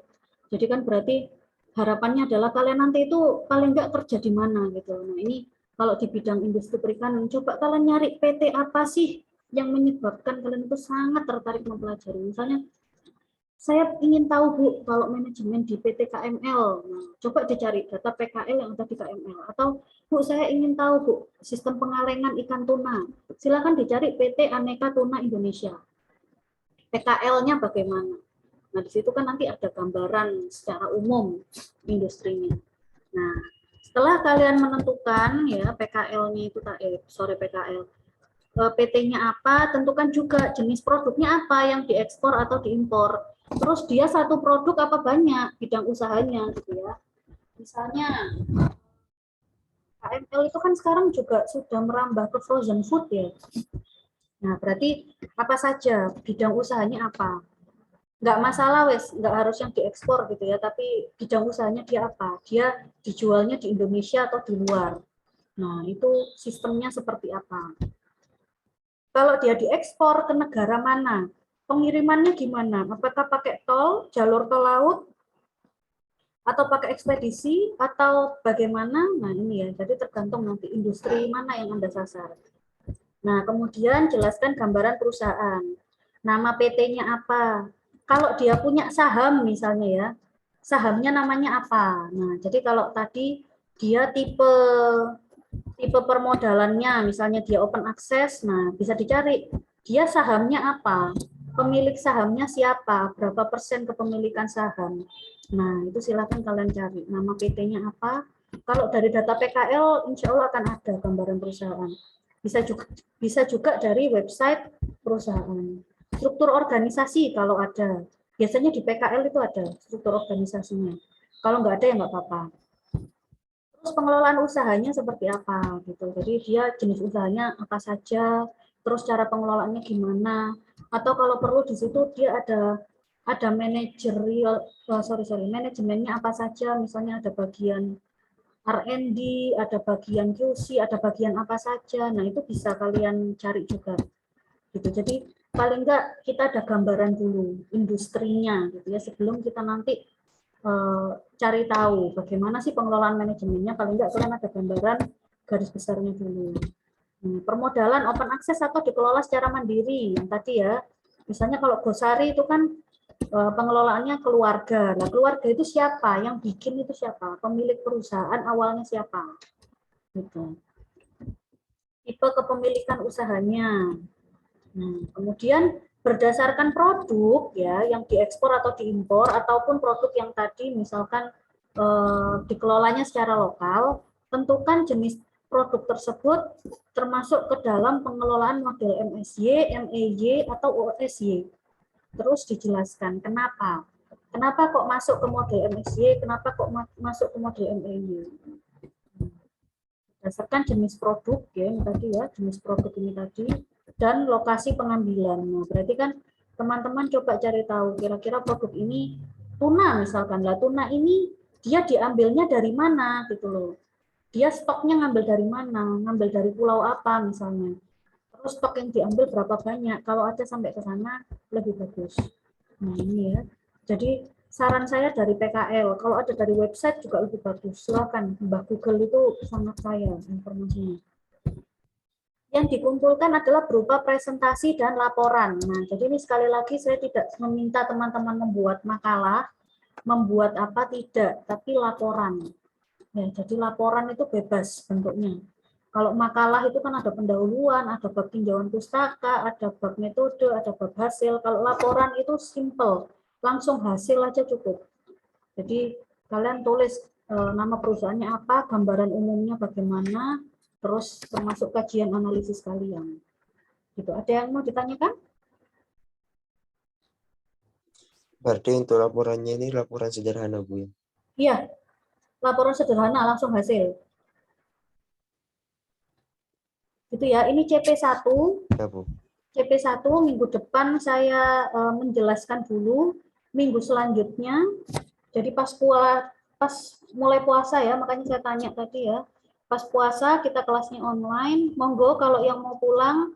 Jadi kan berarti harapannya adalah kalian nanti itu paling nggak kerja di mana gitu. Nah ini kalau di bidang industri perikanan, coba kalian nyari PT apa sih yang menyebabkan kalian itu sangat tertarik mempelajari. Misalnya saya ingin tahu Bu, kalau manajemen di PT KML, nah, coba dicari data PKL yang ada di KML. Atau Bu, saya ingin tahu Bu, sistem pengalengan ikan tuna. Silakan dicari PT Aneka Tuna Indonesia. PKL-nya bagaimana? Nah, di situ kan nanti ada gambaran secara umum industrinya. Nah, setelah kalian menentukan ya PKL-nya itu PKL, PT-nya apa, tentukan juga jenis produknya apa yang diekspor atau diimpor. Terus dia satu produk apa banyak bidang usahanya gitu ya. Misalnya KML itu kan sekarang juga sudah merambah ke frozen food ya. Nah, berarti apa saja bidang usahanya apa? Nggak masalah wes, nggak harus yang diekspor gitu ya, tapi bidang usahanya dia apa? Dia dijualnya di Indonesia atau di luar. Nah, itu sistemnya seperti apa? Kalau dia diekspor ke negara mana? Pengirimannya gimana? Apakah pakai tol, jalur tol laut, atau pakai ekspedisi, atau bagaimana? Nah ini ya, jadi tergantung nanti industri mana yang Anda sasar. Nah kemudian jelaskan gambaran perusahaan. Nama PT-nya apa? Kalau dia punya saham misalnya ya, sahamnya namanya apa? Nah jadi kalau tadi dia tipe permodalannya, misalnya dia open access, nah bisa dicari dia sahamnya apa, pemilik sahamnya siapa, berapa persen kepemilikan saham. Nah itu silakan kalian cari nama PT-nya apa. Kalau dari data PKL, insya Allah akan ada gambaran perusahaan. Bisa juga dari website perusahaan. Struktur organisasi kalau ada, biasanya di PKL itu ada struktur organisasinya. Kalau nggak ada ya nggak apa-apa. Terus pengelolaan usahanya seperti apa gitu. Jadi dia jenis usahanya apa saja, terus cara pengelolaannya gimana, atau kalau perlu di situ dia ada manajemennya apa saja, misalnya ada bagian R&D, ada bagian QC, ada bagian apa saja. Nah, itu bisa kalian cari juga. Gitu. Jadi paling enggak kita ada gambaran dulu industrinya gitu ya sebelum kita nanti cari tahu bagaimana sih pengelolaan manajemennya, paling enggak kalian ada gambaran garis besarnya dulu. Permodalan open access atau dikelola secara mandiri yang tadi ya. Misalnya kalau Gosari itu kan pengelolaannya keluarga. Nah, keluarga itu siapa? Yang bikin itu siapa? Pemilik perusahaan awalnya siapa? Gitu. Tipe kepemilikan usahanya. Nah, kemudian berdasarkan produk ya yang diekspor atau diimpor ataupun produk yang tadi misalkan dikelolanya secara lokal, tentukan jenis produk tersebut termasuk ke dalam pengelolaan model MSY, MEY atau OSY. Terus dijelaskan kenapa. Kenapa kok masuk ke model MSY, kenapa kok masuk ke model MEY. Berdasarkan jenis produk ya ini tadi ya, jenis produk ini tadi dan lokasi pengambilan. Nah, berarti kan teman-teman coba cari tahu kira-kira produk ini tuna misalkan. Lah tuna ini dia diambilnya dari mana gitu loh. Dia stoknya ngambil dari mana? Ngambil dari pulau apa misalnya. Terus stok yang diambil berapa banyak? Kalau ada sampai ke sana lebih bagus. Nah, ini ya. Jadi saran saya dari PKL, kalau ada dari website juga lebih bagus. Silakan, Mbah Google itu sangat kaya informasinya. Yang dikumpulkan adalah berupa presentasi dan laporan. Nah, jadi ini sekali lagi saya tidak meminta teman-teman membuat makalah, membuat apa tidak, tapi laporan. Ya, jadi laporan itu bebas bentuknya. Kalau makalah itu kan ada pendahuluan, ada bab tinjauan pustaka, ada bab metode, ada bab hasil. Kalau laporan itu simple, langsung hasil aja cukup. Jadi kalian tulis nama perusahaannya apa, gambaran umumnya bagaimana, terus termasuk kajian analisis kalian. Gitu. Ada yang mau ditanyakan? Berarti untuk laporannya ini laporan sederhana, Bu. Iya, laporan sederhana langsung hasil. Gitu ya, ini CP1. Ya, Bu. CP1 minggu depan saya menjelaskan dulu, minggu selanjutnya. Jadi pas mulai puasa ya, makanya saya tanya tadi ya. Pas puasa kita kelasnya online, monggo kalau yang mau pulang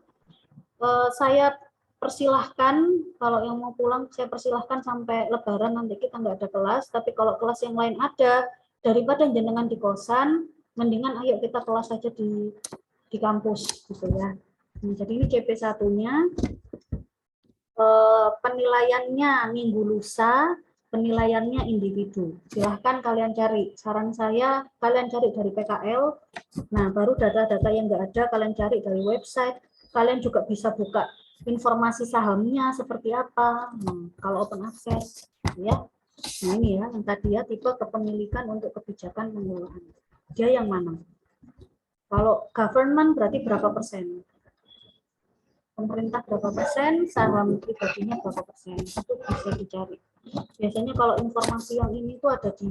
saya persilahkan, kalau yang mau pulang saya persilahkan sampai Lebaran nanti kita nggak ada kelas, tapi kalau kelas yang lain ada, daripada jenengan di kosan, mendingan ayo kita kelas saja di kampus gitu ya. Nah, jadi ini CP1-nya, penilaiannya minggu lusa, penilaiannya individu. Silahkan kalian cari. Saran saya kalian cari dari PKL. Nah, baru data-data yang nggak ada kalian cari dari website. Kalian juga bisa buka informasi sahamnya seperti apa. Nah, kalau open access, ya. Nah ini ya, yang tadi ya tipe kepemilikan untuk kebijakan pengelolaan. Dia yang mana? Kalau government berarti berapa persen? Pemerintah berapa persen, saham pribadinya berapa persen, itu bisa dicari. Biasanya kalau informasi yang ini tuh ada di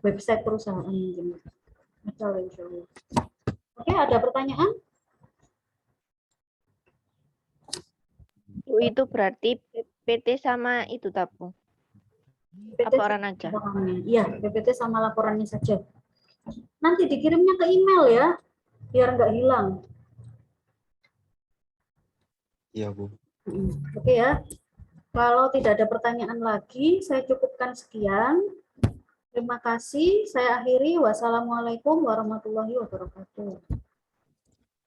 website perusahaan mungkin. Ada insya Allah. Oke, ada pertanyaan? Itu berarti PPT sama itu tabu. PPT Laporan aja. laporannya. Iya, PPT sama laporannya saja. Nanti dikirimnya ke email ya, biar nggak hilang. Iya, Bu. Oke ya. Kalau tidak ada pertanyaan lagi, saya cukupkan sekian. Terima kasih. Saya akhiri. Wassalamualaikum warahmatullahi wabarakatuh.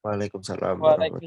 Waalaikumsalam Waalaikumsalam.